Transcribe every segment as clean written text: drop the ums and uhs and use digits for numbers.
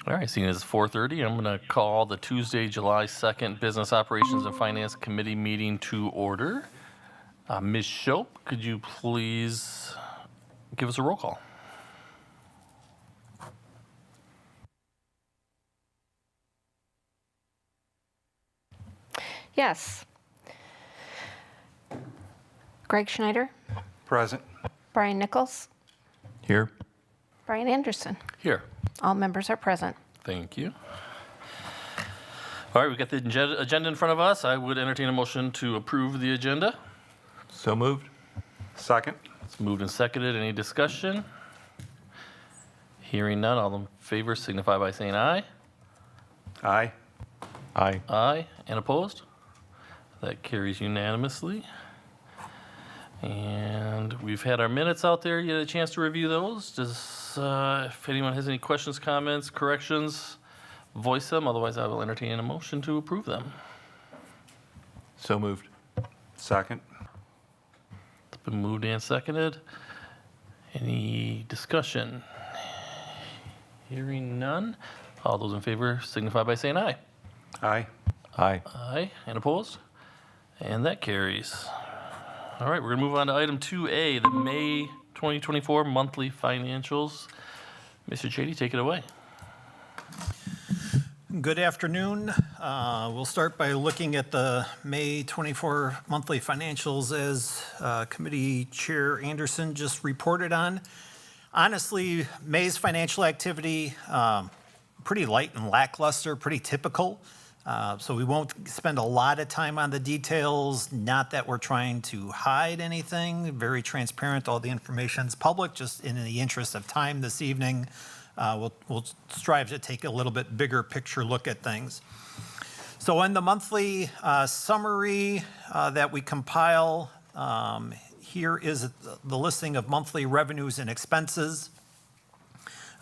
All right, seeing as it's 4:30, I'm going to call the Tuesday, July 2nd Business Operations and Finance Committee meeting to order. Ms. Shope, could you please give us a roll call? Yes. Greg Schneider, Present. Brian Nichols, Here. Brian Anderson. Here. All members are present. Thank you. All right, we got the agenda in front of us. I would entertain a motion to approve the agenda. So moved. Second. It's moved and seconded. Any discussion? Hearing none, all in favor signify by saying aye. Aye. Aye. Aye. And opposed? That carries unanimously. And we've had our minutes out there. You had a chance to review those. If anyone has any questions, comments, corrections, voice them. Otherwise, I will entertain a motion to approve them. So moved. Second. It's been moved and seconded. Any discussion? Hearing none. All those in favor signify by saying aye. Aye. Aye. Aye. And opposed? And that carries. All right, we're going to move on to item 2A, the May 2024 monthly financials. Mr. Chady, take it away. Good afternoon. We'll start by looking at the May 24 monthly financials as Committee Chair Anderson just reported on. Honestly, May's financial activity, pretty light and lackluster, pretty typical. So we won't spend a lot of time on the details, not that we're trying to hide anything, very transparent, all the information's public, just in the interest of time this evening, we'll strive to take a little bit bigger picture look at things. So in the monthly summary that we compile, here is the listing of monthly revenues and expenses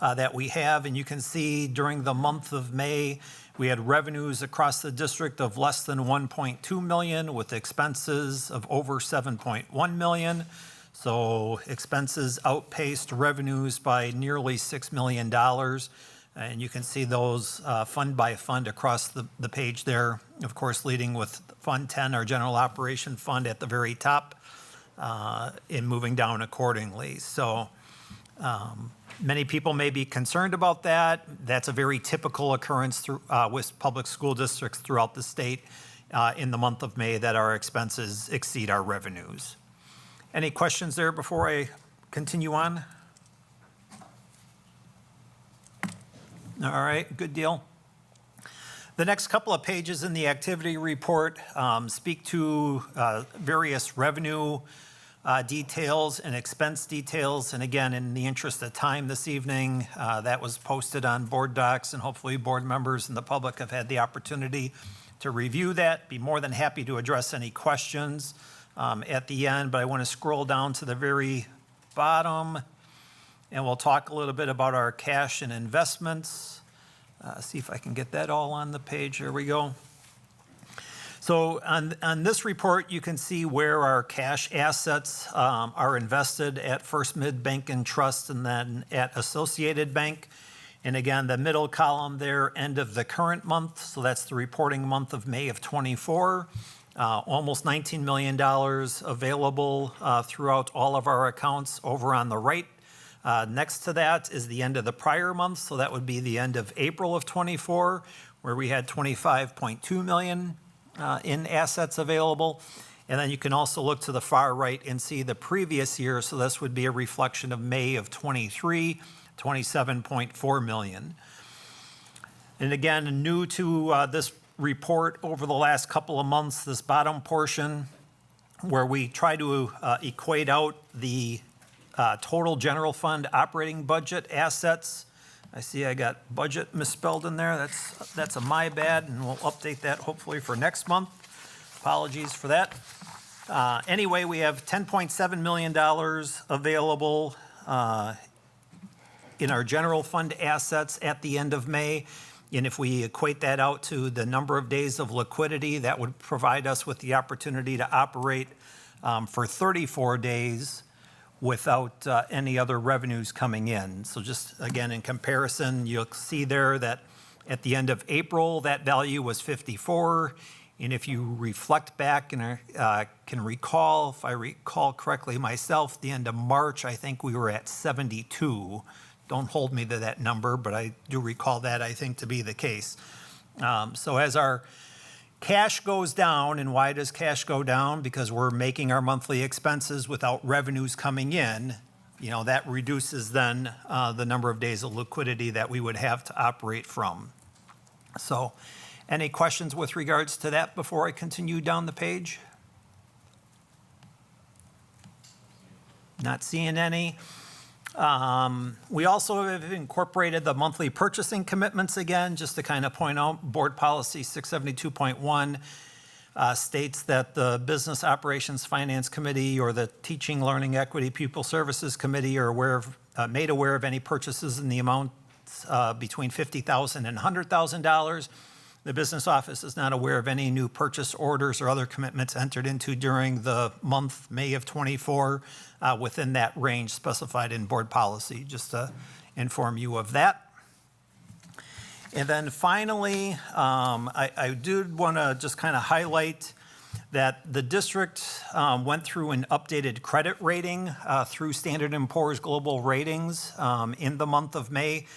that we have, and you can see during the month of May, we had revenues across the district of less than 1.2 million with expenses of over 7.1 million. So expenses outpaced revenues by nearly $6 million. And you can see those fund by fund across the page there. Of course, leading with Fund 10, our general operation fund at the very top, and moving down accordingly. So many people may be concerned about that. That's a very typical occurrence with public school districts throughout the state in the month of May, that our expenses exceed our revenues. Any questions there before I continue on? All right, good deal. The next couple of pages in the activity report speak to various revenue details and expense details. And again, in the interest of time this evening, that was posted on board docs, and hopefully board members and the public have had the opportunity to review that. Be more than happy to address any questions at the end, but I want to scroll down to the very bottom and we'll talk a little bit about our cash and investments. See if I can get that all on the page. There we go. So on this report, you can see where our cash assets are invested at First Mid Bank and Trust, and then at Associated Bank. And again, the middle column there, end of the current month. So that's the reporting month of May of 24. Almost $19 million available throughout all of our accounts. Over on the right, next to that is the end of the prior month. So that would be the end of April of 24, where we had 25.2 million in assets available. And then you can also look to the far right and see the previous year. So this would be a reflection of May of 23, 27.4 million. And again, new to this report over the last couple of months, this bottom portion where we try to equate out the total general fund operating budget assets. I see I got budget misspelled in there. That's a my bad, and we'll update that hopefully for next month. Apologies for that. Anyway, we have $10.7 million available in our general fund assets at the end of May. And if we equate that out to the number of days of liquidity, that would provide us with the opportunity to operate for 34 days without any other revenues coming in. So just, again, in comparison, you'll see there that at the end of April, that value was 54. And if you reflect back and can recall, if I recall correctly myself, the end of March, I think we were at 72. Don't hold me to that number, but I do recall that, I think, to be the case. So as our cash goes down, and why does cash go down? Because we're making our monthly expenses without revenues coming in. That reduces then the number of days of liquidity that we would have to operate from. So any questions with regards to that before I continue down the page? Not seeing any. We also have incorporated the monthly purchasing commitments again, just to kind of point out, Board Policy 672.1 states that the Business Operations Finance Committee or the Teaching, Learning, Equity, Pupil Services Committee are made aware of any purchases in the amount between $50,000 and $100,000. The business office is not aware of any new purchase orders or other commitments entered into during the month, May of '24, within that range specified in board policy, just to inform you of that. And then finally, I do want to just kind of highlight that the district went through an updated credit rating through Standard & Poor's Global Ratings in the month of May.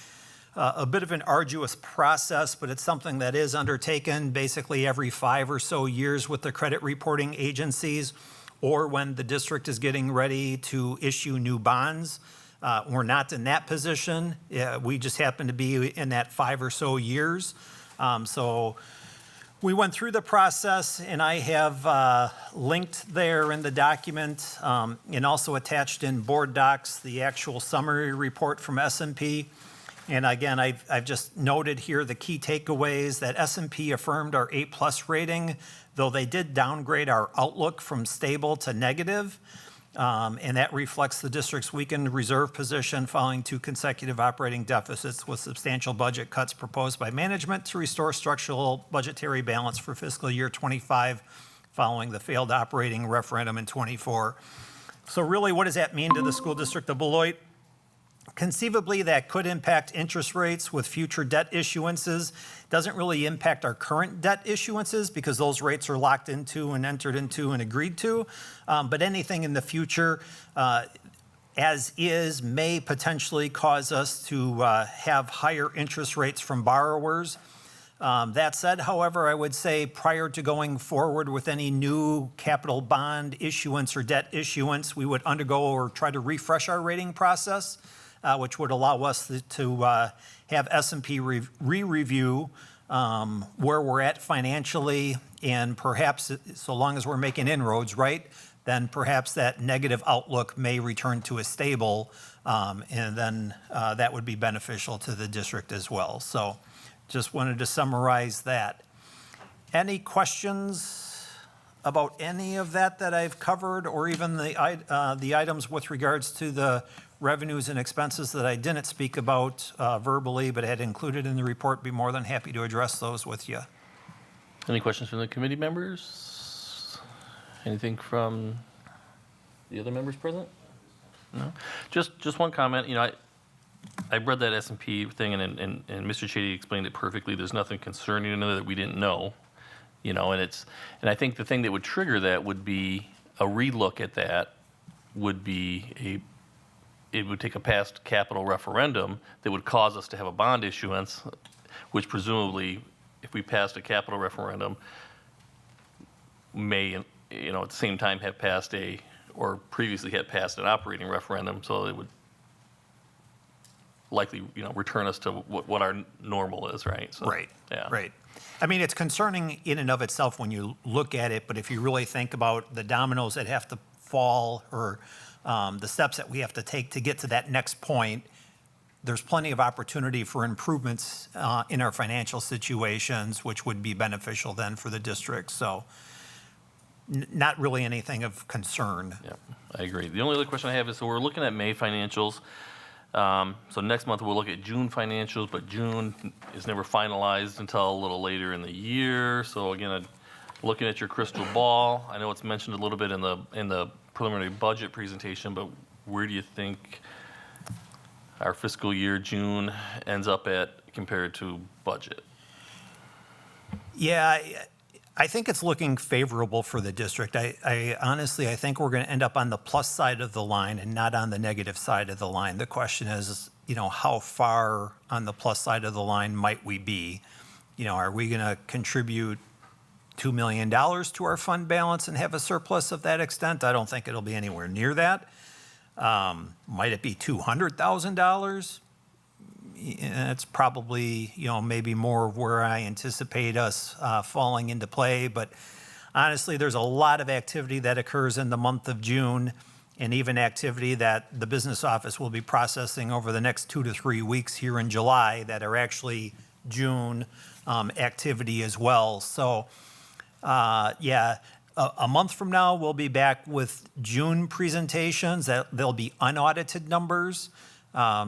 A bit of an arduous process, but it's something that is undertaken basically every 5 or so years with the credit reporting agencies, or when the district is getting ready to issue new bonds. We're not in that position. We just happen to be in that 5 or so years. So we went through the process, and I have linked there in the document and also attached in board docs the actual summary report from S&P. And again, I've just noted here the key takeaways that S&P affirmed our A+ rating, though they did downgrade our outlook from stable to negative. And that reflects the district's weakened reserve position following 2 consecutive operating deficits with substantial budget cuts proposed by management to restore structural budgetary balance for fiscal year '25 following the failed operating referendum in '24. So really, what does that mean to the school district of Beloit? Conceivably, that could impact interest rates with future debt issuances. Doesn't really impact our current debt issuances because those rates are locked into and entered into and agreed to. But anything in the future, as is, may potentially cause us to have higher interest rates from borrowers. That said, however, I would say prior to going forward with any new capital bond issuance or debt issuance, we would undergo or try to refresh our rating process, which would allow us to have S&P re-review where we're at financially, and perhaps, so long as we're making inroads, right, then perhaps that negative outlook may return to a stable, and then that would be beneficial to the district as well. So just wanted to summarize that. Any questions about any of that I've covered, or even the items with regards to the revenues and expenses that I didn't speak about verbally but had included in the report? Be more than happy to address those with you. Any questions from the committee members? Anything from the other members present? No? Just one comment. I read that S&P thing, and Mr. Chady explained it perfectly. There's nothing concerning in there that we didn't know, and I think the thing that would trigger that would be a relook at that. It would take a past capital referendum that would cause us to have a bond issuance, which presumably, if we passed a capital referendum, may, at the same time have passed or previously had passed an operating referendum, so it would likely, return us to what our normal is, right? So, Right, yeah. right. I mean, it's concerning in and of itself when you look at it, but if you really think about the dominoes that have to fall, or the steps that we have to take to get to that next point, there's plenty of opportunity for improvements in our financial situations, which would be beneficial then for the district. So not really anything of concern. Yeah, I agree. The only other question I have is, so we're looking at May financials. So next month we'll look at June financials, but June is never finalized until a little later in the year. So again, looking at your crystal ball, I know it's mentioned a little bit in the preliminary budget presentation, but where do you think our fiscal year June ends up at compared to budget? Yeah, I think it's looking favorable for the district. I honestly, I think we're going to end up on the plus side of the line and not on the negative side of the line. The question is, how far on the plus side of the line might we be? Are we going to contribute $2 million to our fund balance and have a surplus of that extent? I don't think it'll be anywhere near that. Might it be $200,000? It's probably, maybe more of where I anticipate us falling into play. But honestly, there's a lot of activity that occurs in the month of June, and even activity that the business office will be processing over the next 2 to 3 weeks here in July that are actually June activity as well. So, a month from now, we'll be back with June presentations. They'll be unaudited numbers.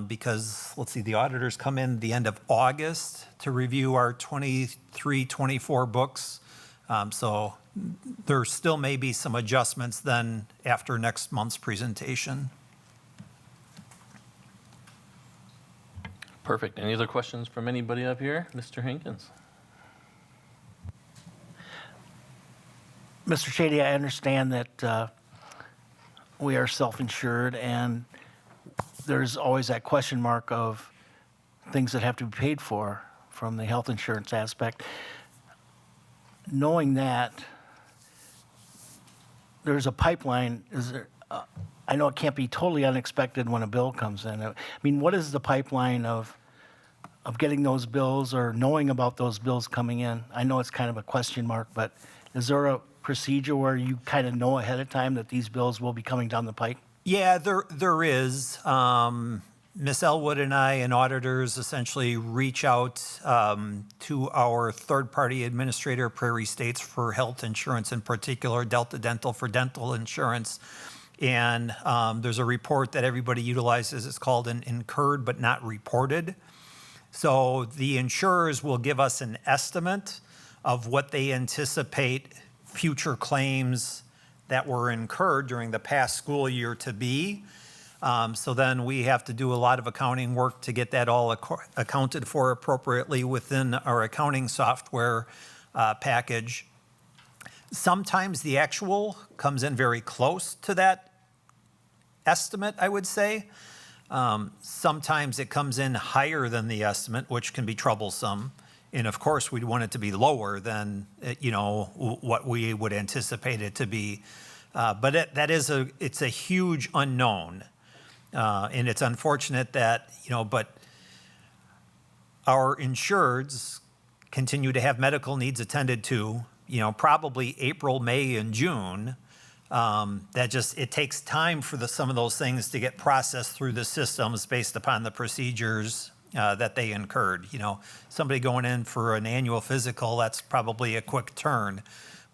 Because, let's see, the auditors come in the end of August to review our 23-24 books. So there still may be some adjustments then after next month's presentation. Perfect. Any other questions from anybody up here? Mr. Hankins? Mr. Shady, I understand that we are self-insured, and there's always that question mark of things that have to be paid for from the health insurance aspect. Knowing that, there's a pipeline. I know it can't be totally unexpected when a bill comes in. I mean, what is the pipeline of getting those bills or knowing about those bills coming in? I know it's kind of a question mark, but is there a procedure where you kind of know ahead of time that these bills will be coming down the pike? Yeah, there is. Ms. Elwood and I and auditors essentially reach out to our third-party administrator, Prairie States, for health insurance, in particular, Delta Dental for dental insurance. And there's a report that everybody utilizes. It's called an incurred but not reported. So the insurers will give us an estimate of what they anticipate future claims that were incurred during the past school year to be. So then we have to do a lot of accounting work to get that all accounted for appropriately within our accounting software package. Sometimes the actual comes in very close to that estimate, I would say. Sometimes it comes in higher than the estimate, which can be troublesome. And of course, we'd want it to be lower than, what we would anticipate it to be. But it's a huge unknown. And it's unfortunate that, but our insureds continue to have medical needs attended to, probably April, May, and June. It takes time for some of those things to get processed through the systems based upon the procedures that they incurred. Somebody going in for an annual physical, that's probably a quick turn.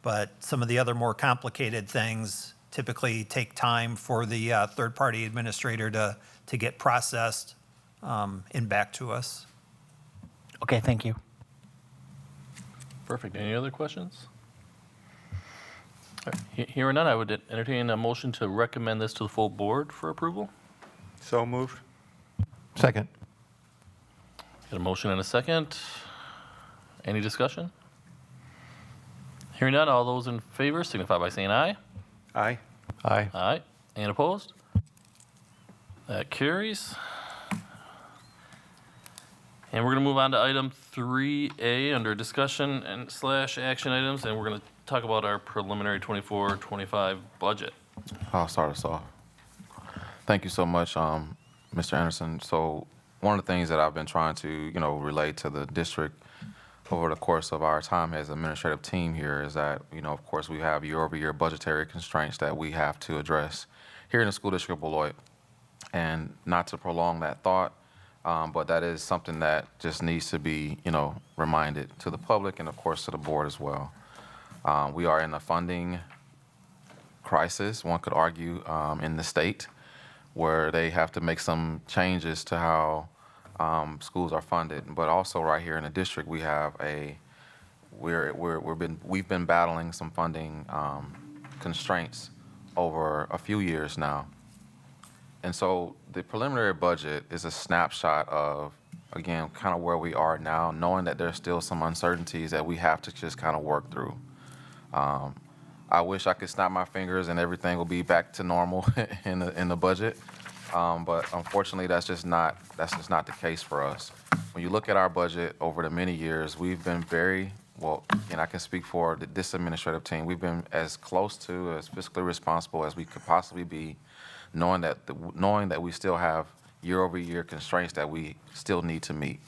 But some of the other more complicated things typically take time for the third-party administrator to get processed and back to us. Okay, thank you. Perfect. Any other questions? All right. Hearing none, I would entertain a motion to recommend this to the full board for approval. So moved. Second. Got a motion and a second. Any discussion? Hearing none, all those in favor signify by saying aye. Aye. Aye. Aye. And opposed? That carries. And we're going to move on to item 3A under discussion and / action items, and we're going to talk about our preliminary 24-25 budget. I'll start us off. Thank you so much, Mr. Anderson. So one of the things that I've been trying to, relate to the district over the course of our time as administrative team here is that, of course, we have year-over-year budgetary constraints that we have to address here in the school district of Beloit. And not to prolong that thought, but that is something that just needs to be, reminded to the public and, of course, to the board as well. We are in a funding crisis, one could argue, in the state, where they have to make some changes to how schools are funded. But also right here in the district, we have we've been battling some funding constraints over a few years now. And so the preliminary budget is a snapshot of, again, kind of where we are now, knowing that there's still some uncertainties that we have to just kind of work through. I wish I could snap my fingers and everything will be back to normal in the budget, but unfortunately, that's just not the case for us. When you look at our budget over the many years, we've been very well, and I can speak for this administrative team. We've been as close to as fiscally responsible as we could possibly be, knowing that we still have year-over-year constraints that we still need to meet.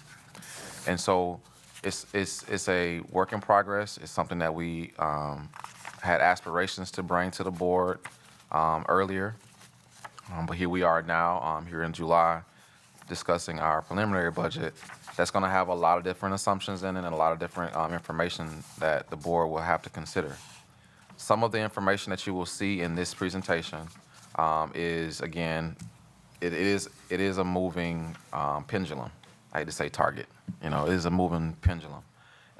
And so it's a work in progress. It's something that we had aspirations to bring to the board earlier. But here we are now, here in July, discussing our preliminary budget. That's going to have a lot of different assumptions in it and a lot of different information that the board will have to consider. Some of the information that you will see in this presentation is, again, it is a moving pendulum. I hate to say target. It is a moving pendulum.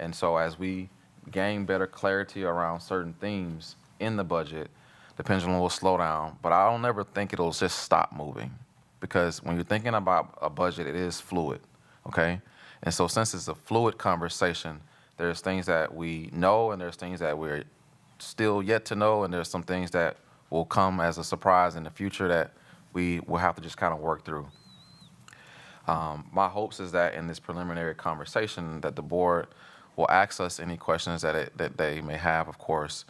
And so as we gain better clarity around certain themes in the budget, the pendulum will slow down. But I don't ever think it'll just stop moving, because when you're thinking about a budget, it is fluid, okay? And so since it's a fluid conversation, there's things that we know and there's things that we're still yet to know, and there's some things that will come as a surprise in the future that we will have to just kind of work through. My hopes is that in this preliminary conversation that the board will ask us any questions that they may have, of course,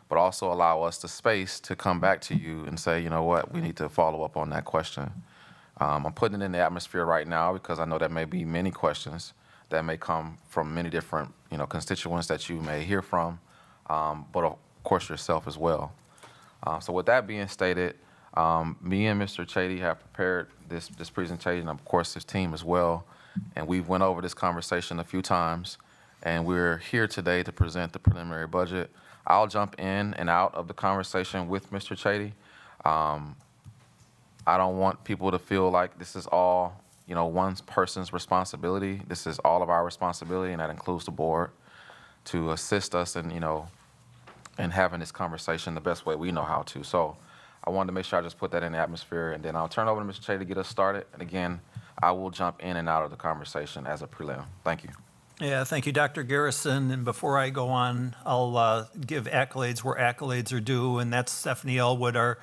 but also allow us the space to come back to you and say, you know what, we need to follow up on that question. I'm putting it in the atmosphere right now because I know there may be many questions that may come from many different, constituents that you may hear from, but of course yourself as well. So with that being stated, me and Mr. Chady have prepared this presentation, of course his team as well, and we've went over this conversation a few times, and we're here today to present the preliminary budget. I'll jump in and out of the conversation with Mr. Chady. I don't want people to feel like this is all, one person's responsibility. This is all of our responsibility, and that includes the board, to assist us in, in having this conversation the best way we know how to. So I wanted to make sure I just put that in the atmosphere, and then I'll turn over to Mr. Chady to get us started. And again, I will jump in and out of the conversation as a prelim. Thank you. Yeah, thank you, Dr. Garrison. And before I go on, I'll give accolades where accolades are due, and that's Stephanie Elwood, our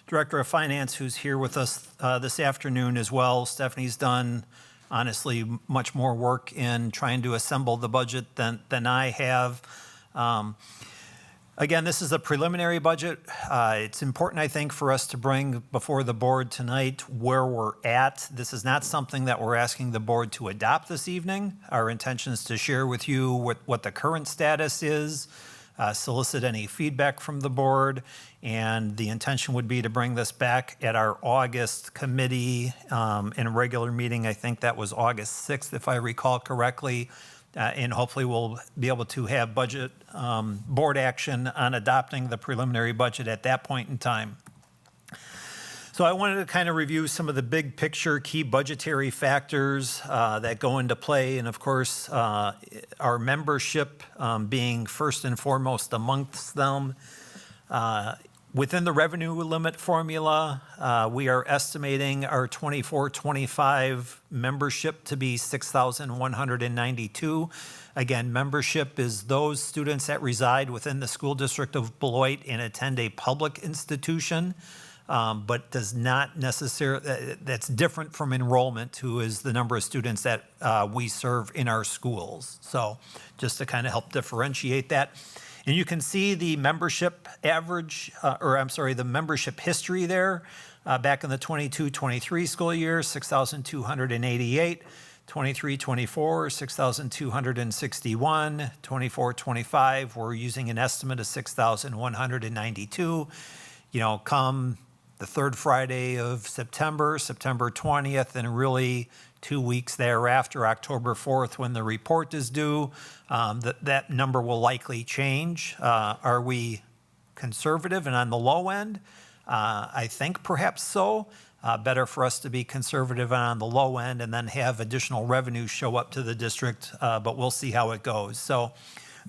Director of Finance, who's here with us this afternoon as well. Stephanie's done, honestly, much more work in trying to assemble the budget than I have. Again, this is a preliminary budget. It's important, I think, for us to bring before the board tonight where we're at. This is not something that we're asking the board to adopt this evening. Our intention is to share with you what the current status is, solicit any feedback from the board, and the intention would be to bring this back at our August committee in a regular meeting. I think that was August 6th, if I recall correctly. And hopefully we'll be able to have budget board action on adopting the preliminary budget at that point in time. So I wanted to kind of review some of the big picture key budgetary factors that go into play. And of course, our membership being first and foremost amongst them. Within the revenue limit formula, we are estimating our 24-25 membership to be 6,192. Again, membership is those students that reside within the school district of Beloit and attend a public institution, but does not necessarily, that's different from enrollment, who is the number of students that we serve in our schools. So just to kind of help differentiate that. And you can see the membership average, the membership history there. Back in the 22-23 school year, 6,288. 23-24, 6,261. 24-25, we're using an estimate of 6,192. Come the third Friday of September, September 20th, and really 2 weeks thereafter, October 4th, when the report is due, that number will likely change. Are we conservative and on the low end? I think perhaps so. Better for us to be conservative and on the low end and then have additional revenue show up to the district, but we'll see how it goes. So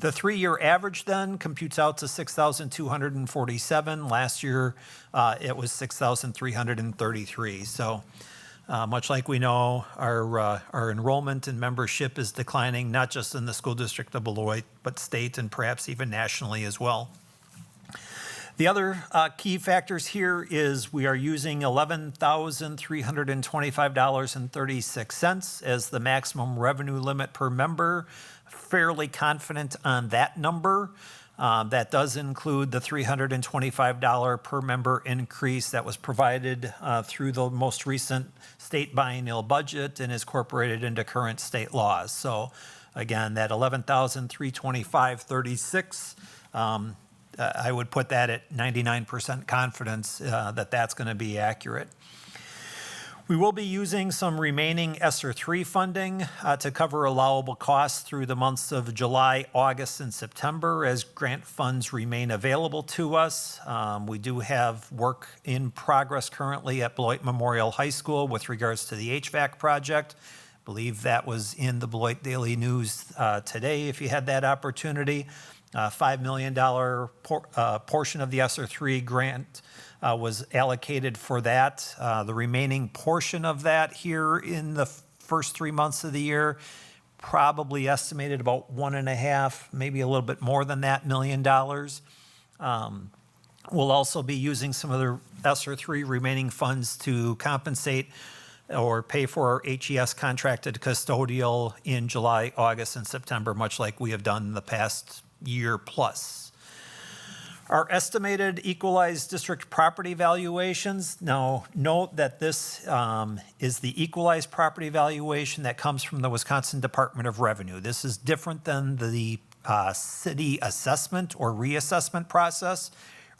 The three-year average then computes out to 6,247. Last year, it was 6,333. So much like we know, our enrollment and membership is declining, not just in the school district of Beloit, but state and perhaps even nationally as well. The other key factors here is we are using $11,325.36 as the maximum revenue limit per member. Fairly confident on that number. That does include the $325 per member increase that was provided through the most recent state biennial budget and is incorporated into current state laws. So again, that $11,325.36, I would put that at 99% confidence that that's going to be accurate. We will be using some remaining ESSER 3 funding to cover allowable costs through the months of July, August, and September as grant funds remain available to us. We do have work in progress currently at Beloit Memorial High School with regards to the HVAC project. I believe that was in the Beloit Daily News today if you had that opportunity. $5 million portion of the ESSER 3 grant was allocated for that. The remaining portion of that here in the first 3 months of the year, probably estimated about $1.5, maybe a little bit more than that, $1 million. We'll also be using some of the ESSER 3 remaining funds to compensate or pay for our HES contracted custodial in July, August, and September, much like we have done in the past year plus. Our estimated equalized district property valuations. Now, note that this is the equalized property valuation that comes from the Wisconsin Department of Revenue. This is different than the city assessment or reassessment process.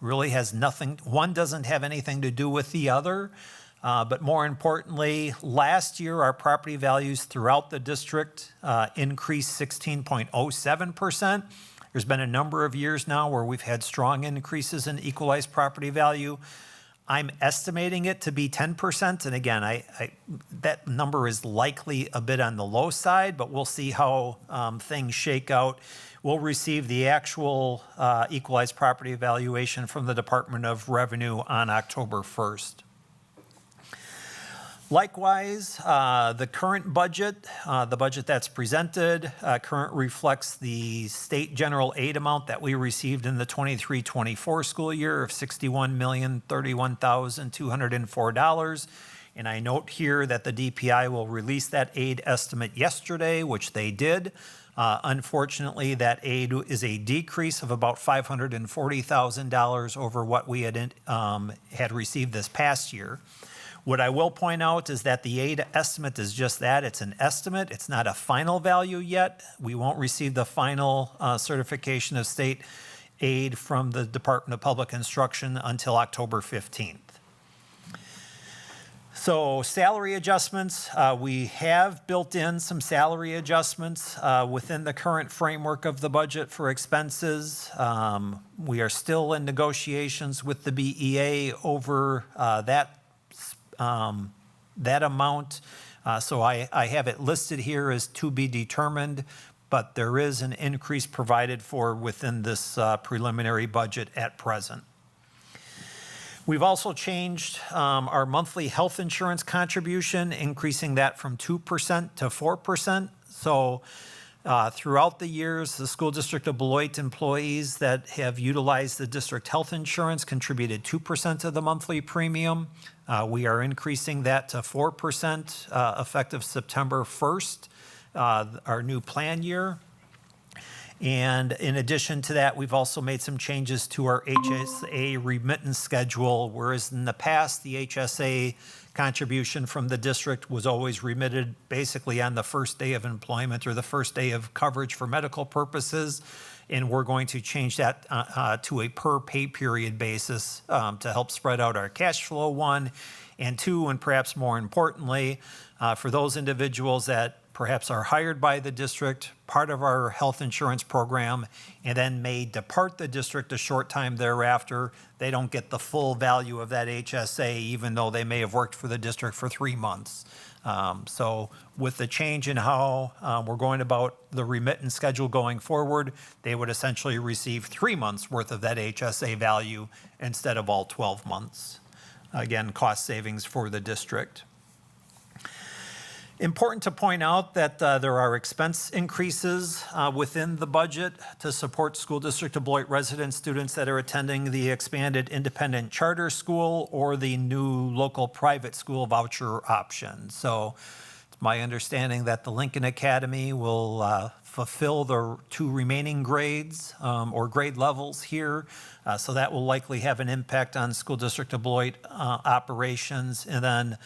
Really has nothing, one doesn't have anything to do with the other. But more importantly, last year, our property values throughout the district increased 16.07%. There's been a number of years now where we've had strong increases in equalized property value. I'm estimating it to be 10%. And again, that number is likely a bit on the low side, but we'll see how things shake out. We'll receive the actual equalized property valuation from the Department of Revenue on October 1st. Likewise, the current budget, the budget that's presented, current reflects the state general aid amount that we received in the 23-24 school year of $61,031,204. And I note here that the DPI will release that aid estimate yesterday, which they did. Unfortunately, that aid is a decrease of about $540,000 over what we had received this past year. What I will point out is that the aid estimate is just that. It's an estimate. It's not a final value yet. We won't receive the final certification of state aid from the Department of Public Instruction until October 15th. So salary adjustments, we have built in some salary adjustments within the current framework of the budget for expenses. We are still in negotiations with the BEA over that amount. So I have it listed here as to be determined, but there is an increase provided for within this preliminary budget at present. We've also changed our monthly health insurance contribution, increasing that from 2% to 4%. So throughout the years, the School District of Beloit employees that have utilized the district health insurance contributed 2% of the monthly premium. We are increasing that to 4% effective September 1st, our new plan year. And in addition to that, we've also made some changes to our HSA remittance schedule, whereas in the past, the HSA contribution from the district was always remitted basically on the first day of employment or the first day of coverage for medical purposes. And we're going to change that to a per pay period basis to help spread out our cash flow, one. And two, and perhaps more importantly, for those individuals that perhaps are hired by the district, part of our health insurance program, and then may depart the district a short time thereafter, they don't get the full value of that HSA, even though they may have worked for the district for 3 months. So with the change in how we're going about the remittance schedule going forward, they would essentially receive 3 months' worth of that HSA value instead of all 12 months. Again, cost savings for the district. Important to point out that there are expense increases within the budget to support School District of Beloit resident students that are attending the expanded independent charter school or the new local private school voucher option. So it's my understanding that the Lincoln Academy will fulfill the 2 remaining grades or grade levels here. So that will likely have an impact on School District of Beloit operations. And then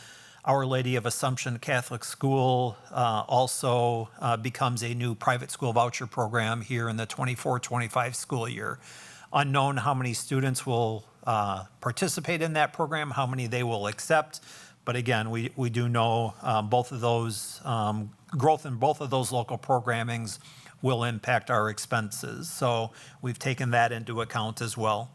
Our Lady of Assumption Catholic School also becomes a new private school voucher program here in the 24-25 school year. Unknown how many students will participate in that program, how many they will accept. But again, we do know both of those, growth in both of those local programmings will impact our expenses. So we've taken that into account as well.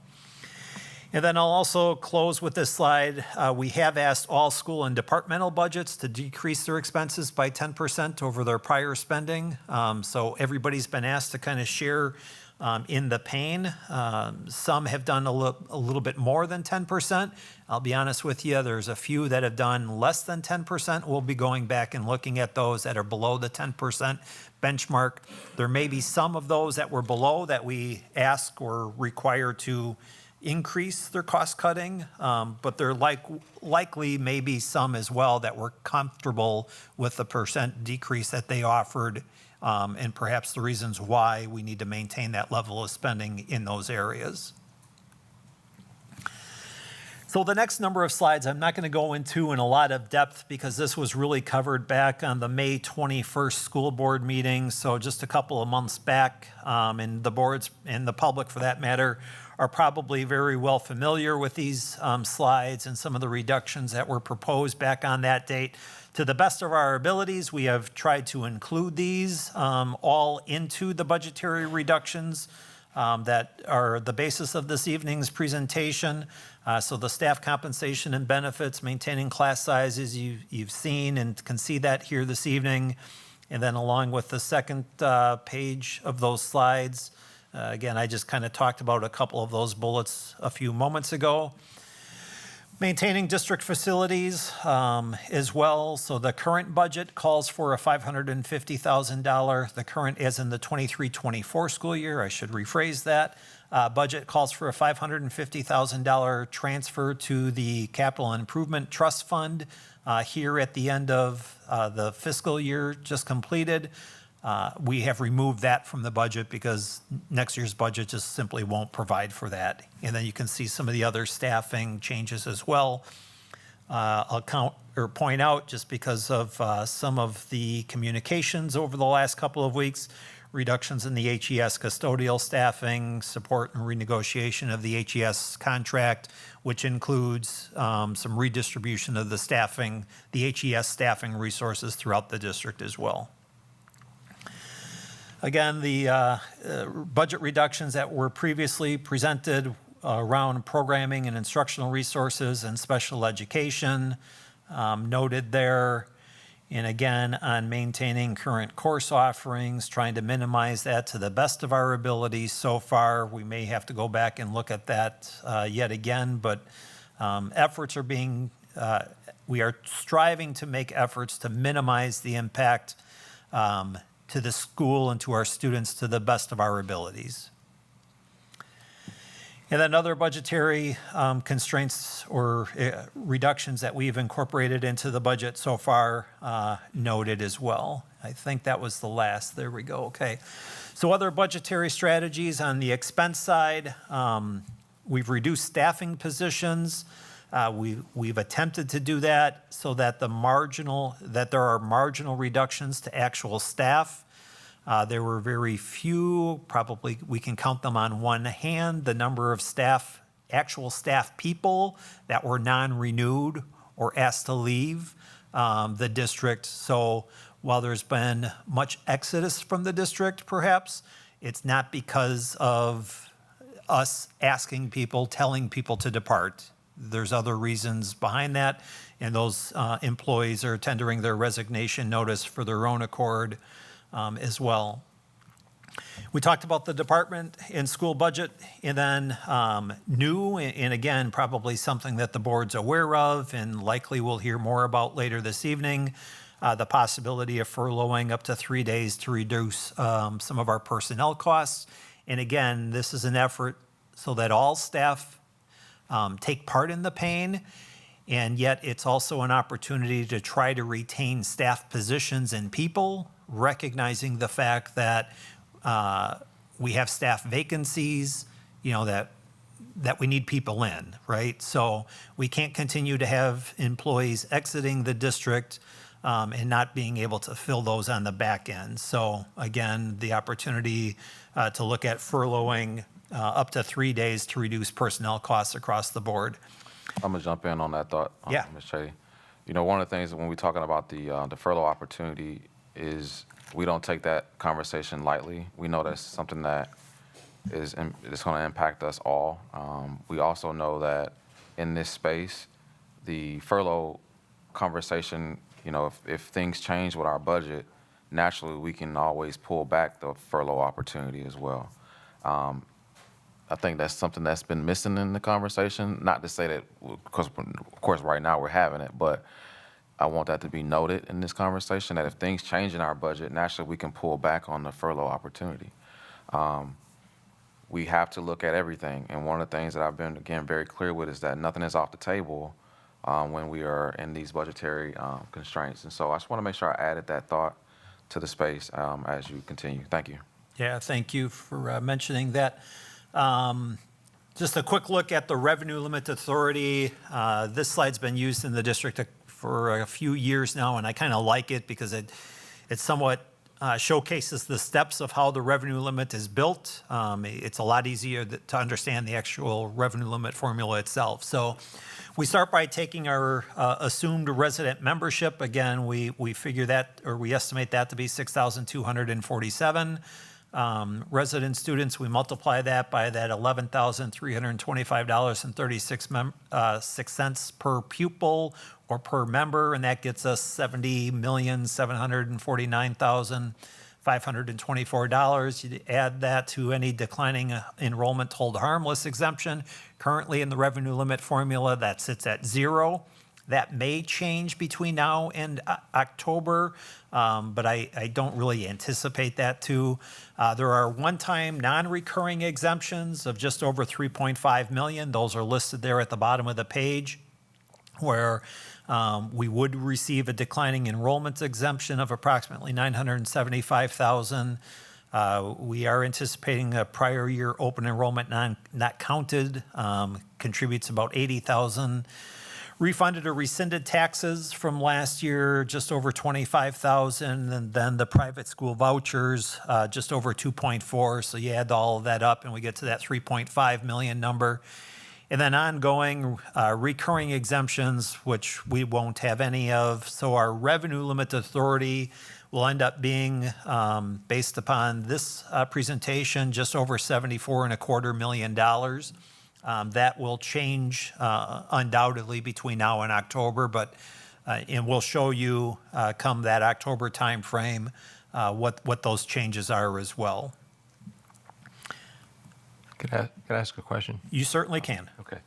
And then I'll also close with this slide. We have asked all school and departmental budgets to decrease their expenses by 10% over their prior spending. So everybody's been asked to kind of share in the pain. Some have done a little bit more than 10%. I'll be honest with you, there's a few that have done less than 10%. We'll be going back and looking at those that are below the 10% benchmark. There may be some of those that were below that we ask or require to increase their cost cutting, but there likely may be some as well that were comfortable with the percent decrease that they offered, and perhaps the reasons why we need to maintain that level of spending in those areas. So the next number of slides I'm not going to go into in a lot of depth because this was really covered back on the May 21st school board meeting, so just a couple of months back, and the boards and the public for that matter are probably very well familiar with these slides and some of the reductions that were proposed back on that date. To the best of our abilities, we have tried to include these all into the budgetary reductions that are the basis of this evening's presentation. So the staff compensation and benefits, maintaining class sizes, you've seen and can see that here this evening. And then along with the second page of those slides, again, I just kind of talked about a couple of those bullets a few moments ago. Maintaining district facilities as well. So the current budget calls for a $550,000. The current, as in the 23-24 school year, I should rephrase that. Budget calls for a $550,000 transfer to the Capital Improvement Trust Fund here at the end of the fiscal year just completed. We have removed that from the budget because next year's budget just simply won't provide for that. And then you can see some of the other staffing changes as well. I'll point out just because of some of the communications over the last couple of weeks, reductions in the HES custodial staffing, support and renegotiation of the HES contract, which includes some redistribution of the staffing, the HES staffing resources throughout the district as well. Again, the budget reductions that were previously presented around programming and instructional resources and special education noted there. And again, on maintaining current course offerings, trying to minimize that to the best of our abilities so far. We may have to go back and look at that yet again, but efforts are being, we are striving to make efforts to minimize the impact to the school and to our students to the best of our abilities. And then other budgetary constraints or reductions that we've incorporated into the budget so far noted as well. I think that was the last. There we go. Okay. So other budgetary strategies on the expense side, we've reduced staffing positions. We've attempted to do that so that there are marginal reductions to actual staff. There were very few, probably we can count them on one hand, the number of staff, actual staff people that were non-renewed or asked to leave the district. So while there's been much exodus from the district, perhaps, it's not because of us asking people, telling people to depart. There's other reasons behind that, and those employees are tendering their resignation notice for their own accord as well. We talked about the department and school budget, and then new, and again, probably something that the board's aware of and likely we'll hear more about later this evening, the possibility of furloughing up to 3 days to reduce some of our personnel costs. And again, this is an effort so that all staff take part in the pain, and yet it's also an opportunity to try to retain staff positions and people, recognizing the fact that we have staff vacancies, that we need people in, right? So we can't continue to have employees exiting the district and not being able to fill those on the back end. So again, the opportunity to look at furloughing up to 3 days to reduce personnel costs across the board. I'm gonna jump in on that thought, Yeah. Ms. Chetty. One of the things when we're talking about the furlough opportunity is we don't take that conversation lightly. We know that's something that it's going to impact us all. We also know that in this space, the furlough conversation, if things change with our budget, naturally we can always pull back the furlough opportunity as well. I think that's something that's been missing in the conversation. Not to say that, because of course right now we're having it, but I want that to be noted in this conversation, that if things change in our budget, naturally we can pull back on the furlough opportunity. We have to look at everything, and one of the things that I've been, again, very clear with is that nothing is off the table when we are in these budgetary constraints. And so I just want to make sure I added that thought to the space as you continue. Thank you. Yeah, thank you for mentioning that. Just a quick look at the revenue limit authority. This slide's been used in the district for a few years now, and I kind of like it because it somewhat showcases the steps of how the revenue limit is built. It's a lot easier to understand the actual revenue limit formula itself. So we start by taking our assumed resident membership. Again, we figure that, or we estimate that to be 6,247. Resident students, we multiply that by that $11,325.36 per pupil or per member, and that gets us $70,749,524. You add that to any declining enrollment hold harmless exemption. Currently in the revenue limit formula, that sits at 0. That may change between now and October, but I don't really anticipate that to. There are one-time non-recurring exemptions of just over $3.5 million. Those are listed there at the bottom of the page, where we would receive a declining enrollment exemption of approximately $975,000. We are anticipating a prior year open enrollment not counted contributes about $80,000. Refunded or rescinded taxes from last year, just over $25,000, and then the private school vouchers, just over 2.4. So you add all of that up, and we get to that 3.5 million number. And then ongoing recurring exemptions, which we won't have any of. So our revenue limit authority will end up being, based upon this presentation, just over $74.25 million. That will change undoubtedly between now and October, but and we'll show you come that October timeframe what those changes are as well. Could I ask a question? You certainly can. Okay.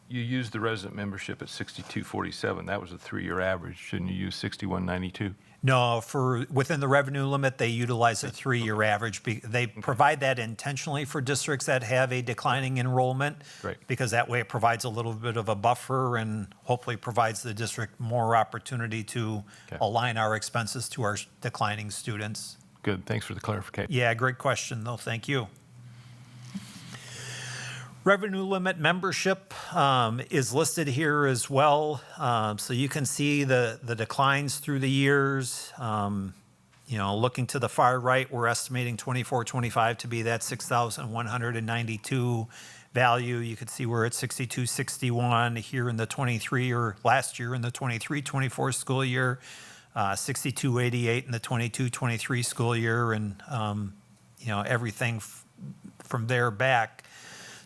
You used the resident membership at 6247. That was a 3-year average. Shouldn't you use 6192? No, within the revenue limit, they utilize a 3-year average. They provide that intentionally for districts that have a declining enrollment. Great. Because that way it provides a little bit of a buffer and hopefully provides the district more opportunity to Okay. align our expenses to our declining students. Good. Thanks for the clarification. Yeah, great question, though. Thank you. Revenue limit membership is listed here as well. So you can see the declines through the years. Looking to the far right, we're estimating 24-25 to be that 6,192 value. You can see we're at 6261 here in the 23, or last year in the 23-24 school year. 6288 in the 22-23 school year, and, everything from there back.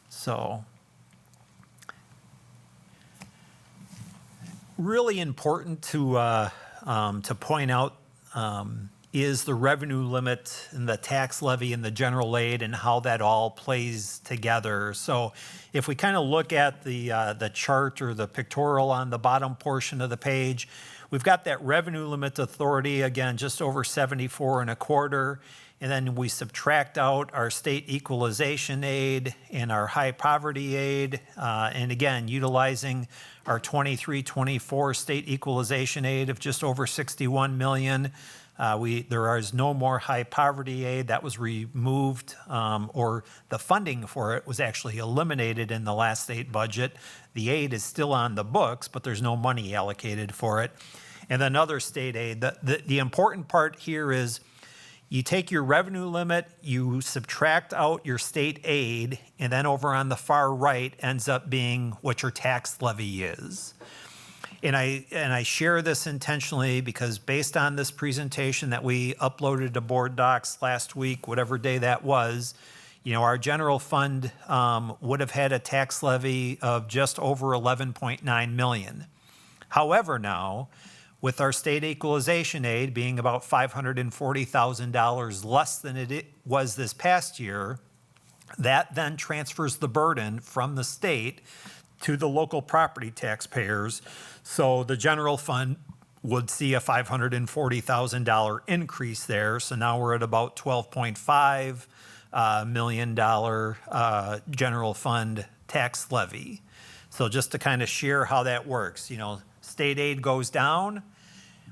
So really important to point out is the revenue limit and the tax levy and the general aid and how that all plays together. So if we kind of look at the chart or the pictorial on the bottom portion of the page, we've got that revenue limit authority, again, just over 74 and a quarter. And then we subtract out our state equalization aid and our high poverty aid. And again, utilizing our 23-24 state equalization aid of just over 61 million. There is no more high poverty aid. That was removed, or the funding for it was actually eliminated in the last state budget. The aid is still on the books, but there's no money allocated for it. And then other state aid. The important part here is you take your revenue limit, you subtract out your state aid, and then over on the far right ends up being what your tax levy is. And I share this intentionally because based on this presentation that we uploaded to Board Docs last week, whatever day that was, our general fund would have had a tax levy of just over 11.9 million. However, now, with our state equalization aid being about $540,000 less than it was this past year, that then transfers the burden from the state to the local property taxpayers. So the general fund would see a $540,000 increase there. So now we're at about $12.5 million general fund tax levy. So just to kind of share how that works, state aid goes down.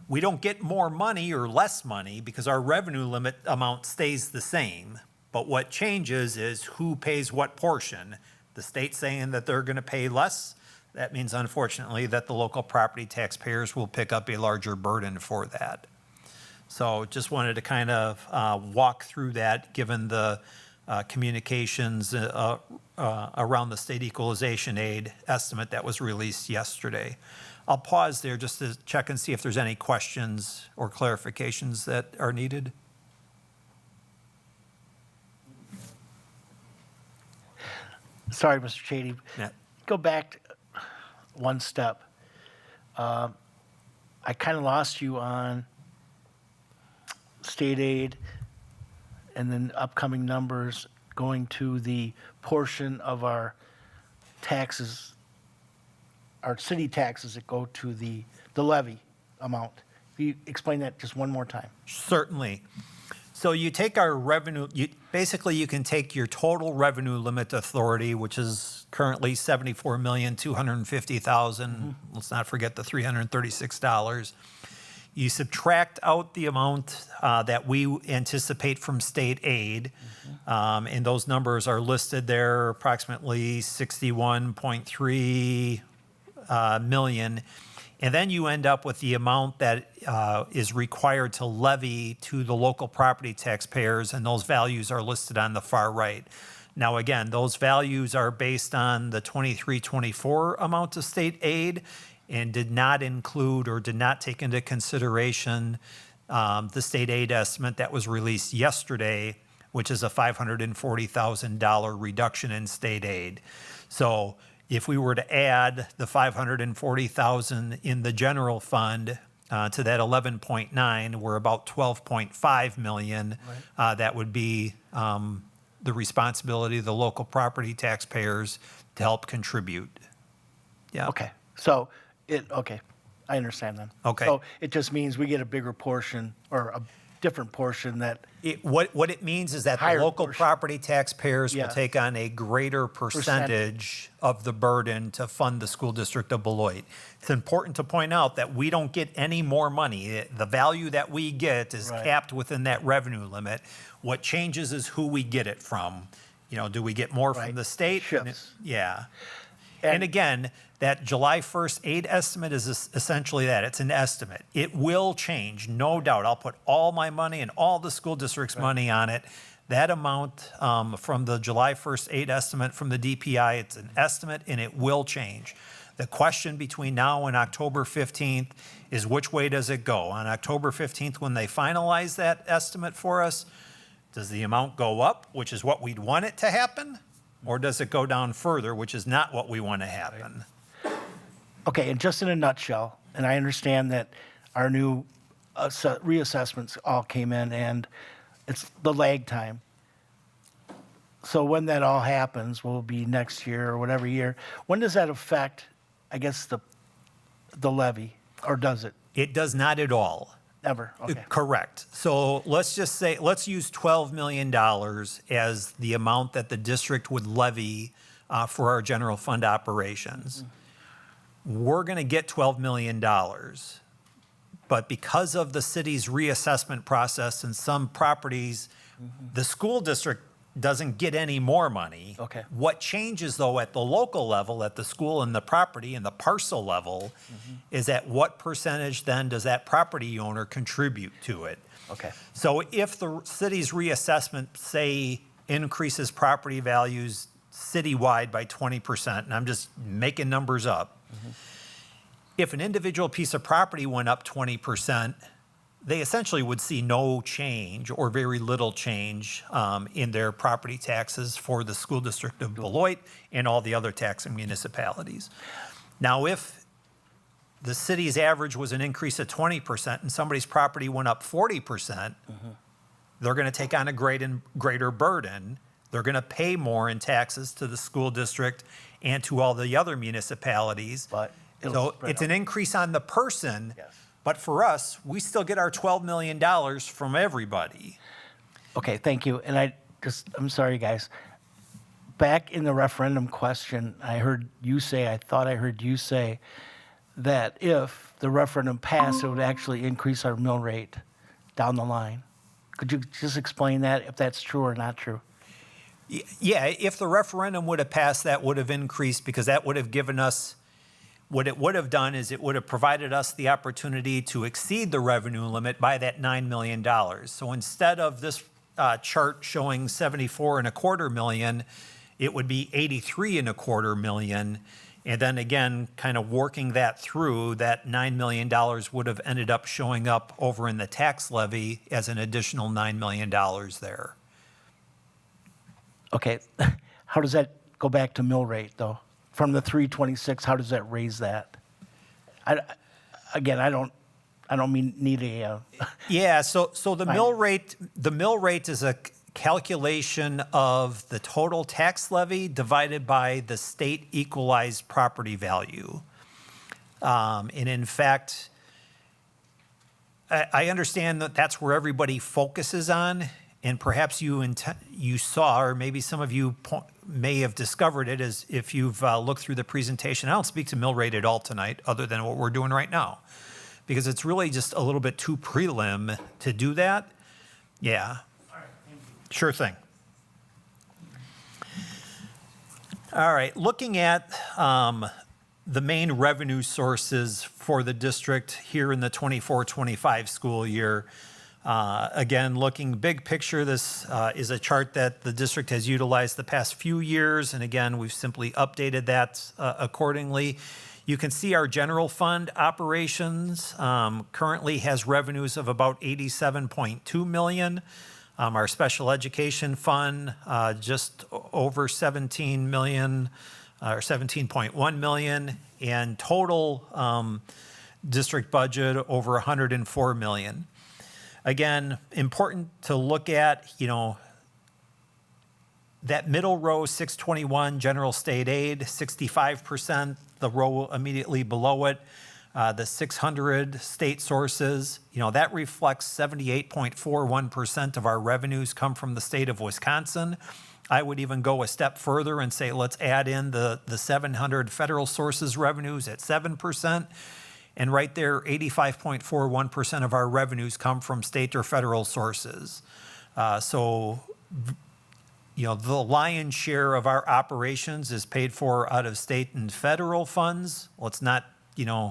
We don't get more money or less money because our revenue limit amount stays the same. But what changes is who pays what portion. The state saying that they're going to pay less, that means unfortunately that the local property taxpayers will pick up a larger burden for that. So just wanted to kind of walk through that given the communications around the state equalization aid estimate that was released yesterday. I'll pause there just to check and see if there's any questions or clarifications that are needed. Sorry, Mr. Chady. Yeah. Go back one step. I kind of lost you on state aid and then upcoming numbers going to the portion of our taxes, our city taxes that go to the levy amount. Can you explain that just one more time? Certainly. So you take our revenue, basically you can take your total revenue limit authority, which is currently $74,250,000. Let's not forget the $336. You subtract out the amount that we anticipate from state aid, and those numbers are listed there, approximately 61.3 million. And then you end up with the amount that is required to levy to the local property taxpayers, and those values are listed on the far right. Now, again, those values are based on the 23-24 amount of state aid and did not include or did not take into consideration the state aid estimate that was released yesterday, which is a $540,000 reduction in state aid. So if we were to add the $540,000 in the general fund to that 11.9, we're about 12.5 million. That would be the responsibility of the local property taxpayers to help contribute. Yeah. Okay, so okay, I understand then. Okay. So it just means we get a bigger portion or a different portion that, What it means is that the Higher local portion. property taxpayers will Yeah. take on a greater percentage of the burden to fund the school district of Beloit. It's important to point out that we don't get any more money. The value that we get is Right. capped within that revenue limit. What changes is who we get it from. Do we get more Right. from the state? Shifts. Yeah. And again, that July 1st aid estimate is essentially that. It's an estimate. It will change, no doubt. I'll put all my money and all the school district's money on it. That amount from the July 1st aid estimate from the DPI, it's an estimate and it will change. The question between now and October 15th is which way does it go? On October 15th, when they finalize that estimate for us, does the amount go up, which is what we'd want it to happen? Or does it go down further, which is not what we want to happen? Okay, and just in a nutshell, and I understand that our new reassessments all came in and it's the lag time. So when that all happens, will be next year or whatever year, when does that affect, I guess, the levy, or does it? It does not at all. Ever? Okay. Correct. So let's just say, let's use $12 million as the amount that the district would levy for our general fund operations. We're going to get $12 million. But because of the city's reassessment process and some properties, the school district doesn't get any more money. Okay. What changes, though, at the local level, at the school and the property and the parcel level, is at what percentage then does that property owner contribute to it? Okay. So if the city's reassessment, say, increases property values citywide by 20%, and I'm just making numbers up, if an individual piece of property went up 20%, they essentially would see no change or very little change in their property taxes for the school district of Beloit and all the other taxing municipalities. Now, if the city's average was an increase of 20% and somebody's property went up 40%, they're going to take on a greater burden. They're going to pay more in taxes to the school district and to all the other municipalities. But it'll So spread it's out. an increase on the person. Yes. But for us, we still get our $12 million from everybody. Okay, thank you. And I'm sorry, guys. Back in the referendum question, I thought I heard you say that if the referendum passed, it would actually increase our mill rate down the line. Could you just explain that, if that's true or not true? Yeah, if the referendum would have passed, that would have increased because that would have given us, what it would have done is it would have provided us the opportunity to exceed the revenue limit by that $9 million. So instead of this chart showing 74.25 million, it would be 83.25 million. And then again, kind of working that through, that $9 million would have ended up showing up over in the tax levy as an additional $9 million there. Okay, how does that go back to mill rate, though? From the 326, how does that raise that? I don't need a, Yeah, so the mill rate is a calculation of the total tax levy divided by the state equalized property value. And in fact, I understand that that's where everybody focuses on, and perhaps you saw, or maybe some of you may have discovered it as if you've looked through the presentation. I don't speak to mill rate at all tonight, other than what we're doing right now, because it's really just a little bit too prelim to do that. Yeah. Sure thing. All right, looking at the main revenue sources for the district here in the 24-25 school year. Again, looking big picture, this is a chart that the district has utilized the past few years, and again, we've simply updated that accordingly. You can see our general fund operations currently has revenues of about $87.2 million. Our special education fund just over $17 million, or $17.1 million, and total district budget over $104 million. Again, important to look at, that middle row, 621, general state aid, 65%, the row immediately below it, the 600 state sources, that reflects 78.41% of our revenues come from the state of Wisconsin. I would even go a step further and say, let's add in the 700 federal sources revenues at 7%. And right there, 85.41% of our revenues come from state or federal sources. The lion's share of our operations is paid for out of state and federal funds. Let's not,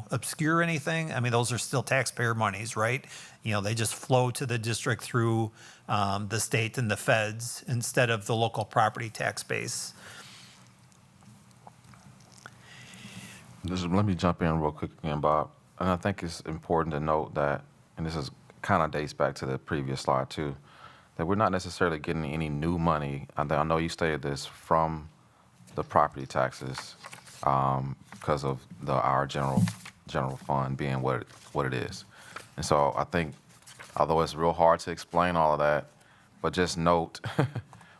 obscure anything. I mean, those are still taxpayer monies, right? They just flow to the district through the state and the feds instead of the local property tax base. Let me jump in real quick again, Bob. And I think it's important to note that, and this is kind of dates back to the previous slide too, that we're not necessarily getting any new money. And I know you stated this from the property taxes because of our general fund being what it is. And so I think, although it's real hard to explain all of that, but just note,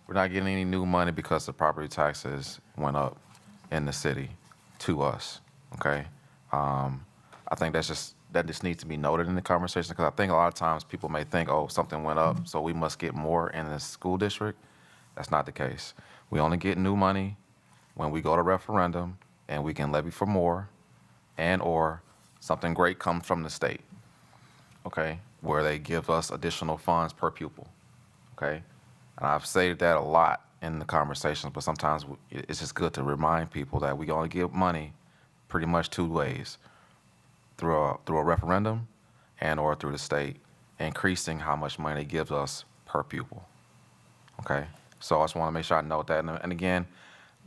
we're not getting any new money because the property taxes went up in the city to us, okay? I think that just needs to be noted in the conversation, because I think a lot of times people may think, oh, something went up, so we must get more in the school district. That's not the case. We only get new money when we go to referendum and we can levy for more, and or something great comes from the state, okay, where they give us additional funds per pupil, okay? And I've said that a lot in the conversations, but sometimes it's just good to remind people that we only give money pretty much two ways, through a referendum and or through the state, increasing how much money it gives us per pupil, okay? So I just want to make sure I note that. And again,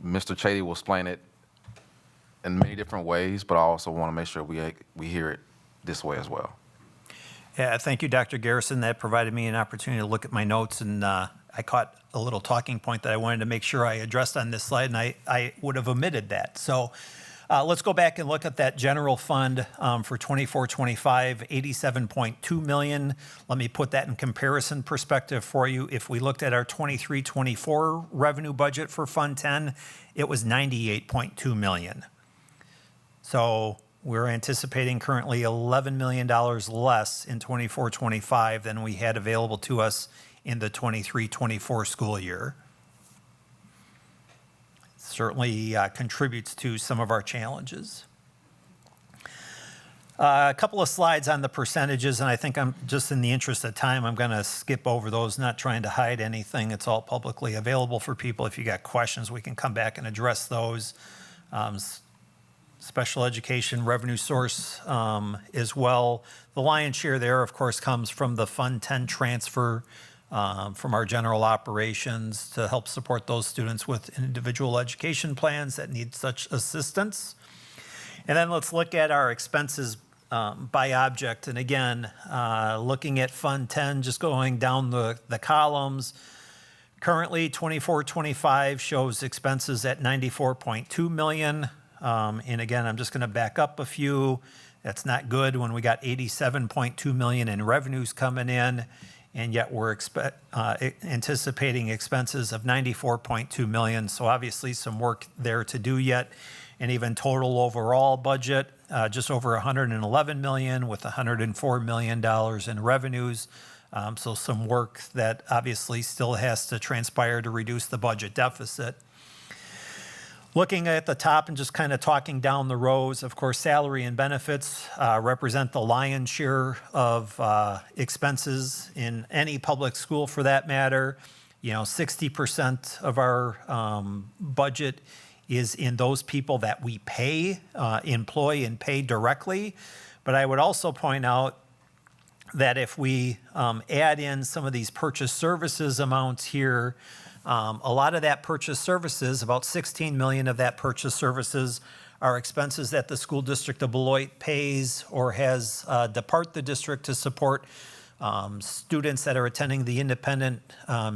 Mr. Chady will explain it in many different ways, but I also want to make sure we hear it this way as well. Yeah, thank you, Dr. Garrison. That provided me an opportunity to look at my notes, and I caught a little talking point that I wanted to make sure I addressed on this slide, and I would have omitted that. So let's go back and look at that general fund for 24-25, 87.2 million. Let me put that in comparison perspective for you. If we looked at our 23-24 revenue budget for Fund 10, it was 98.2 million. So we're anticipating currently $11 million less in 24-25 than we had available to us in the 23-24 school year. Certainly contributes to some of our challenges. A couple of slides on the percentages, and I think I'm just in the interest of time, I'm going to skip over those, not trying to hide anything. It's all publicly available for people. If you got questions, we can come back and address those. Special education revenue source as well. The lion's share there, of course, comes from the Fund 10 transfer from our general operations to help support those students with individual education plans that need such assistance. And then let's look at our expenses by object. And again, looking at Fund 10, just going down the columns. Currently, 24-25 shows expenses at 94.2 million. And again, I'm just going to back up a few. That's not good when we got 87.2 million in revenues coming in, and yet we're anticipating expenses of 94.2 million. So obviously some work there to do yet. And even total overall budget, just over 111 million with $104 million in revenues. So some work that obviously still has to transpire to reduce the budget deficit. Looking at the top and just kind of talking down the rows, of course, salary and benefits represent the lion's share of expenses in any public school for that matter. 60% of our budget is in those people that we pay, employ and pay directly. But I would also point out that if we add in some of these purchase services amounts here, a lot of that purchase services, about 16 million of that purchase services, are expenses that the school district of Beloit pays or has depart the district to support students that are attending the independent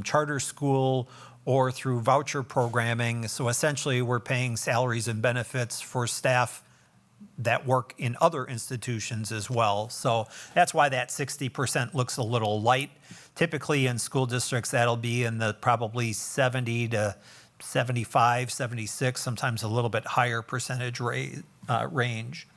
charter school or through voucher programming. So essentially, we're paying salaries and benefits for staff that work in other institutions as well. So that's why that 60% looks a little light. Typically in school districts, that'll be in the probably 70 to 75, 76, sometimes a little bit higher percentage range.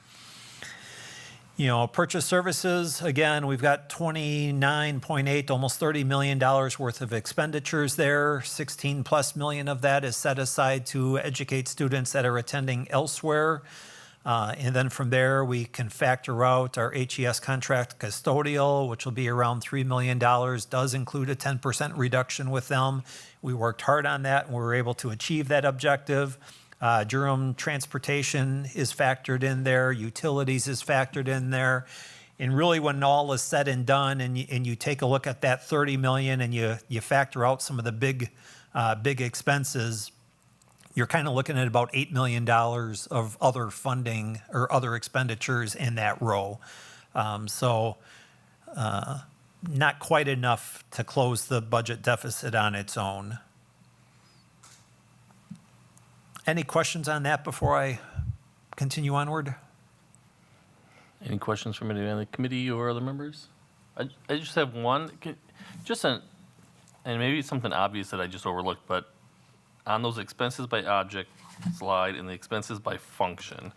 Purchase services, again, we've got 29.8, almost $30 million worth of expenditures there. 16 plus million of that is set aside to educate students that are attending elsewhere. And then from there, we can factor out our HES contract custodial, which will be around $3 million, does include a 10% reduction with them. We worked hard on that, and we were able to achieve that objective. Durham transportation is factored in there. Utilities is factored in there. And really, when all is said and done, and you take a look at that 30 million and you factor out some of the big expenses, you're kind of looking at about $8 million of other funding or other expenditures in that row. Not quite enough to close the budget deficit on its own. Any questions on that before I continue onward? Any questions from anyone on the committee or other members? I just have one, and maybe it's something obvious that I just overlooked, but on those expenses by object slide and the expenses by function,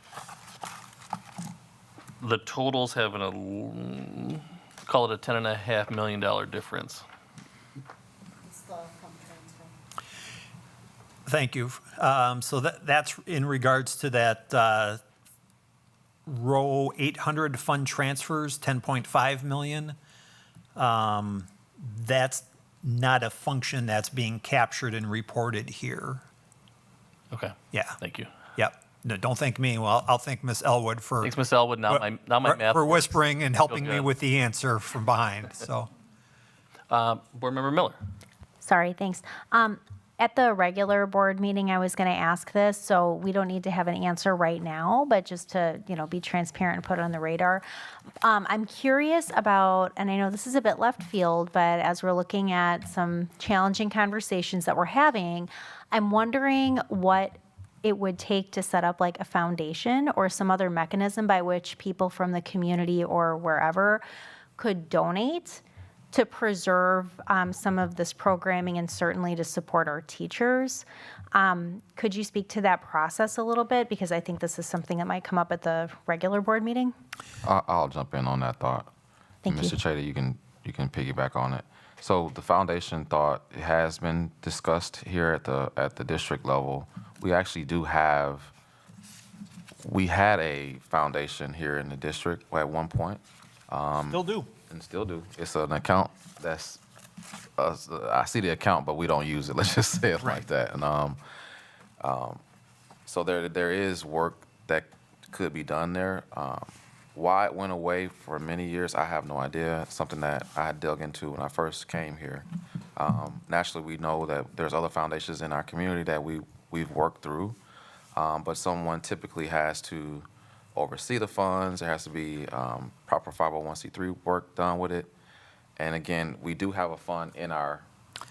the totals have call it a $10.5 million difference. Thank you. So that's in regards to that row 800 fund transfers, 10.5 million. That's not a function that's being captured and reported here. Okay. Yeah. Thank you. Yep. No, don't thank me. Well, I'll thank Ms. Elwood for. Thanks, Ms. Elwood. Now my math. For works. whispering and helping me good. with the answer from behind, so. Board Member Miller. Sorry, thanks. At the regular board meeting, I was going to ask this, so we don't need to have an answer right now, but just to, be transparent and put it on the radar. I'm curious about, and I know this is a bit left field, but as we're looking at some challenging conversations that we're having, I'm wondering what it would take to set up like a foundation or some other mechanism by which people from the community or wherever could donate to preserve some of this programming and certainly to support our teachers. Could you speak to that process a little bit? Because I think this is something that might come up at the regular board meeting. I'll jump in on that thought. Thank you. Mr. Chater, you can piggyback on it. So the foundation thought has been discussed here at the district level. We actually we had a foundation here in the district at one point. Still do. And still do. It's an account that's, I see the account, but we don't use it. Let's just say it like that. And so there is work that could be done there. Why it went away for many years, I have no idea. It's something that I had dug into when I first came here. Naturally, we know that there's other foundations in our community that we've worked through, but someone typically has to oversee the funds. There has to be proper 501c3 work done with it. And again, we do have a fund in our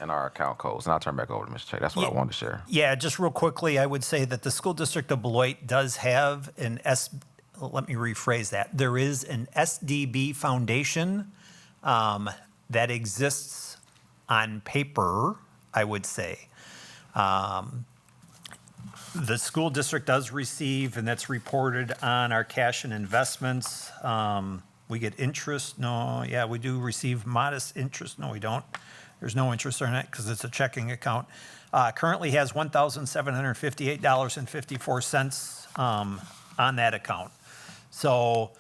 account codes. And I'll turn back over to Mr. Chater. That's what I wanted to share. Yeah, just real quickly, I would say that the School District of Beloit does have let me rephrase that. There is an SDB foundation that exists on paper, I would say. The school district does receive, and that's reported on our cash and investments. We get interest. No, yeah, we do receive modest interest. No, we don't. There's no interest on it because it's a checking account. Currently has $1,758.54 on that account. So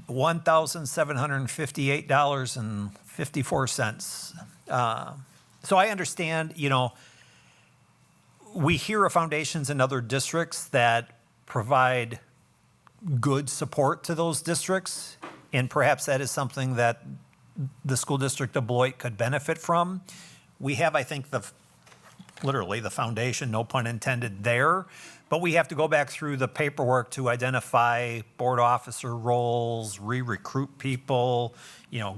$1,758.54. So I understand, we hear of foundations in other districts that provide good support to those districts, and perhaps that is something that the School District of Beloit could benefit from. We have, I think, literally the foundation, no pun intended there, but we have to go back through the paperwork to identify board officer roles, re-recruit people,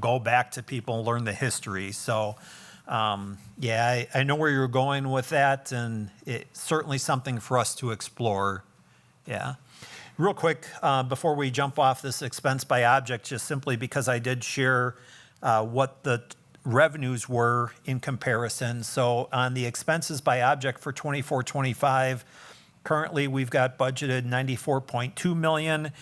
go back to people and learn the history. So, yeah, I know where you're going with that, and it's certainly something for us to explore. Yeah. Real quick, before we jump off this expense by object, just simply because I did share what the revenues were in comparison. So on the expenses by object for 24-25, currently we've got budgeted $94.2 million,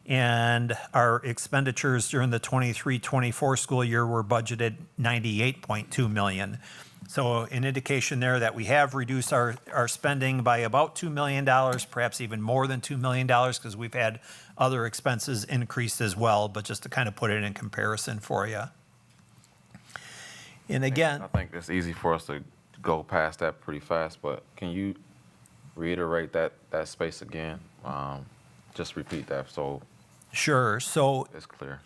and our expenditures during the 23-24 school year were budgeted $98.2 million. So an indication there that we have reduced our spending by about $2 million, perhaps even more than $2 million, because we've had other expenses increased as well, but just to kind of put it in comparison for you. And again, I think it's easy for us to go past that pretty fast, but can you reiterate that space again? Just repeat that so sure. So it's clear.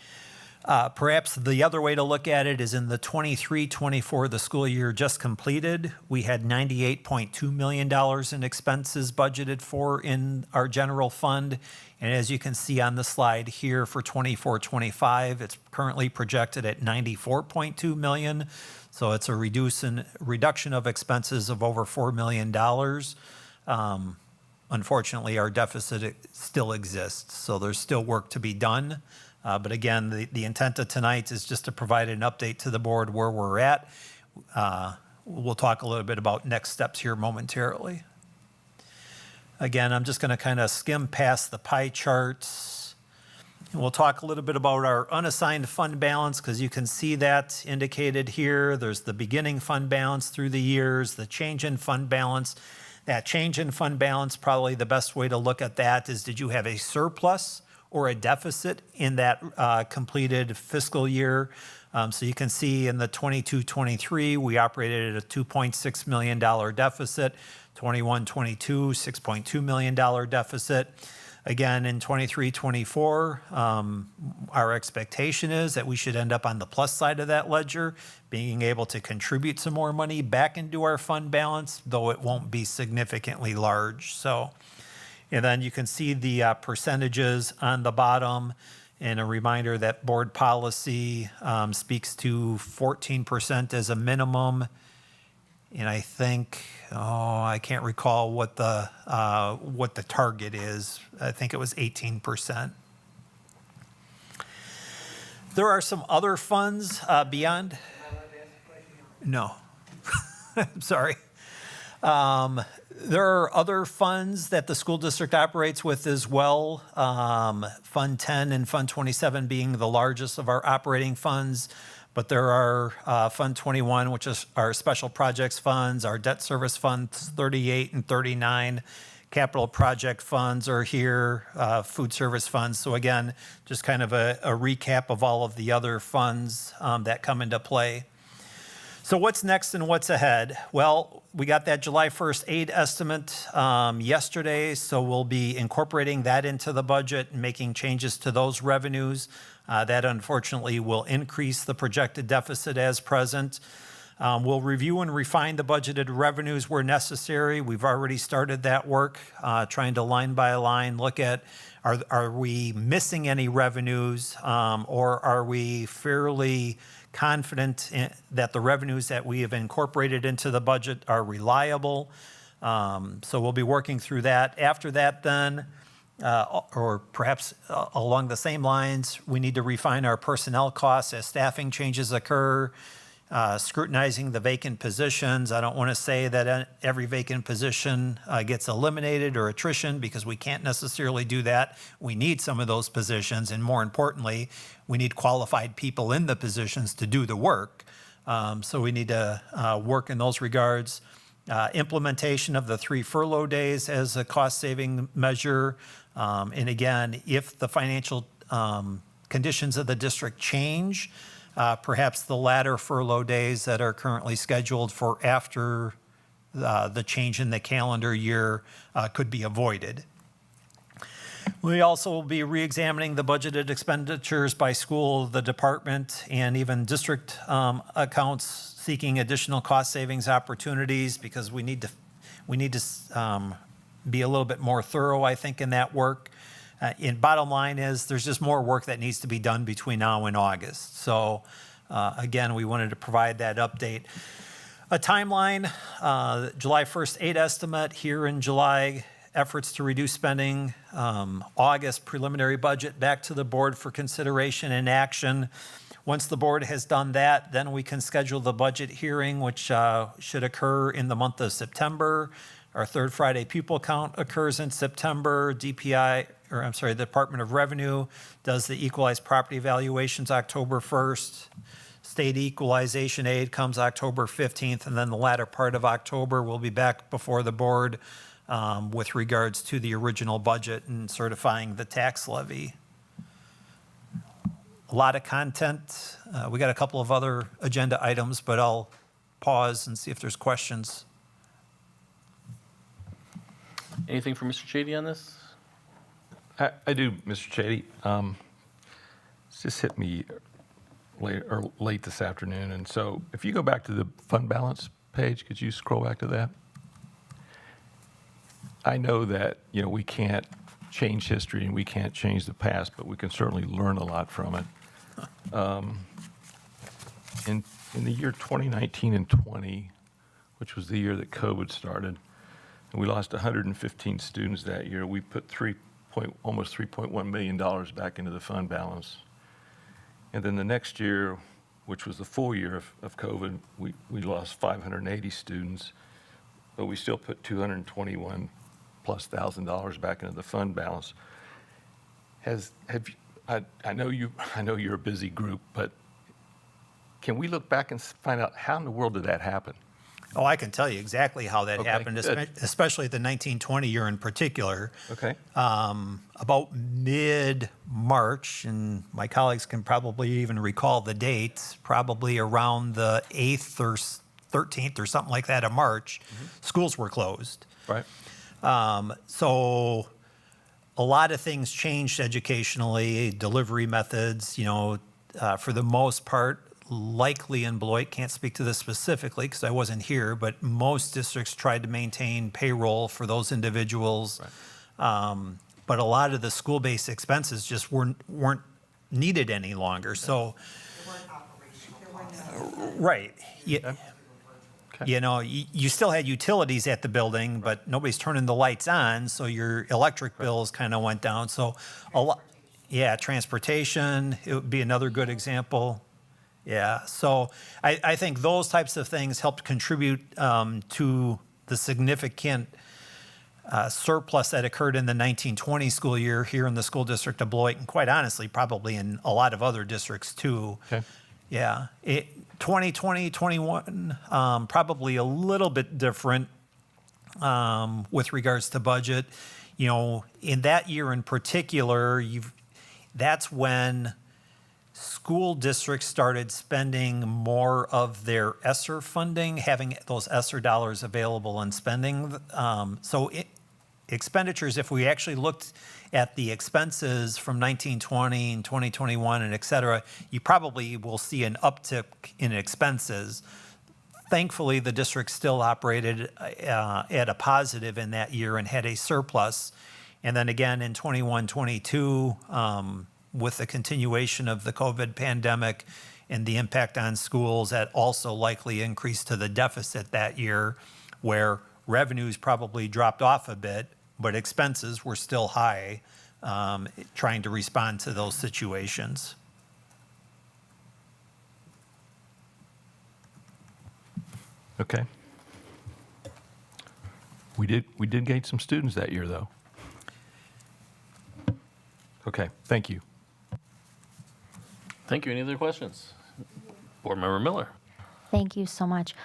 Perhaps the other way to look at it is in the 23-24, the school year just completed, we had $98.2 million in expenses budgeted for in our general fund. And as you can see on the slide here for 24-25, it's currently projected at $94.2 million. So it's a reduction of expenses of over $4 million. Unfortunately, our deficit still exists, so there's still work to be done. But again, the intent of tonight is just to provide an update to the board where we're at. We'll talk a little bit about next steps here momentarily. Again, I'm just going to kind of skim past the pie charts. And we'll talk a little bit about our unassigned fund balance, because you can see that indicated here. There's the beginning fund balance through the years, the change in fund balance. That change in fund balance, probably the best way to look at that is, did you have a surplus or a deficit in that completed fiscal year? So you can see in the 22-23, we operated at a $2.6 million deficit, 21-22, $6.2 million deficit. Again, in 23-24, our expectation is that we should end up on the plus side of that ledger, being able to contribute some more money back into our fund balance, though it won't be significantly large. So, and then you can see the percentages on the bottom, and a reminder that board policy speaks to 14% as a minimum. And I think, I can't recall what the target is. I think it was 18%. There are some other funds beyond. No, I'm sorry. There are other funds that the school district operates with as well. Fund 10 and Fund 27 being the largest of our operating funds. But there are Fund 21, which is our special projects funds, our debt service funds 38 and 39, capital project funds are here, food service funds. So again, just kind of a recap of all of the other funds that come into play. So what's next and what's ahead? Well, we got that July 1st aid estimate yesterday, so we'll be incorporating that into the budget and making changes to those revenues. That unfortunately will increase the projected deficit as present. We'll review and refine the budgeted revenues where necessary. We've already started that work, trying to line by line look at, are we missing any revenues, or are we fairly confident that the revenues that we have incorporated into the budget are reliable? So we'll be working through that. After that then, or perhaps along the same lines, we need to refine our personnel costs as staffing changes occur, scrutinizing the vacant positions. I don't want to say that every vacant position gets eliminated or attrition, because we can't necessarily do that. We need some of those positions, and more importantly, we need qualified people in the positions to do the work. So we need to work in those regards. Implementation of the 3 furlough days as a cost-saving measure. And again, if the financial conditions of the district change, perhaps the latter furlough days that are currently scheduled for after the change in the calendar year could be avoided. We also will be re-examining the budgeted expenditures by school, the department, and even district accounts, seeking additional cost savings opportunities, because we need to be a little bit more thorough, I think, in that work. And bottom line is, there's just more work that needs to be done between now and August. So again, we wanted to provide that update. A timeline, July 1st aid estimate here in July, efforts to reduce spending, August preliminary budget back to the board for consideration and action. Once the board has done that, then we can schedule the budget hearing, which should occur in the month of September. Our third Friday pupil count occurs in September. The Department of Revenue does the equalized property valuations October 1st. State equalization aid comes October 15th, and then the latter part of October, we'll be back before the board with regards to the original budget and certifying the tax levy. A lot of content. We got a couple of other agenda items, but I'll pause and see if there's questions. Anything for Mr. Chady on this? I do, Mr. Chady. It's just hit me late this afternoon. And so if you go back to the fund balance page, could you scroll back to that? I know that, we can't change history and we can't change the past, but we can certainly learn a lot from it. In the year 2019 and 20, which was the year that COVID started, and we lost 115 students that year, we put almost $3.1 million back into the fund balance. And then the next year, which was the full year of COVID, we lost 580 students, but we still put $221,000+ back into the fund balance. I know you're a busy group, but can we look back and find out how in the world did that happen? Oh, I can tell you exactly how that Okay, happened, good. especially the 1920 year in particular. Okay. About mid-March, and my colleagues can probably even recall the dates, probably around the 8th or 13th or something like that of March, schools were closed. Right. So a lot of things changed educationally, delivery methods, for the most part, likely in Beloit, can't speak to this specifically because I wasn't here, but most districts tried to maintain payroll for those individuals. Right. But a lot of the school-based expenses just weren't needed any longer. So, right. Yeah. Okay. You still had utilities at the building, but nobody's turning the lights on, so your electric bills kind of went down. So a lot, yeah, transportation, it would be another good example. Yeah, so I think those types of things helped contribute to the significant surplus that occurred in the 1920 school year here in the school district of Beloit, and quite honestly, probably in a lot of other districts too. Okay. Yeah, 2020, 21, probably a little bit different with regards to budget. In that year in particular, that's when school districts started spending more of their ESSER funding, having those ESSER dollars available and spending. Expenditures, if we actually looked at the expenses from 1920 and 2021 and et cetera, you probably will see an uptick in expenses. Thankfully, the district still operated at a positive in that year and had a surplus. And then again in 21, 22, with the continuation of the COVID pandemic and the impact on schools, that also likely increased to the deficit that year, where revenues probably dropped off a bit, but expenses were still high, trying to respond to those situations. Okay. We did gain some students that year, though. Okay, thank you. Thank you. Any other questions? Board Member Miller. Thank you so much.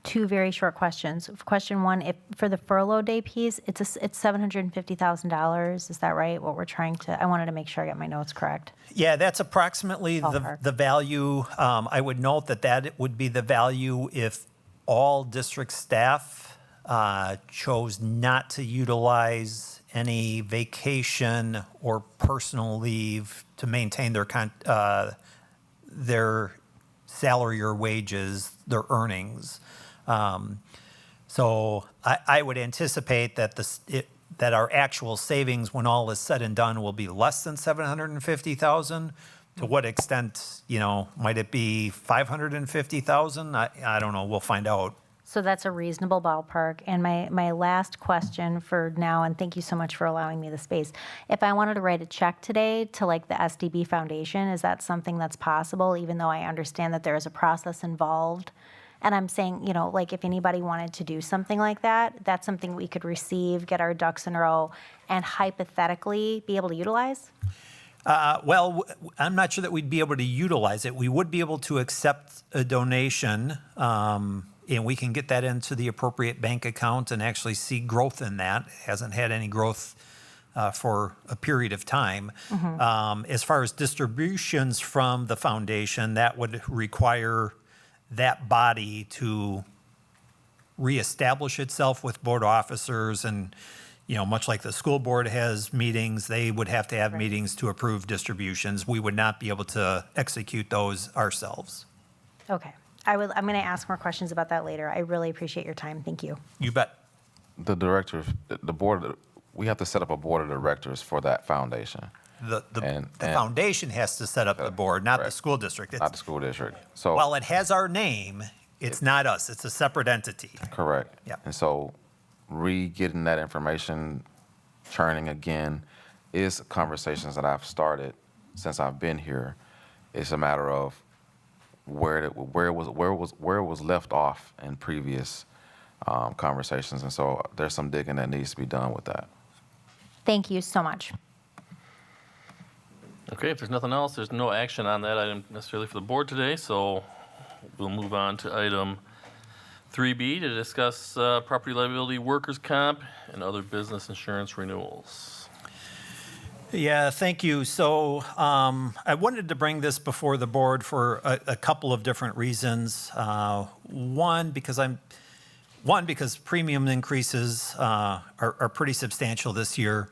Two very short questions. Question one, if for the furlough day piece, it's $750,000. Is that right? What we're trying to, I wanted to make sure I got my notes correct. Yeah, that's approximately Ballpark. the value. I would note that would be the value if all district staff chose not to utilize any vacation or personal leave to maintain their salary or wages, their earnings. So I would anticipate that that our actual savings, when all is said and done, will be less than $750,000. To what extent, might it be $550,000? I don't know. We'll find out. So that's a reasonable ballpark. And my last question for now, and thank you so much for allowing me the space. If I wanted to write a check today to the SDB Foundation, is that something that's possible, even though I understand that there is a process involved? And I'm saying, if anybody wanted to do something like that, that's something we could receive, get our ducks in a row, and hypothetically be able to utilize? Well, I'm not sure that we'd be able to utilize it. We would be able to accept a donation, and we can get that into the appropriate bank account and actually see growth in that. It hasn't had any growth for a period of time. As far as distributions from the foundation, that would require that body to reestablish itself with board officers and much like the school board has meetings, they would have to have meetings to approve distributions. We would not be able to execute those ourselves. Okay. I'm going to ask more questions about that later. I really appreciate your time. Thank you. You bet. The director, the board, we have to set up a board of directors for that foundation, The And- foundation has to set up the board, not the Correct. school district. not the school district. So, While it has our name, it's not us. It's a separate entity. correct. Yep. And so, getting that information, churning again, is conversations that I've started since I've been here. It's a matter of where it was left off in previous conversations, and so there's some digging that needs to be done with that. Thank you so much. Okay, if there's nothing else, there's no action on that item necessarily for the board today, so we'll move on to item 3B to discuss property liability, workers' comp, and other business insurance renewals. Yeah, thank you. So I wanted to bring this before the board for a couple of different reasons. One, because premium increases are pretty substantial this year.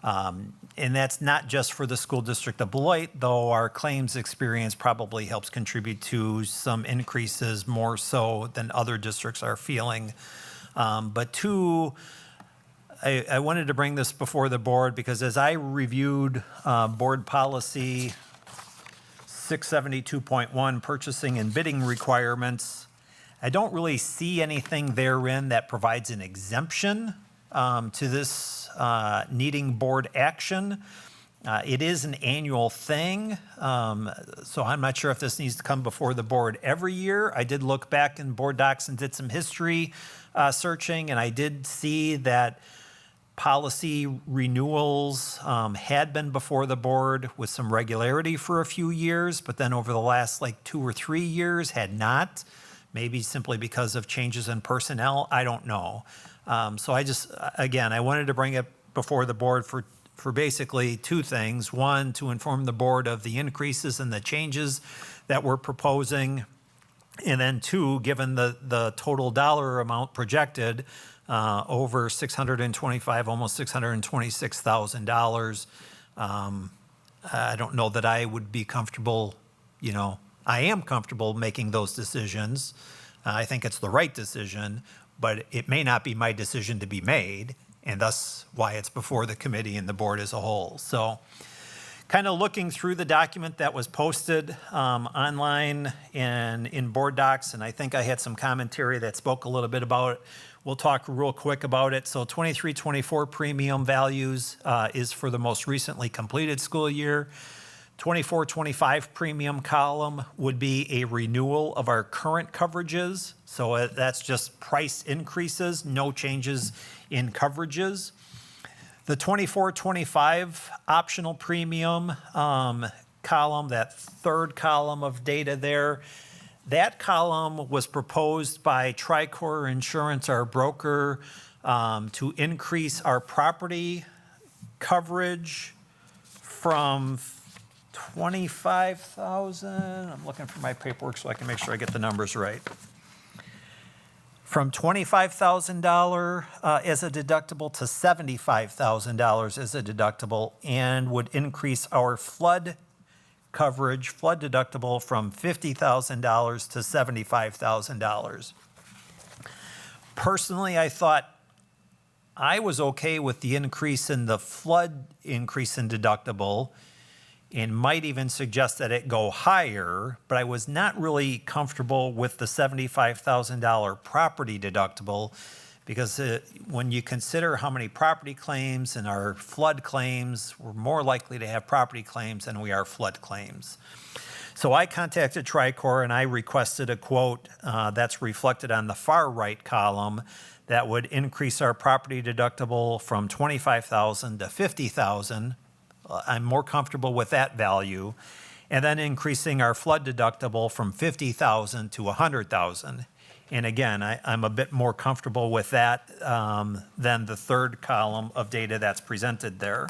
And that's not just for the school district of Beloit, though our claims experience probably helps contribute to some increases more so than other districts are feeling. But two, I wanted to bring this before the board because as I reviewed board policy 672.1, purchasing and bidding requirements, I don't really see anything therein that provides an exemption to this needing board action. It is an annual thing, so I'm not sure if this needs to come before the board every year. I did look back in board docs and did some history searching, and I did see that policy renewals had been before the board with some regularity for a few years, but then over the last 2 or 3 years had not. Maybe simply because of changes in personnel, I don't know. So I wanted to bring it before the board for basically two things. One, to inform the board of the increases and the changes that we're proposing. And then two, given the total dollar amount projected, over $625, almost $626,000, I don't know that I would be comfortable, I am comfortable making those decisions. I think it's the right decision, but it may not be my decision to be made, and thus why it's before the committee and the board as a whole. So kind of looking through the document that was posted online and in board docs, and I think I had some commentary that spoke a little bit about it. We'll talk real quick about it. So 23-24 premium values is for the most recently completed school year. 24-25 premium column would be a renewal of our current coverages. So that's just price increases, no changes in coverages. The 24-25 optional premium column, that third column of data there, that column was proposed by Tricor Insurance, our broker, to increase our property coverage from 25,000, I'm looking for my paperwork so I can make sure I get the numbers right. From $25,000 as a deductible to $75,000 as a deductible, and would increase our flood coverage, flood deductible from $50,000 to $75,000. Personally, I thought I was okay with the increase in the flood increase in deductible, and might even suggest that it go higher, but I was not really comfortable with the $75,000 property deductible because when you consider how many property claims and our flood claims, we're more likely to have property claims than we are flood claims. So I contacted Tricor and I requested a quote that's reflected on the far right column that would increase our property deductible from $25,000 to $50,000. I'm more comfortable with that value, and then increasing our flood deductible from $50,000 to $100,000. And again, I'm a bit more comfortable with that than the third column of data that's presented there.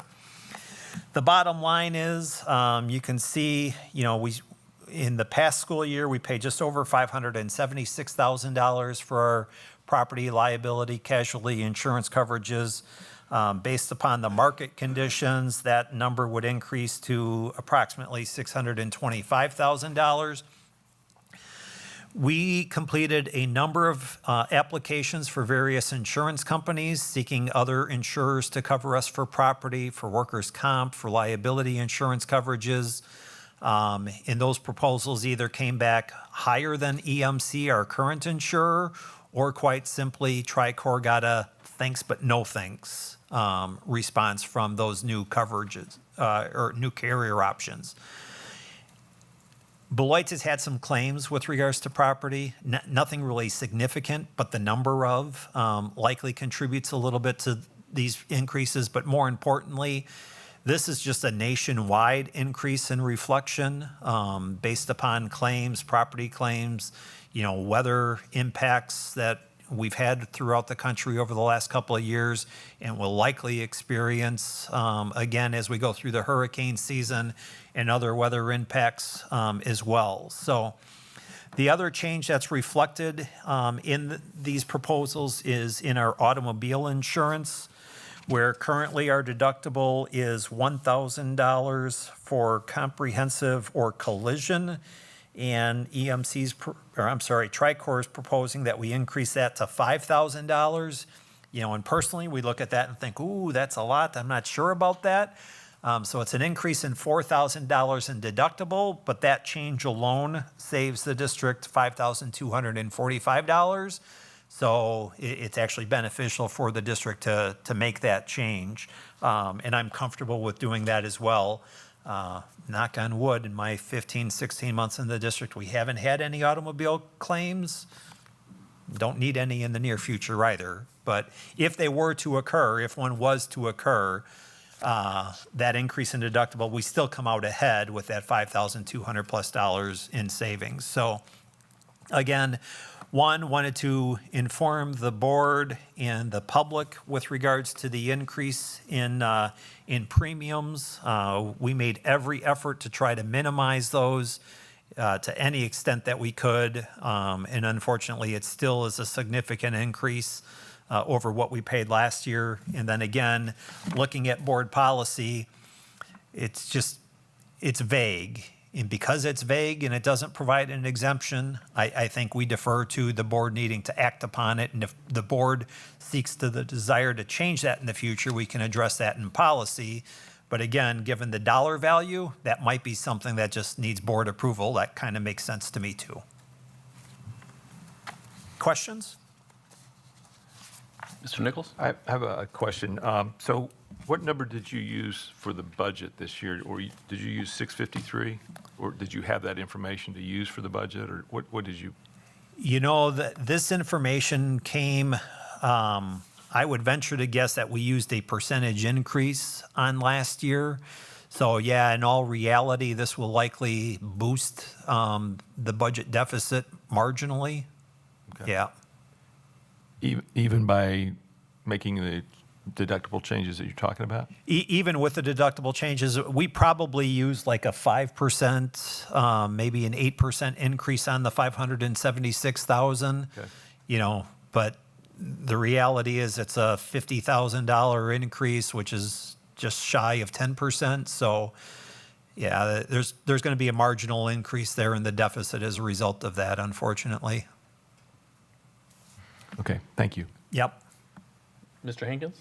The bottom line is, you can see, in the past school year, we paid just over $576,000 for our property liability casualty insurance coverages. Based upon the market conditions, that number would increase to approximately $625,000. We completed a number of applications for various insurance companies seeking other insurers to cover us for property, for workers' comp, for liability insurance coverages. And those proposals either came back higher than EMC, our current insurer, or quite simply, Tricor got a thanks but no thanks response from those new coverages or new carrier options. Beloit has had some claims with regards to property, nothing really significant, but the number of likely contributes a little bit to these increases. But more importantly, this is just a nationwide increase in reflection based upon claims, property claims, weather impacts that we've had throughout the country over the last couple of years and will likely experience again as we go through the hurricane season and other weather impacts as well. So the other change that's reflected in these proposals is in our automobile insurance, where currently our deductible is $1,000 for comprehensive or collision. And Tricor is proposing that we increase that to $5,000. And personally, we look at that and think, ooh, that's a lot. I'm not sure about that. So it's an increase in $4,000 in deductible, but that change alone saves the district $5,245. So it's actually beneficial for the district to make that change. And I'm comfortable with doing that as well. Knock on wood, in my 15, 16 months in the district, we haven't had any automobile claims. Don't need any in the near future either. But if they were to occur, if one was to occur, that increase in deductible, we still come out ahead with that $5,200+ in savings. So again, wanted to inform the board and the public with regards to the increase in premiums. We made every effort to try to minimize those to any extent that we could. And unfortunately, it still is a significant increase over what we paid last year. And then again, looking at board policy, it's vague. And because it's vague and it doesn't provide an exemption, I think we defer to the board needing to act upon it. And if the board seeks to the desire to change that in the future, we can address that in policy. But again, given the dollar value, that might be something that just needs board approval. That kind of makes sense to me too. Questions? Mr. Nichols? I have a question. So what number did you use for the budget this year? Or did you use 653? Or did you have that information to use for the budget? Or what did you? This information came, I would venture to guess that we used a percentage increase on last year. So yeah, in all reality, this will likely boost the budget deficit marginally. Okay. Yeah. Even by making the deductible changes that you're talking about? Even with the deductible changes, we probably use like a 5%, maybe an 8% increase on the 576,000. Okay. But the reality is it's a $50,000 increase, which is just shy of 10%. So yeah, there's going to be a marginal increase there in the deficit as a result of that, unfortunately. Okay, thank you. Yep. Mr. Hankins?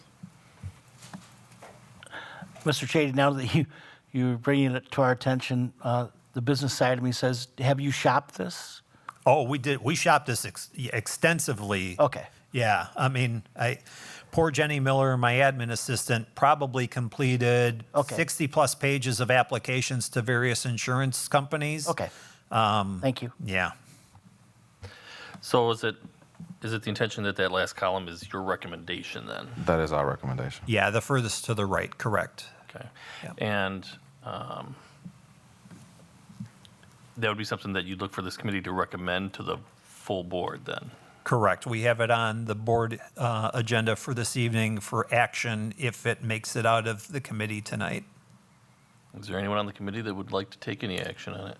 Mr. Chady, now that you're bringing it to our attention, the business side of me says, have you shopped this? Oh, we did. We shopped this extensively. Okay. Yeah. I mean, poor Jenny Miller, my admin assistant, probably completed 60 plus pages of applications to various insurance companies. Okay. Thank you. Yeah. So is it the intention that last column is your recommendation then? That is our recommendation. Yeah, the furthest to the right, correct. Okay. Yep. And that would be something that you'd look for this committee to recommend to the full board then? Correct. We have it on the board agenda for this evening for action if it makes it out of the committee tonight. Is there anyone on the committee that would like to take any action on it?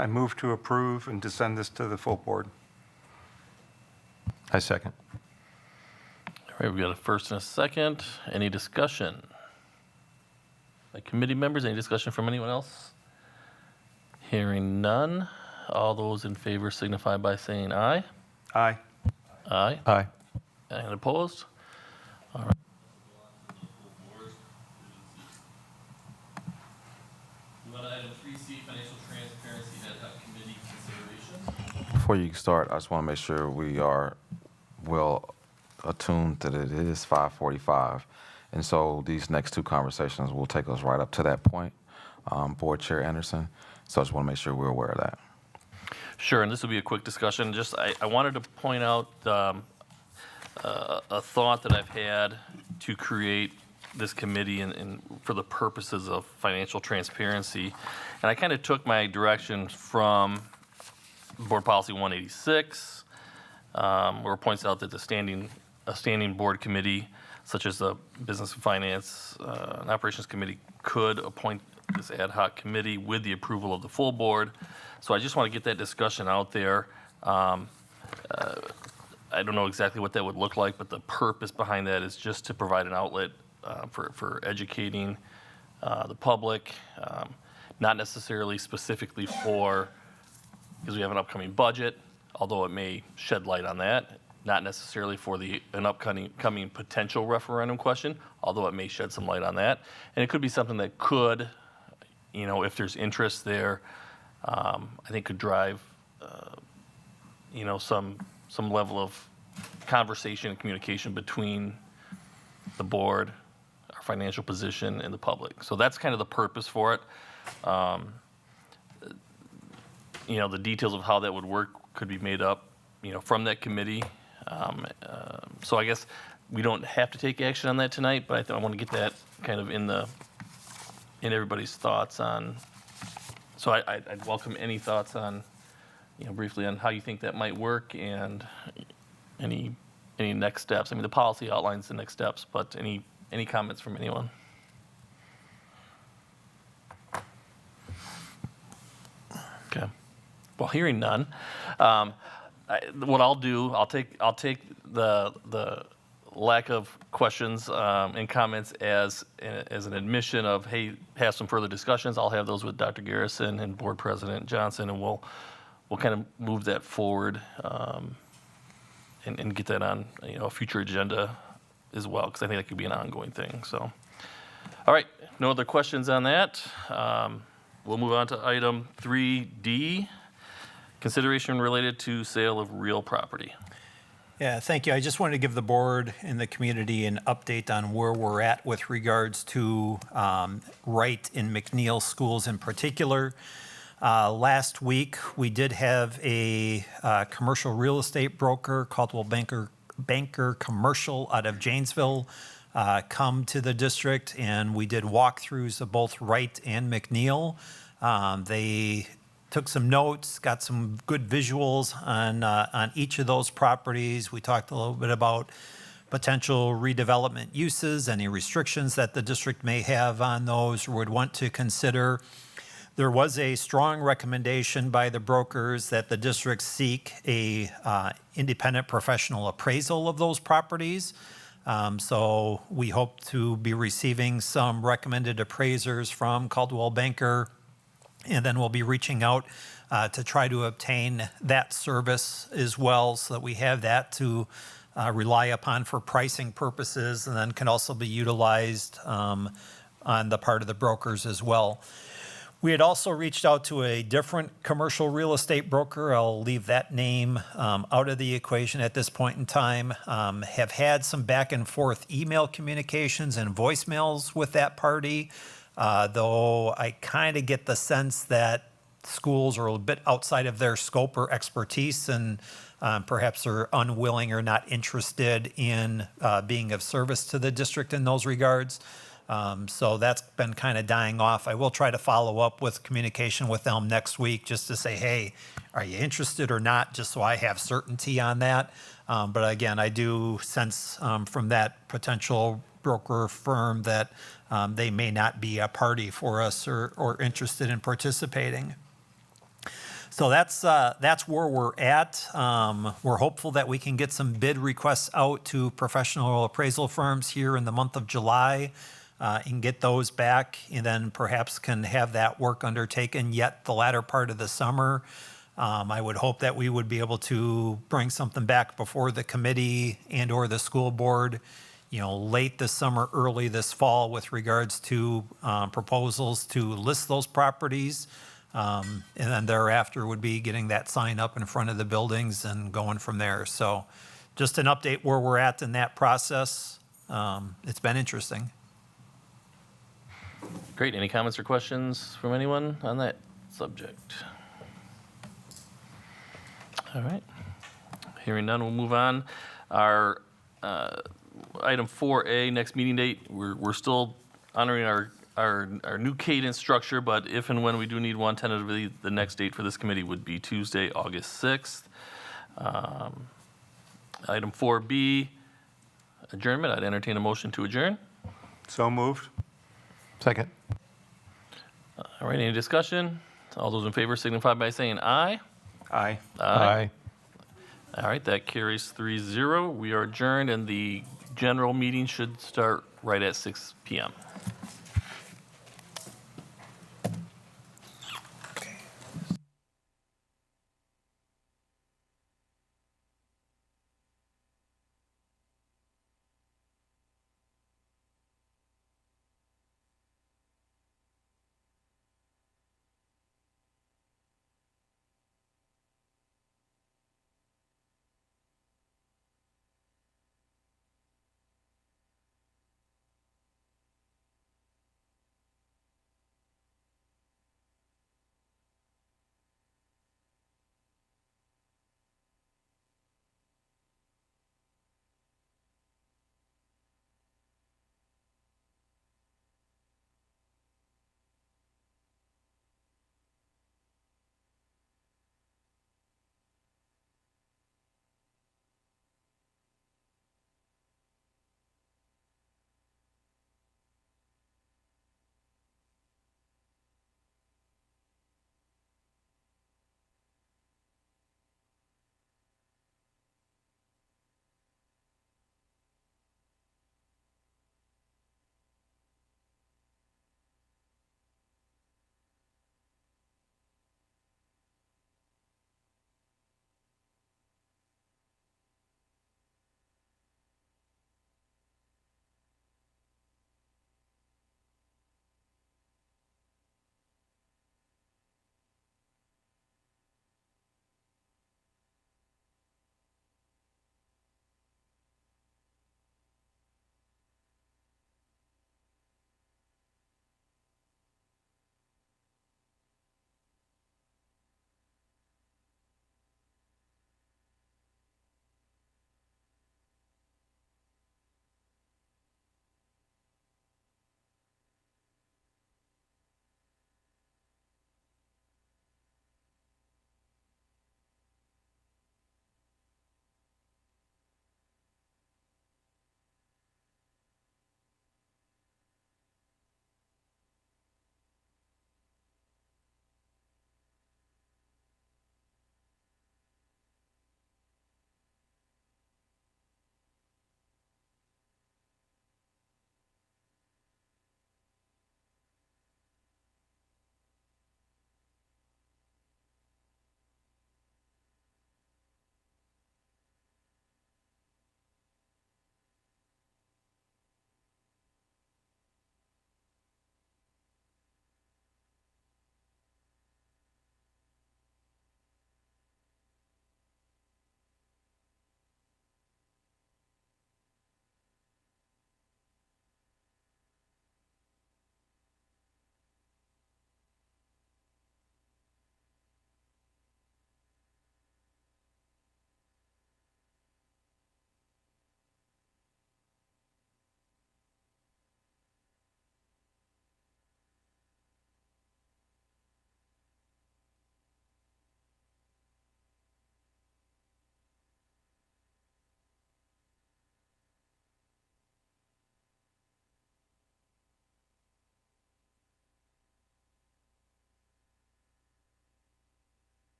I move to approve and to send this to the full board. I second. All right, we got a first and a second. Any discussion? By committee members, any discussion from anyone else? Hearing none. All those in favor signify by saying aye. Aye. Aye. Aye. And opposed? All right. Item 3C, financial transparency ad hoc committee consideration. Before you start, I just want to make sure we are well attuned that it is 5:45. And so these next two conversations will take us right up to that point, Board Chair Anderson. So I just want to make sure we're aware of that. Sure, and this will be a quick discussion. Just, I wanted to point out a thought that I've had to create this committee and for the purposes of financial transparency. And I kind of took my direction from Board Policy 186, where it points out that a standing board committee, such as the Business and Finance and Operations Committee, could appoint this ad hoc committee with the approval of the full board. So I just want to get that discussion out there. I don't know exactly what that would look like, but the purpose behind that is just to provide an outlet for educating the public, not necessarily specifically for, because we have an upcoming budget, although it may shed light on that, not necessarily for an upcoming potential referendum question, although it may shed some light on that. And it could be something that could, if there's interest there, I think could drive, some level of conversation and communication between the board, our financial position, and the public. So that's kind of the purpose for it. The details of how that would work could be made up, from that committee. So I guess we don't have to take action on that tonight, but I want to get that kind of in everybody's thoughts on. So I'd welcome any thoughts on, briefly on how you think that might work and any next steps. I mean, the policy outlines the next steps, but any comments from anyone? Okay. Well, hearing none, what I'll do, I'll take the lack of questions and comments as an admission of, hey, have some further discussions. I'll have those with Dr. Garrison and Board President Johnson, and we'll kind of move that forward and get that on a future agenda as well, because I think that could be an ongoing thing. So, all right, no other questions on that. We'll move on to item 3D, consideration related to sale of real property. Yeah, thank you. I just wanted to give the board and the community an update on where we're at with regards to Wright and McNeil schools in particular. Last week, we did have a commercial real estate broker, Caldwell Banker Commercial out of Janesville, come to the district, and we did walkthroughs of both Wright and McNeil. They took some notes, got some good visuals on each of those properties. We talked a little bit about potential redevelopment uses, any restrictions that the district may have on those or would want to consider. There was a strong recommendation by the brokers that the district seek a independent professional appraisal of those properties. So we hope to be receiving some recommended appraisers from Caldwell Banker, and then we'll be reaching out to try to obtain that service as well, so that we have that to rely upon for pricing purposes, and then can also be utilized on the part of the brokers as well. We had also reached out to a different commercial real estate broker. I'll leave that name out of the equation at this point in time. Have had some back and forth email communications and voicemails with that party, though I kind of get the sense that schools are a bit outside of their scope or expertise, and perhaps are unwilling or not interested in being of service to the district in those regards. So that's been kind of dying off. I will try to follow up with communication with them next week just to say, hey, are you interested or not, just so I have certainty on that. But again, I do sense from that potential broker firm that they may not be a party for us or interested in participating. So that's where we're at. We're hopeful that we can get some bid requests out to professional appraisal firms here in the month of July and get those back, and then perhaps can have that work undertaken yet the latter part of the summer. I would hope that we would be able to bring something back before the committee and/or the school board, late this summer, early this fall, with regards to proposals to list those properties. And then thereafter would be getting that sign up in front of the buildings and going from there. So just an update where we're at in that process. It's been interesting. Great. Any comments or questions from anyone on that subject? All right. Hearing none, we'll move on. Our item 4A, next meeting date, we're still honoring our new cadence structure, but if and when we do need one, tentatively, the next date for this committee would be Tuesday, August 6th. Item 4B, adjournment. I'd entertain a motion to adjourn. So moved. Second. All right, any discussion? All those in favor signify by saying aye. Aye. Aye. All right, that carries 3-0. We are adjourned, and the general meeting should start right at 6 p.m.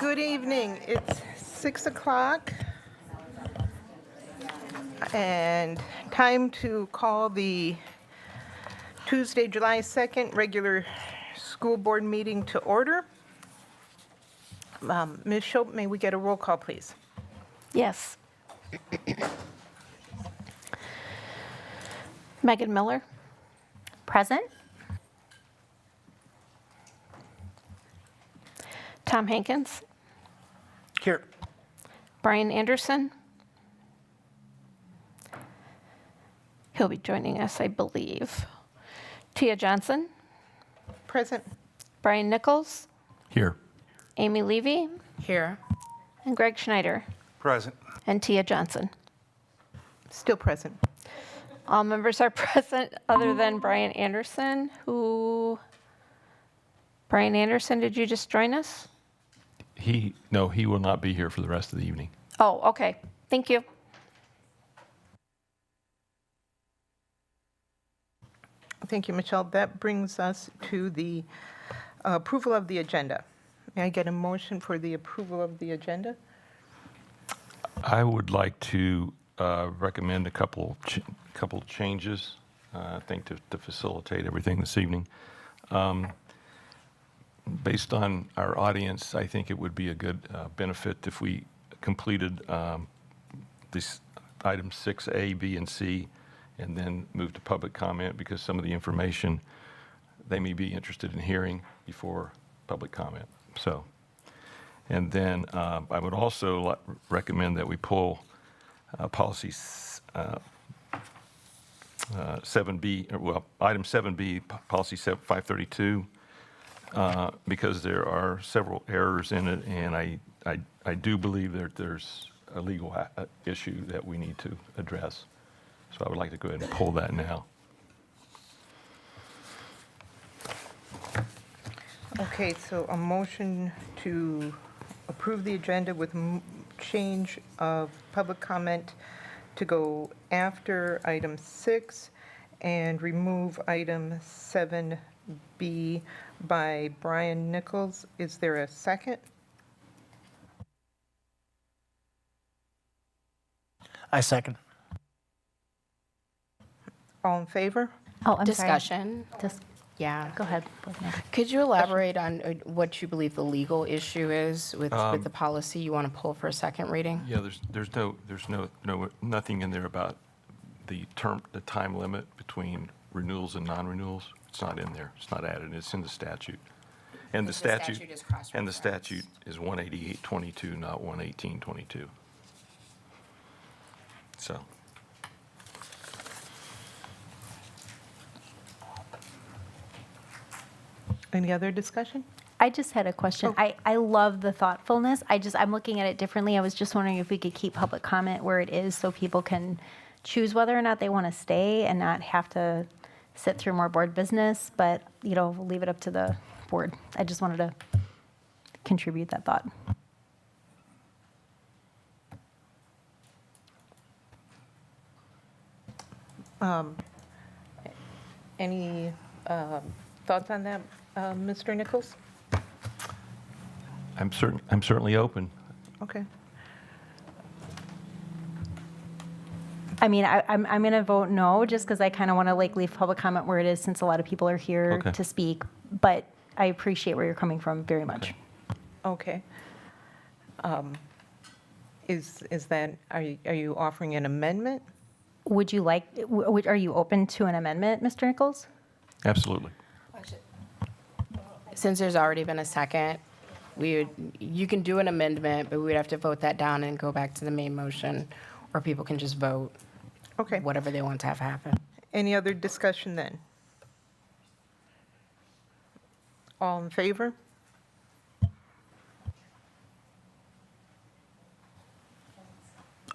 Good evening. It's 6 o'clock. And time to call the Tuesday, July 2nd, regular school board meeting to order. Ms. Shope, may we get a roll call, please? Yes. Megan Miller, Present? Tom Hankins, Here. Brian Anderson. He'll be joining us, I believe. Tia Johnson, Present. Brian Nichols, Here. Amy Levy, Here. and Greg Schneider, Present. and Tia Johnson. Still present. All members are present other than Brian Anderson, Brian Anderson, did you just join us? No, he will not be here for the rest of the evening. Oh, okay. Thank you. Thank you, Michelle. That brings us to the approval of the agenda. May I get a motion for the approval of the agenda? I would like to recommend a couple changes, I think, to facilitate everything this evening. Based on our audience, I think it would be a good benefit if we completed these items 6A, B, and C, and then moved to public comment, because some of the information they may be interested in hearing before public comment. So, and then I would also recommend that we pull policy 7B, well, item 7B, policy 532, because there are several errors in it, and I do believe that there's a legal issue that we need to address. So I would like to go ahead and pull that now. Okay, so a motion to approve the agenda with change of public comment to go after item 6 and remove item 7B by Brian Nichols. Is there a second? I second. All in favor? Oh, I'm sorry. Discussion. Yeah. Go ahead. Board Member. Could you elaborate on what you believe the legal issue is with the policy you want to pull for a second reading? Yeah, there's nothing in there about the time limit between renewals and non-renewals. It's not in there. It's not added. It's in the statute. And the statute is cross-referenced. And the statute is 188.22, not 118.22. So. Any other discussion? I just had a question. I love the thoughtfulness. I'm looking at it differently. I was just wondering if we could keep public comment where it is so people can choose whether or not they want to stay and not have to sit through more board business, but, leave it up to the board. I just wanted to contribute that thought. Any thoughts on that, Mr. Nichols? I'm certainly open. Okay. I mean, I'm going to vote no, just because I kind of want to leave public comment where it is, since a lot of people are here Okay. to speak. But I appreciate where you're coming from very much. Okay. Is that, are you offering an amendment? Would you like, are you open to an amendment, Mr. Nichols? Absolutely. Since there's already been a second, you can do an amendment, but we would have to vote that down and go back to the main motion, or people can just vote Okay. whatever they want to have happen. Any other discussion then? All in favor?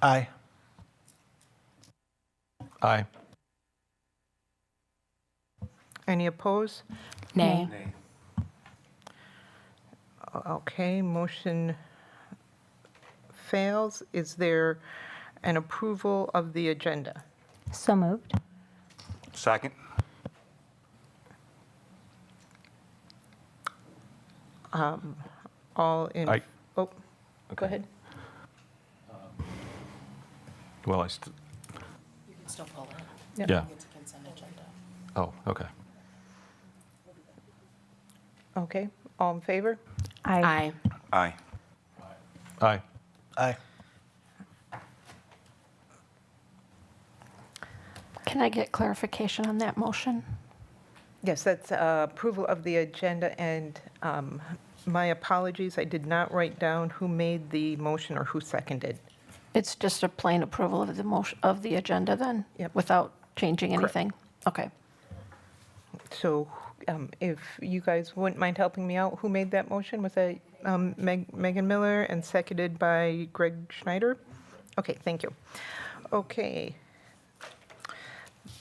Aye. Aye. Any opposed? Nay. Okay, motion fails. Is there an approval of the agenda? So moved. Second. All in, Oh, go ahead. Well, You can still pull it. Yep. yeah. It's a consent agenda. Oh, okay. Okay, all in favor? Aye. Aye. Aye. Aye. Can I get clarification on that motion? Yes, that's approval of the agenda, and my apologies, I did not write down who made the motion or who seconded. It's just a plain approval of the motion, of the agenda then? Yep. Without changing Correct. anything? Okay. So if you guys wouldn't mind helping me out, who made that motion? Was that Megan Miller and seconded by Greg Schneider? Okay, thank you. Okay.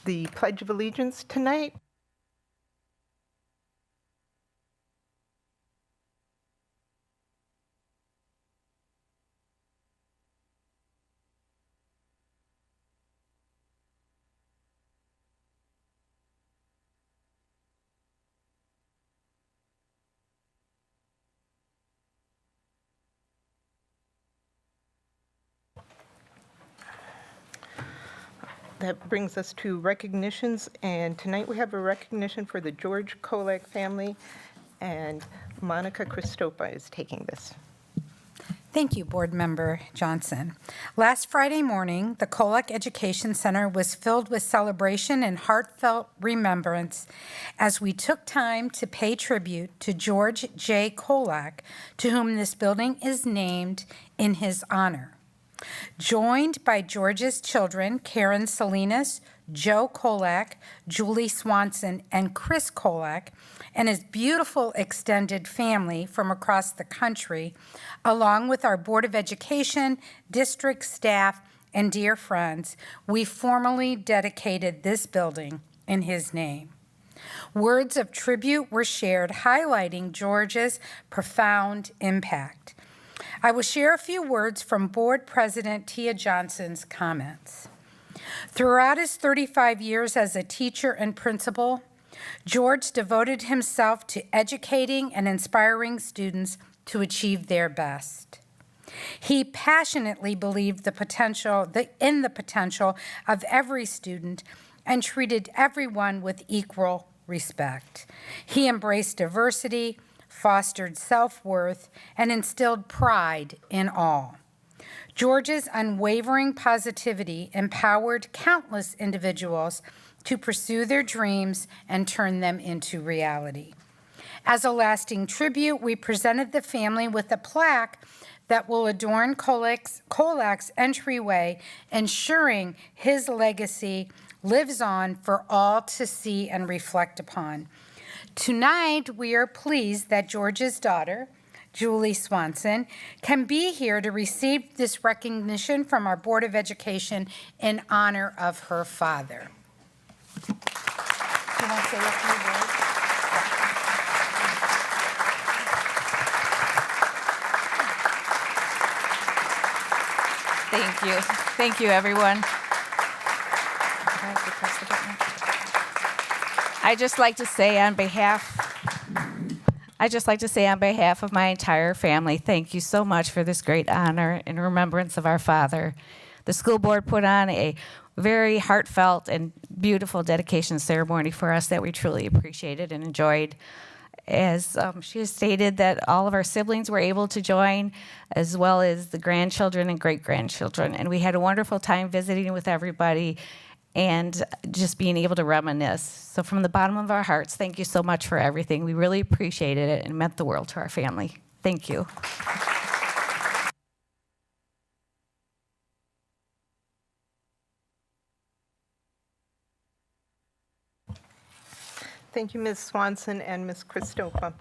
The Pledge of Allegiance tonight. That brings us to recognitions, and tonight we have a recognition for the George Kolak family, and Monica Christopa is taking this. Thank you, Board Member Johnson. Last Friday morning, the Kolak Education Center was filled with celebration and heartfelt remembrance as we took time to pay tribute to George J. Kolak, to whom this building is named in his honor. Joined by George's children, Karen Salinas, Joe Kolak, Julie Swanson, and Chris Kolak, and his beautiful extended family from across the country, along with our Board of Education, district staff, and dear friends, we formally dedicated this building in his name. Words of tribute were shared, highlighting George's profound impact. I will share a few words from Board President Tia Johnson's comments. Throughout his 35 years as a teacher and principal, George devoted himself to educating and inspiring students to achieve their best. He passionately believed in the potential of every student and treated everyone with equal respect. He embraced diversity, fostered self-worth, and instilled pride in all. George's unwavering positivity empowered countless individuals to pursue their dreams and turn them into reality. As a lasting tribute, we presented the family with a plaque that will adorn Kolak's entryway, ensuring his legacy lives on for all to see and reflect upon. Tonight, we are pleased that George's daughter, Julie Swanson, can be here to receive this recognition from our Board of Education in honor of her father. Do you want to say a few words? Thank you. Thank you, everyone. I'd just like to say on behalf of my entire family, thank you so much for this great honor in remembrance of our father. The school board put on a very heartfelt and beautiful dedication ceremony for us that we truly appreciated and enjoyed. As she has stated, that all of our siblings were able to join, as well as the grandchildren and great-grandchildren. And we had a wonderful time visiting with everybody and just being able to reminisce. So from the bottom of our hearts, thank you so much for everything. We really appreciated it and it meant the world to our family. Thank you. Thank you, Ms. Swanson and Ms. Christopa.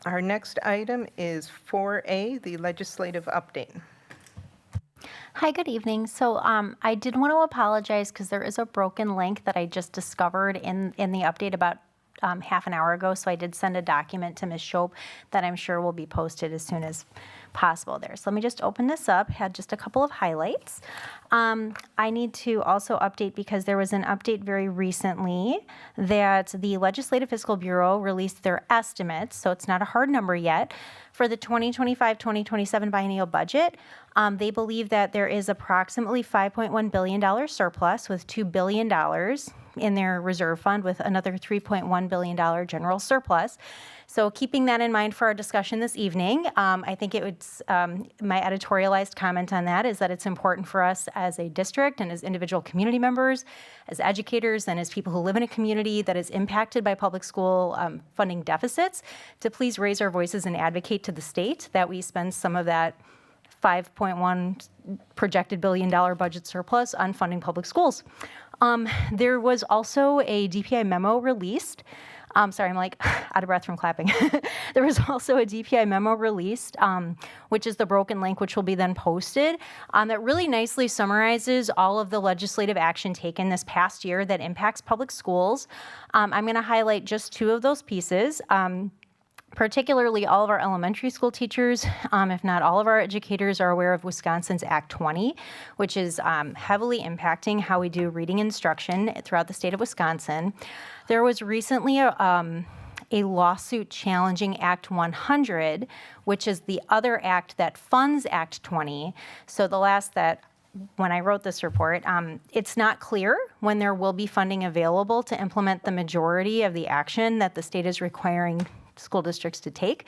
Our next item is 4A, the legislative update. Hi, good evening. So I did want to apologize because there is a broken link that I just discovered in the update about half an hour ago. So I did send a document to Ms. Shope that I'm sure will be posted as soon as possible there. So let me just open this up, had just a couple of highlights. I need to also update because there was an update very recently that the Legislative Fiscal Bureau released their estimates, so it's not a hard number yet, for the 2025-2027 biennial budget. They believe that there is approximately $5.1 billion surplus with $2 billion in their reserve fund with another $3.1 billion general surplus. So keeping that in mind for our discussion this evening, I think it would, my editorialized comment on that is that it's important for us as a district and as individual community members, as educators, and as people who live in a community that is impacted by public school funding deficits to please raise our voices and advocate to the state that we spend some of that $5.1 projected billion budget surplus on funding public schools. There was also a DPI memo released. Sorry, I'm like out of breath from clapping. There was also a DPI memo released, which is the broken link, which will be then posted, that really nicely summarizes all of the legislative action taken this past year that impacts public schools. I'm going to highlight just two of those pieces. Particularly, all of our elementary school teachers, if not all of our educators, are aware of Wisconsin's Act 20, which is heavily impacting how we do reading instruction throughout the state of Wisconsin. There was recently a lawsuit challenging Act 100, which is the other act that funds Act 20. So the last that when I wrote this report, it's not clear when there will be funding available to implement the majority of the action that the state is requiring school districts to take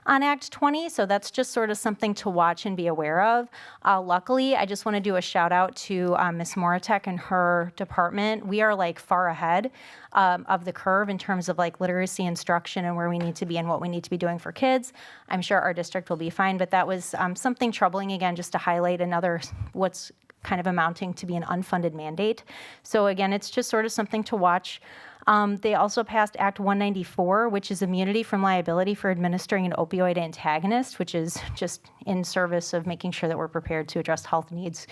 on Act 20. So that's just sort of something to watch and be aware of. Luckily, I just want to do a shout out to Ms. Moratek and her department. We are like far ahead of the curve in terms of like literacy instruction and where we need to be and what we need to be doing for kids. I'm sure our district will be fine, but that was something troubling, again, just to highlight another what's kind of amounting to be an unfunded mandate. So again, it's just sort of something to watch. They also passed Act 194, which is immunity from liability for administering an opioid antagonist, which is just in service of making sure that we're prepared to address health needs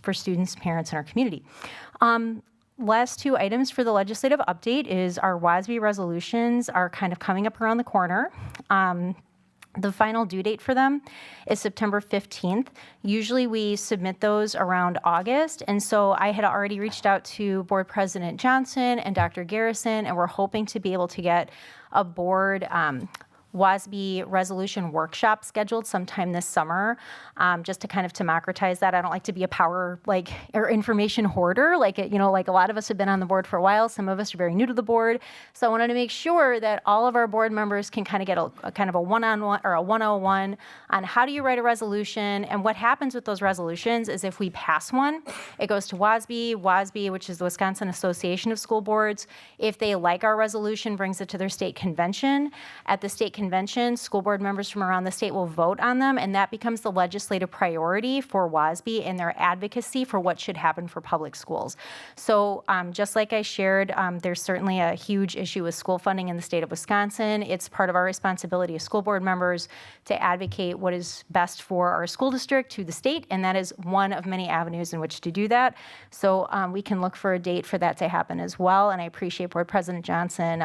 for students, parents, and our community. Last two items for the legislative update is our WASB resolutions are kind of coming up around the corner. The final due date for them is September 15th. Usually we submit those around August. And so I had already reached out to Board President Johnson and Dr. Garrison, and we're hoping to be able to get a board WASB resolution workshop scheduled sometime this summer, just to kind of democratize that. I don't like to be a power or information hoarder, like a lot of us have been on the board for a while. Some of us are very new to the board, so I wanted to make sure that all of our board members can kind of get a kind of a one-on-one or a 101 on how do you write a resolution. And what happens with those resolutions is if we pass one, it goes to WASB, which is the Wisconsin Association of School Boards. If they like our resolution, brings it to their state convention. At the state convention, school board members from around the state will vote on them, and that becomes the legislative priority for WASB and their advocacy for what should happen for public schools. So just like I shared, there's certainly a huge issue with school funding in the state of Wisconsin. It's part of our responsibility as school board members to advocate what is best for our school district to the state, and that is one of many avenues in which to do that. So we can look for a date for that to happen as well, and I appreciate Board President Johnson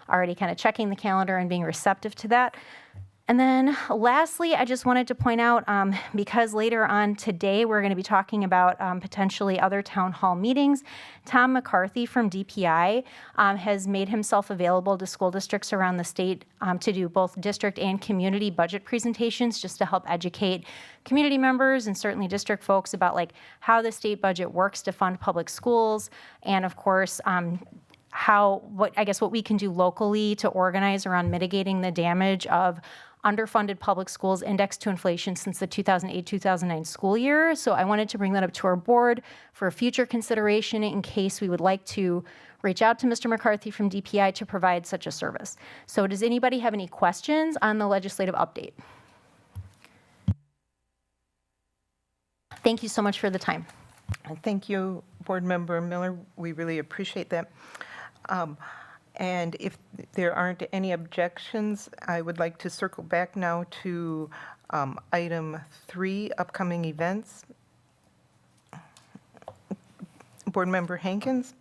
already kind of checking the calendar and being receptive to that. And then lastly, I just wanted to point out, because later on today we're going to be talking about potentially other town hall meetings, Tom McCarthy from DPI has made himself available to school districts around the state to do both district and community budget presentations, just to help educate community members and certainly district folks about like how the state budget works to fund public schools, and of course, what we can do locally to organize around mitigating the damage of underfunded public schools indexed to inflation since the 2008-2009 school year. So I wanted to bring that up to our board for future consideration in case we would like to reach out to Mr. McCarthy from DPI to provide such a service. So does anybody have any questions on the legislative update? Thank you so much for the time. Thank you, Board Member Miller. We really appreciate that. And if there aren't any objections, I would like to circle back now to item 3, upcoming events. Board Member Hankins.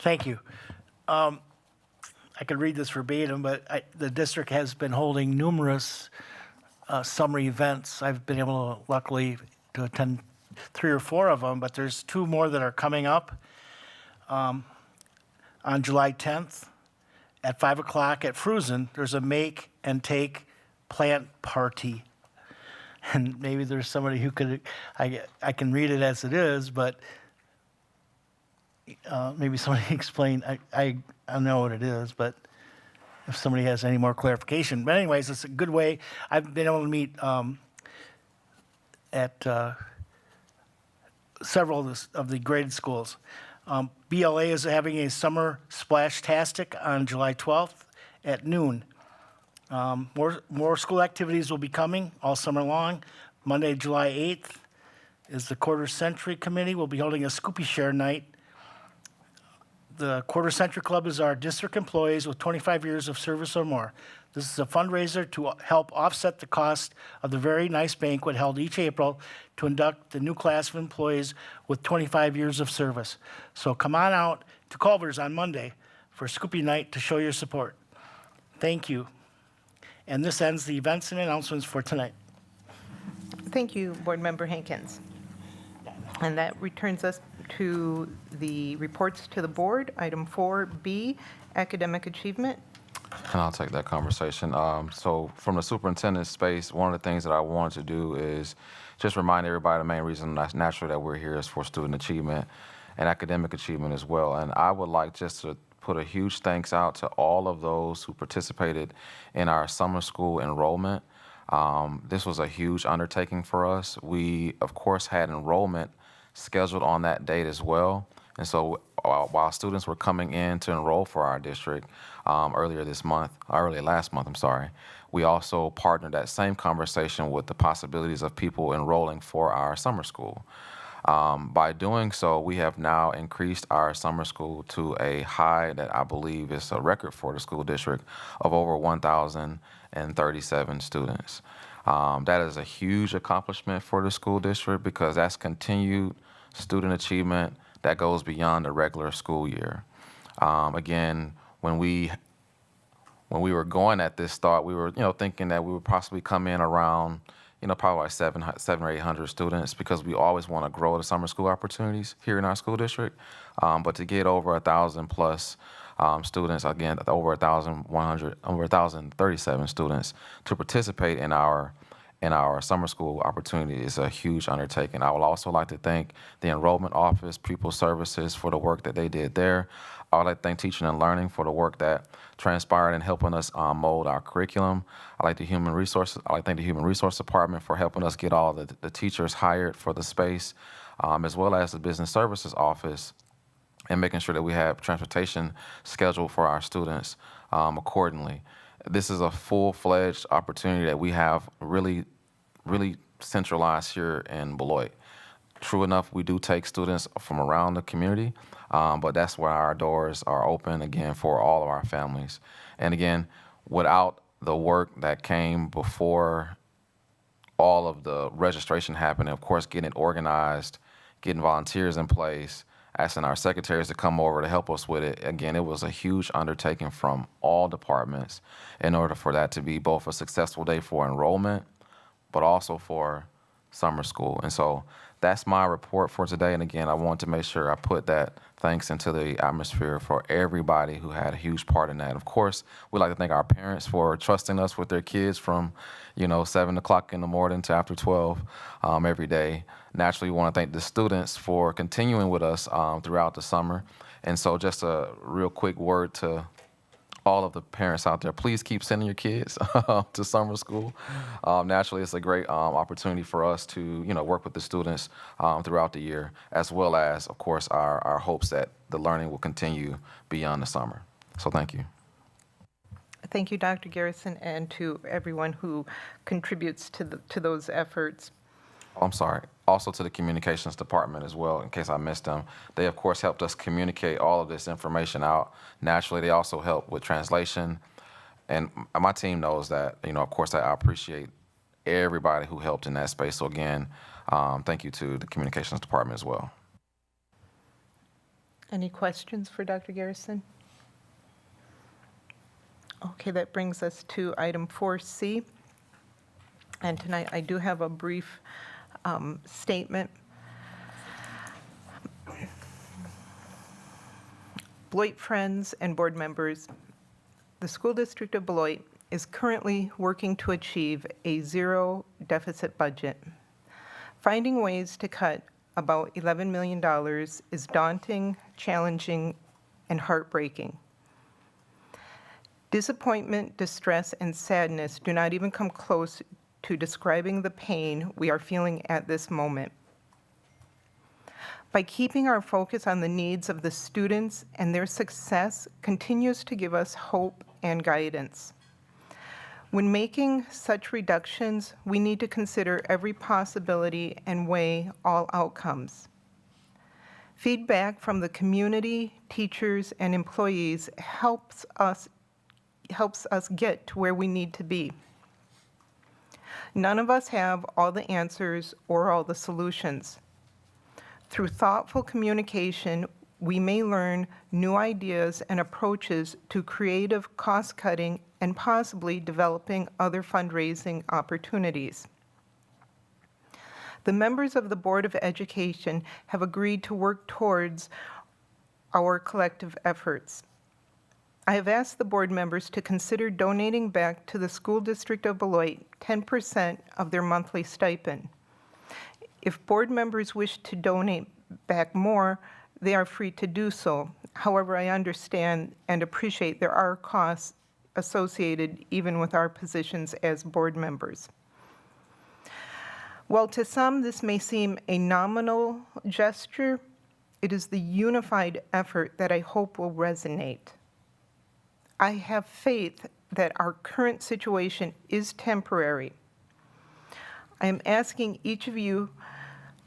Thank you. I could read this verbatim, but the district has been holding numerous summer events. I've been able to, luckily, to attend 3 or 4 of them, but there's 2 more that are coming up. On July 10th at 5 o'clock at Fruzen, there's a make and take plant party. And maybe there's somebody who could, I can read it as it is, but maybe somebody explain. I know what it is, but if somebody has any more clarification. But anyways, it's a good way. I've been able to meet at several of the graded schools. BLA is having a summer splash-tastic on July 12th at noon. More school activities will be coming all summer long. Monday, July 8th is the Quarter Century Committee. We'll be holding a Scoopy Share night. The Quarter Century Club is our district employees with 25 years of service or more. This is a fundraiser to help offset the cost of the very nice banquet held each April to induct the new class of employees with 25 years of service. So come on out to Culver's on Monday for Scoopy Night to show your support. Thank you. And this ends the events and announcements for tonight. Thank you, Board Member Hankins. And that returns us to the reports to the board. Item 4B, academic achievement. And I'll take that conversation. So from the superintendent's space, one of the things that I wanted to do is just remind everybody the main reason naturally that we're here is for student achievement and academic achievement as well. And I would like just to put a huge thanks out to all of those who participated in our summer school enrollment. This was a huge undertaking for us. We, of course, had enrollment scheduled on that date as well. And so while students were coming in to enroll for our district early last month, we also partnered that same conversation with the possibilities of people enrolling for our summer school. By doing so, we have now increased our summer school to a high that I believe is a record for the school district of over 1,037 students. That is a huge accomplishment for the school district because that's continued student achievement that goes beyond the regular school year. Again, when we were going at this thought, we were thinking that we would possibly come in around probably like 700 or 800 students because we always want to grow the summer school opportunities here in our school district. But to get over 1,000 plus students, again, over 1,037 students to participate in our summer school opportunity is a huge undertaking. I would also like to thank the enrollment office, Pupil Services for the work that they did there. I would like to thank Teaching and Learning for the work that transpired in helping us mold our curriculum. I'd like to thank the Human Resource Department for helping us get all the teachers hired for the space, as well as the Business Services Office, and making sure that we have transportation scheduled for our students accordingly. This is a full-fledged opportunity that we have really centralized here in Beloit. True enough, we do take students from around the community, but that's where our doors are open, again, for all of our families. And again, without the work that came before all of the registration happened, of course, getting it organized, getting volunteers in place, asking our secretaries to come over to help us with it. Again, it was a huge undertaking from all departments in order for that to be both a successful day for enrollment, but also for summer school. And so that's my report for today. And again, I want to make sure I put that thanks into the atmosphere for everybody who had a huge part in that. Of course, we'd like to thank our parents for trusting us with their kids from, 7 o'clock in the morning to after 12 every day. Naturally, we want to thank the students for continuing with us throughout the summer. And so just a real quick word to all of the parents out there, please keep sending your kids to summer school. Naturally, it's a great opportunity for us to, work with the students throughout the year, as well as, of course, our hopes that the learning will continue beyond the summer. So thank you. Thank you, Dr. Garrison, and to everyone who contributes to those efforts. I'm sorry. Also to the communications department as well, in case I missed them. They, of course, helped us communicate all of this information out. Naturally, they also help with translation. And my team knows that, of course, I appreciate everybody who helped in that space. So again, thank you to the communications department as well. Any questions for Dr. Garrison? Okay, that brings us to item 4C. And tonight, I do have a brief statement. Beloit friends and board members, the School District of Beloit is currently working to achieve a zero deficit budget. Finding ways to cut about $11 million is daunting, challenging, and heartbreaking. Disappointment, distress, and sadness do not even come close to describing the pain we are feeling at this moment. By keeping our focus on the needs of the students and their success continues to give us hope and guidance. When making such reductions, we need to consider every possibility and weigh all outcomes. Feedback from the community, teachers, and employees helps us get to where we need to be. None of us have all the answers or all the solutions. Through thoughtful communication, we may learn new ideas and approaches to creative cost-cutting and possibly developing other fundraising opportunities. The members of the Board of Education have agreed to work towards our collective efforts. I have asked the board members to consider donating back to the School District of Beloit 10% of their monthly stipend. If board members wish to donate back more, they are free to do so. However, I understand and appreciate there are costs associated even with our positions as board members. While to some this may seem a nominal gesture, it is the unified effort that I hope will resonate. I have faith that our current situation is temporary. I am asking each of you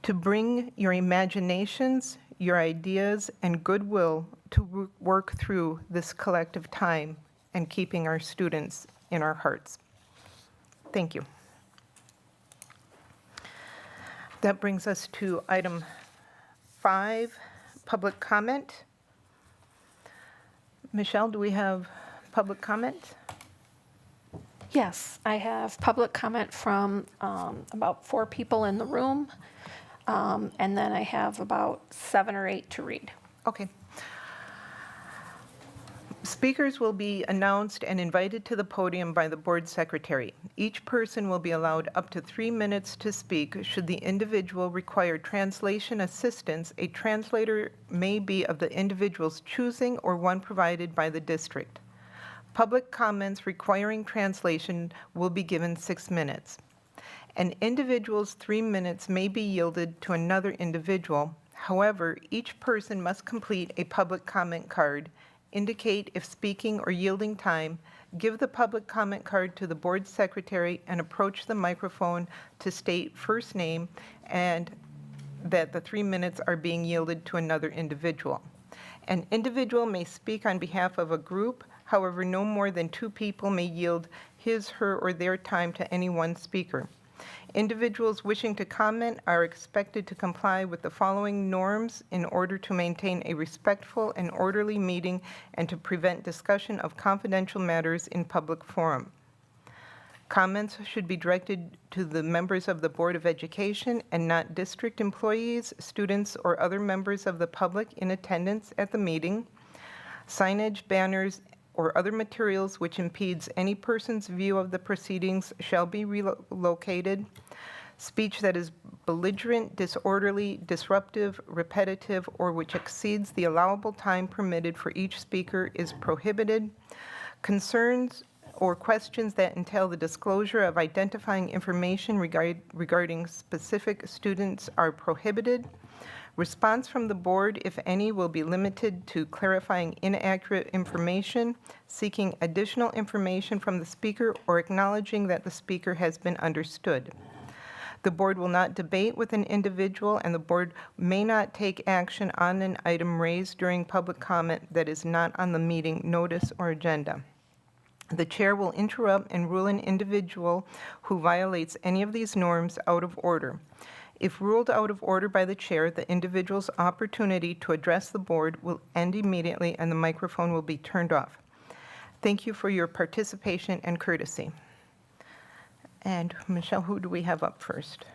to bring your imaginations, your ideas, and goodwill to work through this collective time and keeping our students in our hearts. Thank you. That brings us to item 5, public comment. Michelle, do we have public comment? Yes, I have public comment from about 4 people in the room, and then I have about 7 or 8 to read. Okay. Speakers will be announced and invited to the podium by the board secretary. Each person will be allowed up to 3 minutes to speak. Should the individual require translation assistance, a translator may be of the individual's choosing or one provided by the district. Public comments requiring translation will be given 6 minutes. An individual's 3 minutes may be yielded to another individual. However, each person must complete a public comment card, indicate if speaking or yielding time, give the public comment card to the board secretary, and approach the microphone to state first name and that the 3 minutes are being yielded to another individual. An individual may speak on behalf of a group. However, no more than 2 people may yield his, her, or their time to any one speaker. Individuals wishing to comment are expected to comply with the following norms in order to maintain a respectful and orderly meeting and to prevent discussion of confidential matters in public forum. Comments should be directed to the members of the Board of Education and not district employees, students, or other members of the public in attendance at the meeting. Signage, banners, or other materials which impedes any person's view of the proceedings shall be relocated. Speech that is belligerent, disorderly, disruptive, repetitive, or which exceeds the allowable time permitted for each speaker is prohibited. Concerns or questions that entail the disclosure of identifying information regarding specific students are prohibited. Response from the board, if any, will be limited to clarifying inaccurate information, seeking additional information from the speaker, or acknowledging that the speaker has been understood. The board will not debate with an individual, and the board may not take action on an item raised during public comment that is not on the meeting notice or agenda. The chair will interrupt and rule an individual who violates any of these norms out of order. If ruled out of order by the chair, the individual's opportunity to address the board will end immediately and the microphone will be turned off. Thank you for your participation and courtesy. And Michelle, who do we have up first?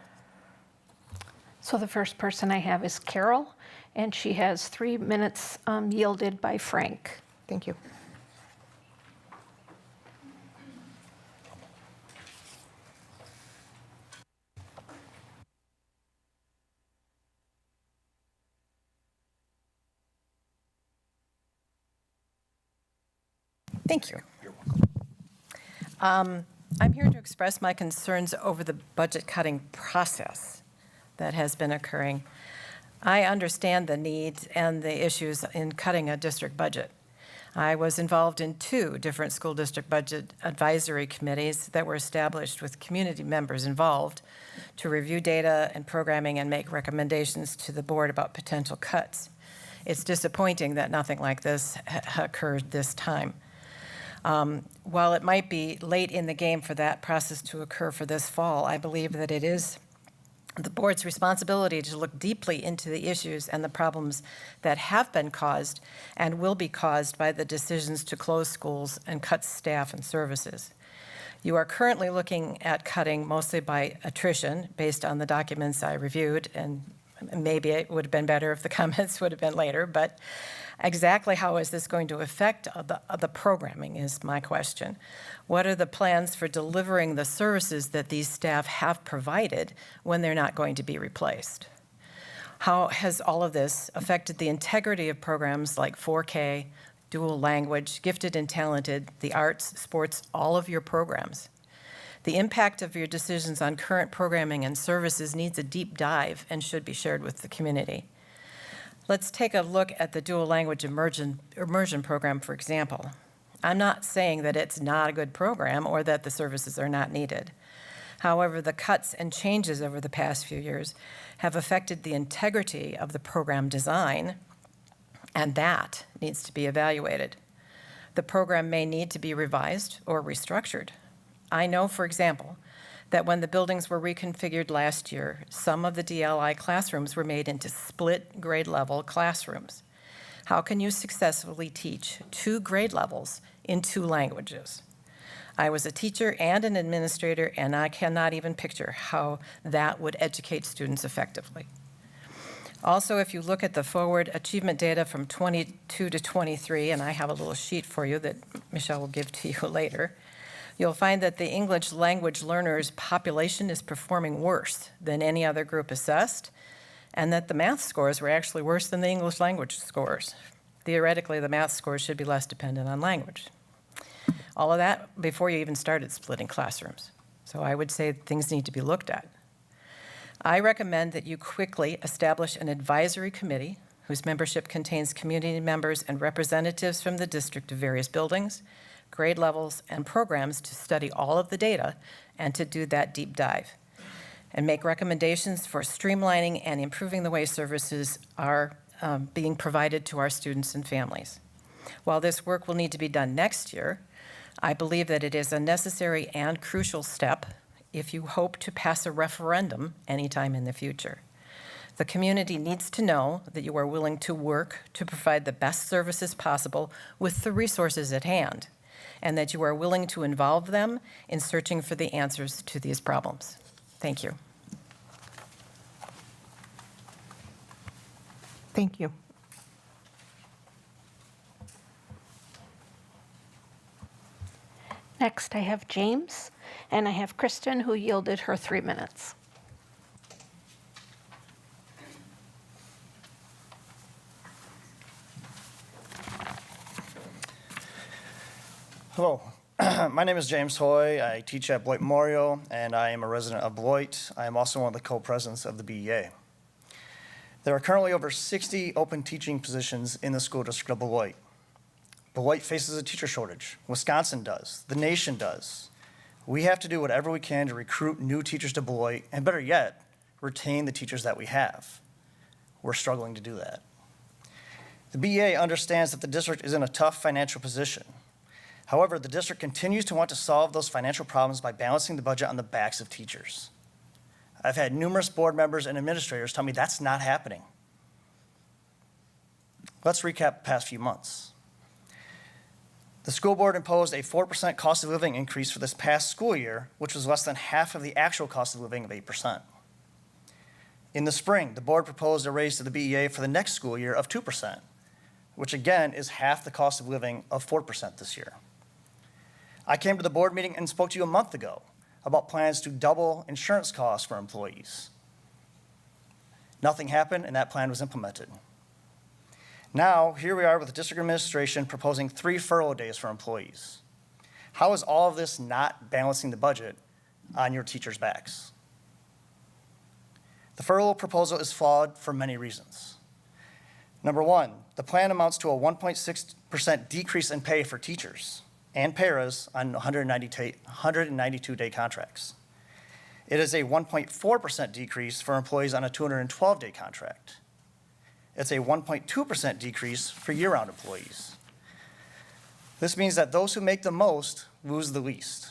So the first person I have is Carol, and she has 3 minutes yielded by Frank. Thank you. Thank you. I'm here to express my concerns over the budget cutting process that has been occurring. I understand the needs and the issues in cutting a district budget. I was involved in 2 different school district budget advisory committees that were established with community members involved to review data and programming and make recommendations to the board about potential cuts. It's disappointing that nothing like this occurred this time. While it might be late in the game for that process to occur for this fall, I believe that it is the board's responsibility to look deeply into the issues and the problems that have been caused and will be caused by the decisions to close schools and cut staff and services. You are currently looking at cutting mostly by attrition based on the documents I reviewed, and maybe it would have been better if the comments would have been later, but exactly how is this going to affect the programming is my question. What are the plans for delivering the services that these staff have provided when they're not going to be replaced? How has all of this affected the integrity of programs like 4K, dual language, gifted and talented, the arts, sports, all of your programs? The impact of your decisions on current programming and services needs a deep dive and should be shared with the community. Let's take a look at the dual language immersion program, for example. I'm not saying that it's not a good program or that the services are not needed. However, the cuts and changes over the past few years have affected the integrity of the program design, and that needs to be evaluated. The program may need to be revised or restructured. I know, for example, that when the buildings were reconfigured last year, some of the DLI classrooms were made into split grade level classrooms. How can you successfully teach 2 grade levels in 2 languages? I was a teacher and an administrator, and I cannot even picture how that would educate students effectively. Also, if you look at the forward achievement data from 22 to 23, and I have a little sheet for you that Michelle will give to you later, you'll find that the English language learners population is performing worse than any other group assessed, and that the math scores were actually worse than the English language scores. Theoretically, the math scores should be less dependent on language. All of that before you even started splitting classrooms. So I would say things need to be looked at. I recommend that you quickly establish an advisory committee whose membership contains community members and representatives from the district of various buildings, grade levels, and programs to study all of the data and to do that deep dive and make recommendations for streamlining and improving the way services are being provided to our students and families. While this work will need to be done next year, I believe that it is a necessary and crucial step if you hope to pass a referendum anytime in the future. The community needs to know that you are willing to work to provide the best services possible with the resources at hand, and that you are willing to involve them in searching for the answers to these problems. Thank you. Thank you. Next, I have James, and I have Kristen, who yielded her 3 minutes. Hello, my name is James Hoy. I teach at Beloit Memorial, and I am a resident of Beloit. I am also one of the co-presidents of the BEA. There are currently over 60 open teaching positions in the school district of Beloit. Beloit faces a teacher shortage. Wisconsin does. The nation does. We have to do whatever we can to recruit new teachers to Beloit, and better yet, retain the teachers that we have. We're struggling to do that. The BEA understands that the district is in a tough financial position. However, the district continues to want to solve those financial problems by balancing the budget on the backs of teachers. I've had numerous board members and administrators tell me that's not happening. Let's recap the past few months. The school board imposed a 4% cost of living increase for this past school year, which was less than half of the actual cost of living of 8%. In the spring, the board proposed a raise to the BEA for the next school year of 2%, which again is half the cost of living of 4% this year. I came to the board meeting and spoke to you a month ago about plans to double insurance costs for employees. Nothing happened, and that plan was implemented. Now, here we are with the district administration proposing 3 furlough days for employees. How is all of this not balancing the budget on your teachers' backs? The furlough proposal is flawed for many reasons. Number one, the plan amounts to a 1.6% decrease in pay for teachers and paras on 192-day contracts. It is a 1.4% decrease for employees on a 212-day contract. It's a 1.2% decrease for year-round employees. This means that those who make the most lose the least.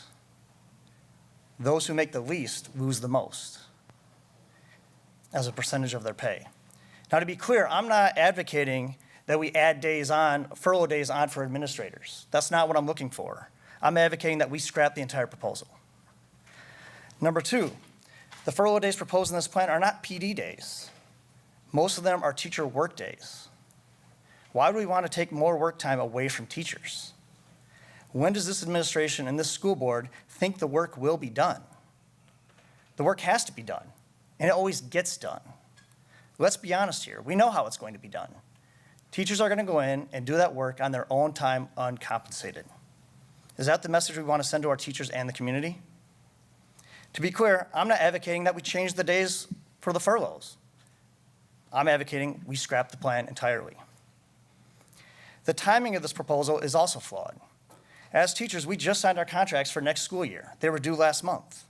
Those who make the least lose the most as a percentage of their pay. Now, to be clear, I'm not advocating that we add days on, furlough days on for administrators. That's not what I'm looking for. I'm advocating that we scrap the entire proposal. Number two, the furlough days proposed in this plan are not PD days. Most of them are teacher work days. Why do we want to take more work time away from teachers? When does this administration and this school board think the work will be done? The work has to be done, and it always gets done. Let's be honest here. We know how it's going to be done. Teachers are going to go in and do that work on their own time uncompensated. Is that the message we want to send to our teachers and the community? To be clear, I'm not advocating that we change the days for the furloughs. I'm advocating we scrap the plan entirely. The timing of this proposal is also flawed. As teachers, we just signed our contracts for next school year. They were due last month,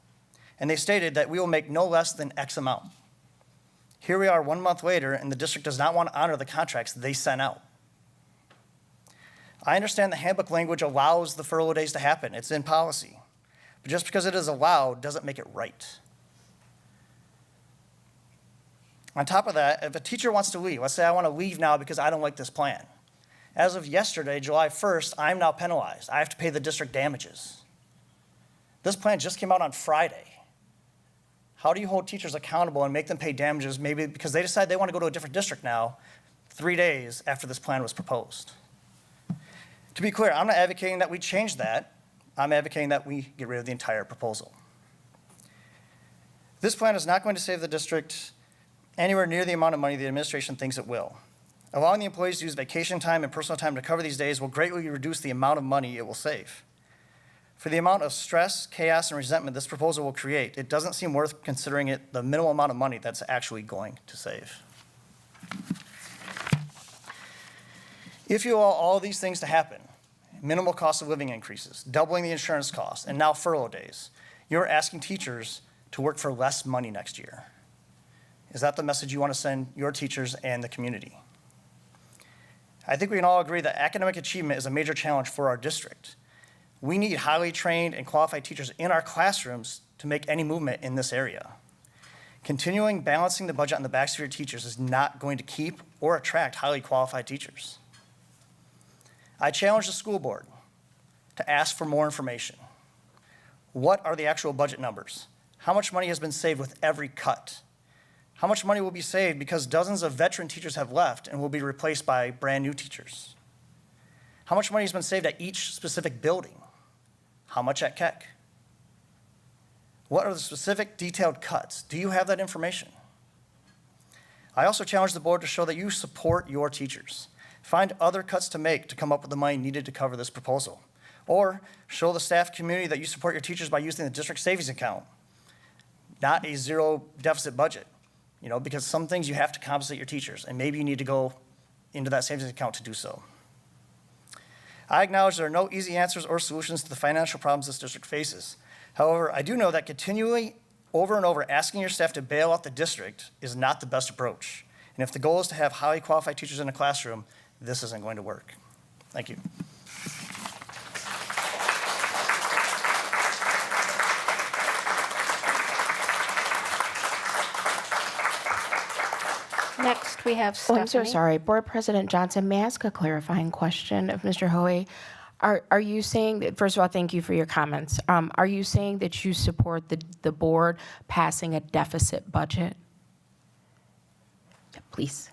and they stated that we will make no less than X amount. Here we are 1 month later, and the district does not want to honor the contracts they sent out. I understand the handbook language allows the furlough days to happen. It's in policy. But just because it is allowed doesn't make it right. On top of that, if a teacher wants to leave, let's say I want to leave now because I don't like this plan. As of yesterday, July 1st, I'm now penalized. I have to pay the district damages. This plan just came out on Friday. How do you hold teachers accountable and make them pay damages maybe because they decide they want to go to a different district now 3 days after this plan was proposed? To be clear, I'm not advocating that we change that. I'm advocating that we get rid of the entire proposal. This plan is not going to save the district anywhere near the amount of money the administration thinks it will. Allowing the employees to use vacation time and personal time to cover these days will greatly reduce the amount of money it will save. For the amount of stress, chaos, and resentment this proposal will create, it doesn't seem worth considering it the minimal amount of money that's actually going to save. If you allow all these things to happen, minimal cost of living increases, doubling the insurance costs, and now furlough days, you're asking teachers to work for less money next year. Is that the message you want to send your teachers and the community? I think we can all agree that academic achievement is a major challenge for our district. We need highly trained and qualified teachers in our classrooms to make any movement in this area. Continuing balancing the budget on the backs of your teachers is not going to keep or attract highly qualified teachers. I challenge the school board to ask for more information. What are the actual budget numbers? How much money has been saved with every cut? How much money will be saved because dozens of veteran teachers have left and will be replaced by brand new teachers? How much money has been saved at each specific building? How much at Keck? What are the specific detailed cuts? Do you have that information? I also challenge the board to show that you support your teachers. Find other cuts to make to come up with the money needed to cover this proposal. Or show the staff community that you support your teachers by using the district savings account, not a zero deficit budget. Because some things you have to compensate your teachers, and maybe you need to go into that savings account to do so. I acknowledge there are no easy answers or solutions to the financial problems this district faces. However, I do know that continually, over and over, asking your staff to bail out the district is not the best approach. And if the goal is to have highly qualified teachers in a classroom, this isn't going to work. Thank you. Next, we have Oh, Stephanie. I'm so sorry. Board President Johnson, may I ask a clarifying question of Mr. Hoey? Are you saying that, first of all, thank you for your comments. Are you saying that you support the board passing a deficit budget? Please.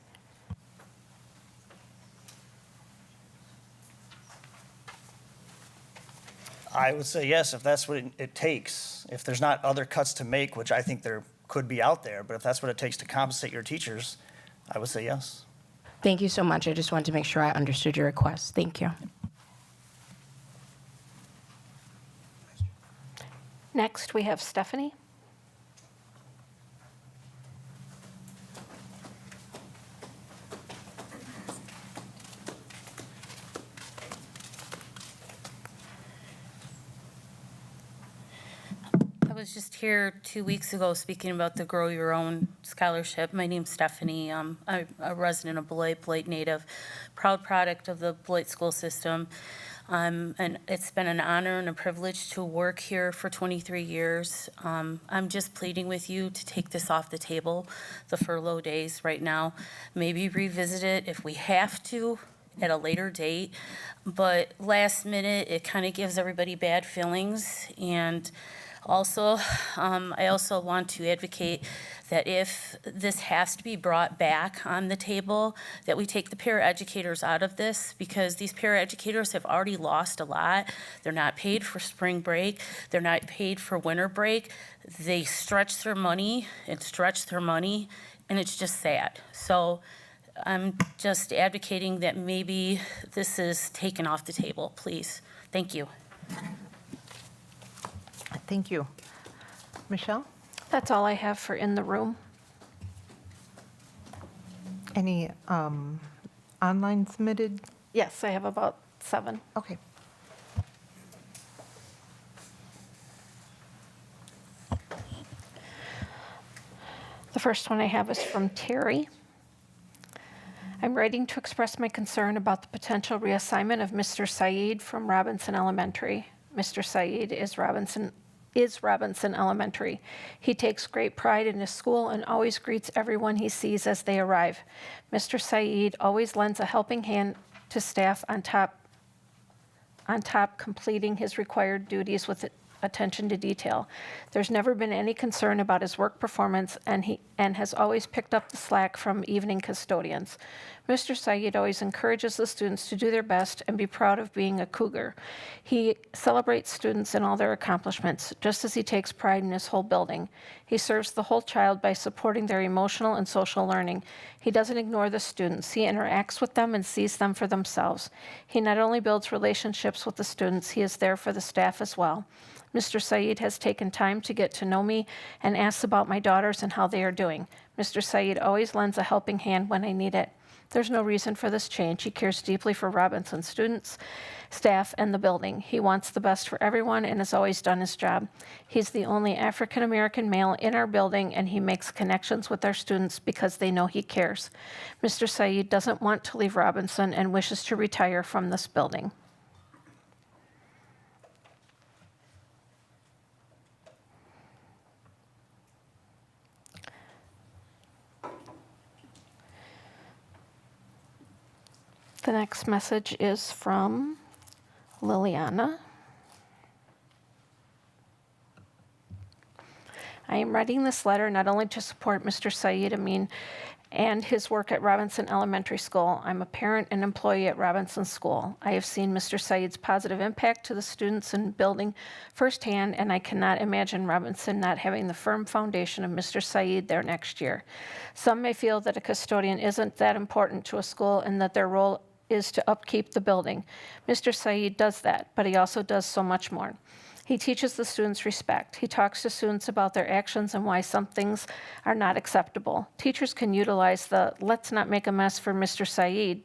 I would say yes, if that's what it takes. If there's not other cuts to make, which I think there could be out there, but if that's what it takes to compensate your teachers, I would say yes. Thank you so much. I just wanted to make sure I understood your request. Thank you. Next, we have Stephanie. I was just here 2 weeks ago speaking about the Grow Your Own scholarship. My name's Stephanie. I'm a resident of Beloit, Beloit native, proud product of the Beloit school system. And it's been an honor and a privilege to work here for 23 years. I'm just pleading with you to take this off the table, the furlough days right now. Maybe revisit it if we have to at a later date. But last minute, it kind of gives everybody bad feelings. And also, I also want to advocate that if this has to be brought back on the table, that we take the paraeducators out of this, because these paraeducators have already lost a lot. They're not paid for spring break. They're not paid for winter break. They stretch their money, and it's just sad. So I'm just advocating that maybe this is taken off the table, please. Thank you. Thank you. Michelle? That's all I have for in the room. Any online submitted? Yes, I have about 7. Okay. The first one I have is from Terry. I'm writing to express my concern about the potential reassignment of Mr. Saeed from Robinson Elementary. Mr. Saeed is Robinson Elementary. He takes great pride in his school and always greets everyone he sees as they arrive. Mr. Saeed always lends a helping hand to staff on top completing his required duties with attention to detail. There's never been any concern about his work performance, and has always picked up the slack from evening custodians. Mr. Saeed always encourages the students to do their best and be proud of being a Cougar. He celebrates students and all their accomplishments, just as he takes pride in his whole building. He serves the whole child by supporting their emotional and social learning. He doesn't ignore the students. He interacts with them and sees them for themselves. He not only builds relationships with the students, he is there for the staff as well. Mr. Saeed has taken time to get to know me and asks about my daughters and how they are doing. Mr. Saeed always lends a helping hand when I need it. There's no reason for this change. He cares deeply for Robinson students, staff, and the building. He wants the best for everyone and has always done his job. He's the only African-American male in our building, and he makes connections with our students because they know he cares. Mr. Saeed doesn't want to leave Robinson and wishes to retire from this building. The next message is from Liliana. I am writing this letter not only to support Mr. Saeed Amin and his work at Robinson Elementary School. I'm a parent and employee at Robinson School. I have seen Mr. Saeed's positive impact to the students and building firsthand, and I cannot imagine Robinson not having the firm foundation of Mr. Saeed there next year. Some may feel that a custodian isn't that important to a school and that their role is to upkeep the building. Mr. Saeed does that, but he also does so much more. He teaches the students respect. He talks to students about their actions and why some things are not acceptable. Teachers can utilize the "let's not make a mess for Mr. Saeed,"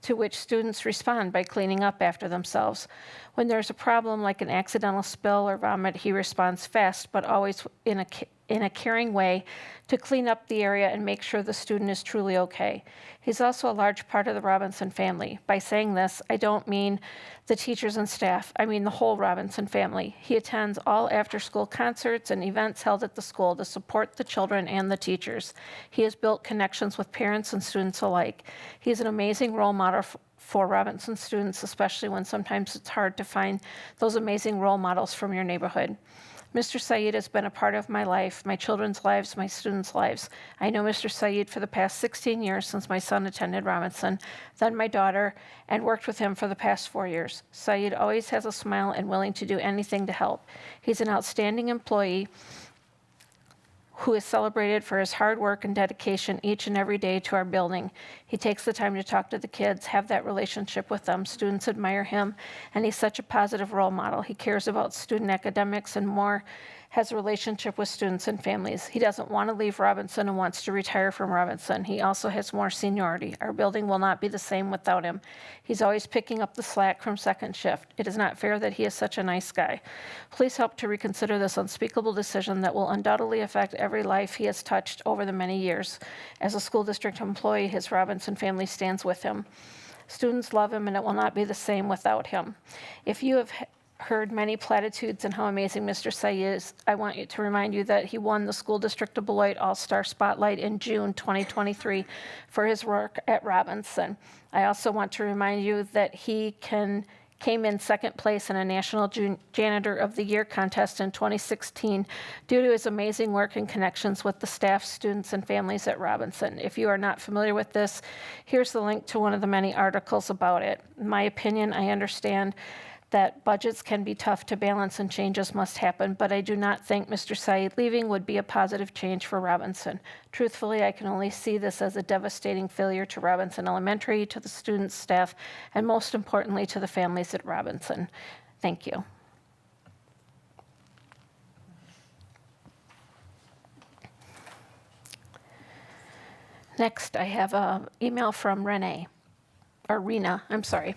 to which students respond by cleaning up after themselves. When there's a problem like an accidental spill or vomit, he responds fast, but always in in a caring way to clean up the area and make sure the student is truly okay. He's also a large part of the Robinson family. By saying this, I don't mean the teachers and staff. I mean the whole Robinson family. He attends all after-school concerts and events held at the school to support the children and the teachers. He has built connections with parents and students alike. He is an amazing role model for Robinson students, especially when sometimes it's hard to find those amazing role models from your neighborhood. Mr. Saeed has been a part of my life, my children's lives, my students' lives. I know Mr. Saeed for the past 16 years since my son attended Robinson, then my daughter, and worked with him for the past 4 years. Saeed always has a smile and willing to do anything to help. He's an outstanding employee who is celebrated for his hard work and dedication each and every day to our building. He takes the time to talk to the kids, have that relationship with them. Students admire him, and he's such a positive role model. He cares about student academics and more, has a relationship with students and families. He doesn't want to leave Robinson and wants to retire from Robinson. He also has more seniority. Our building will not be the same without him. He's always picking up the slack from second shift. It is not fair that he is such a nice guy. Please help to reconsider this unspeakable decision that will undoubtedly affect every life he has touched over the many years. As a school district employee, his Robinson family stands with him. Students love him, and it will not be the same without him. If you have heard many platitudes and how amazing Mr. Saeed is, I want you to remind you that he won the School District of Beloit All-Star Spotlight in June 2023 for his work at Robinson. I also want to remind you that he came in second place in a National Janitor of the Year contest in 2016 due to his amazing work and connections with the staff, students, and families at Robinson. If you are not familiar with this, here's the link to one of the many articles about it. In my opinion, I understand that budgets can be tough to balance and changes must happen, but I do not think Mr. Saeed leaving would be a positive change for Robinson. Truthfully, I can only see this as a devastating failure to Robinson Elementary, to the students, staff, and most importantly, to the families at Robinson. Thank you. Next, I have an email from Rena, I'm sorry.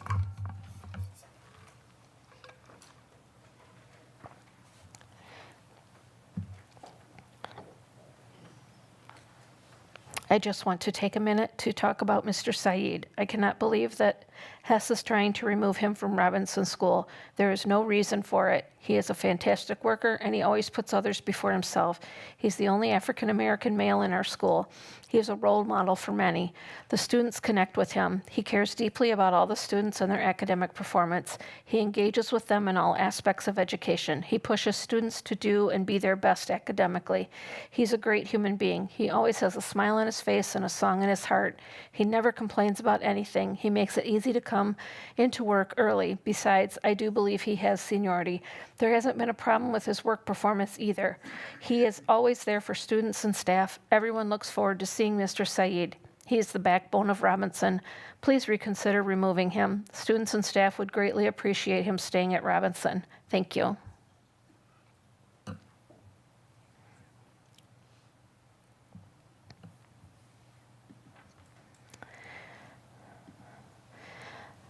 I just want to take a minute to talk about Mr. Saeed. I cannot believe that Hess is trying to remove him from Robinson School. There is no reason for it. He is a fantastic worker, and he always puts others before himself. He's the only African-American male in our school. He is a role model for many. The students connect with him. He cares deeply about all the students and their academic performance. He engages with them in all aspects of education. He pushes students to do and be their best academically. He's a great human being. He always has a smile on his face and a song in his heart. He never complains about anything. He makes it easy to come into work early. Besides, I do believe he has seniority. There hasn't been a problem with his work performance either. He is always there for students and staff. Everyone looks forward to seeing Mr. Saeed. He is the backbone of Robinson. Please reconsider removing him. Students and staff would greatly appreciate him staying at Robinson. Thank you.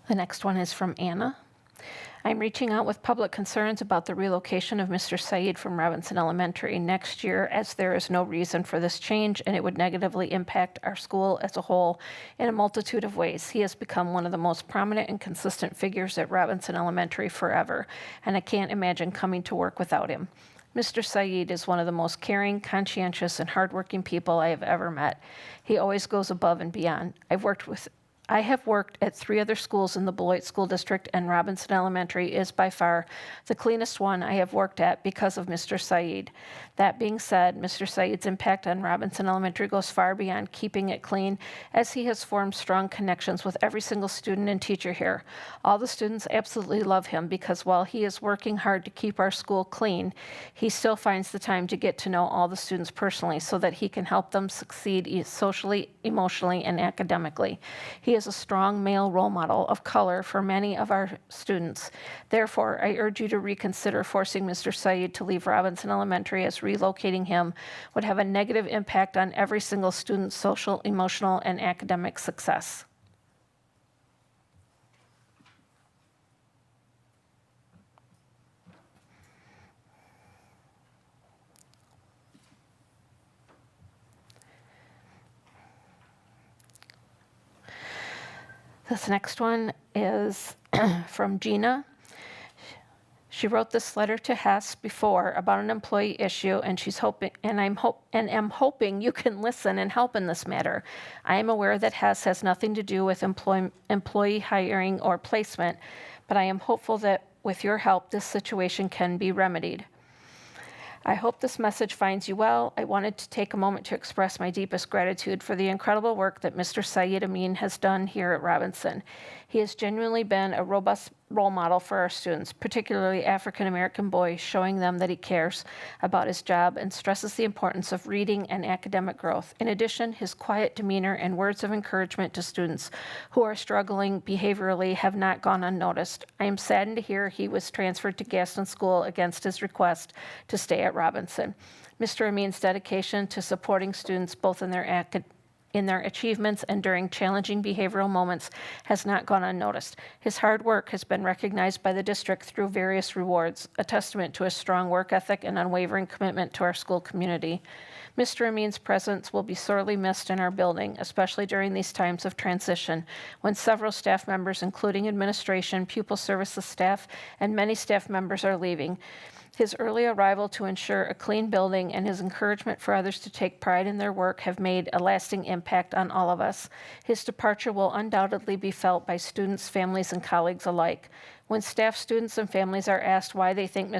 The next one is from Anna. I'm reaching out with public concerns about the relocation of Mr. Saeed from Robinson Elementary next year, as there is no reason for this change and it would negatively impact our school as a whole in a multitude of ways. He has become one of the most prominent and consistent figures at Robinson Elementary forever, and I can't imagine coming to work without him. Mr. Saeed is one of the most caring, conscientious, and hardworking people I have ever met. He always goes above and beyond. I have worked at 3 other schools in the Beloit School District, and Robinson Elementary is by far the cleanest one I have worked at because of Mr. Saeed. That being said, Mr. Saeed's impact on Robinson Elementary goes far beyond keeping it clean, as he has formed strong connections with every single student and teacher here. All the students absolutely love him because while he is working hard to keep our school clean, he still finds the time to get to know all the students personally so that he can help them succeed socially, emotionally, and academically. He is a strong male role model of color for many of our students. Therefore, I urge you to reconsider forcing Mr. Saeed to leave Robinson Elementary, as relocating him would have a negative impact on every single student's social, emotional, and academic success. This next one is from Gina. She wrote this letter to Hess before about an employee issue, and she's hoping, and am hoping you can listen and help in this matter. I am aware that Hess has nothing to do with employee hiring or placement, but I am hopeful that with your help, this situation can be remedied. I hope this message finds you well. I wanted to take a moment to express my deepest gratitude for the incredible work that Mr. Saeed Amin has done here at Robinson. He has genuinely been a robust role model for our students, particularly African American boys, showing them that he cares about his job and stresses the importance of reading and academic growth. In addition, his quiet demeanor and words of encouragement to students who are struggling behaviorally have not gone unnoticed. I am saddened to hear he was transferred to Gaston School against his request to stay at Robinson. Mr. Amin's dedication to supporting students both in their achievements and during challenging behavioral moments has not gone unnoticed. His hard work has been recognized by the district through various rewards, a testament to his strong work ethic and unwavering commitment to our school community. Mr. Amin's presence will be sorely missed in our building, especially during these times of transition, when several staff members, including administration, pupil services staff, and many staff members are leaving. His early arrival to ensure a clean building and his encouragement for others to take pride in their work have made a lasting impact on all of us. His departure will undoubtedly be felt by students, families, and colleagues alike. When staff, students, and families are asked why they think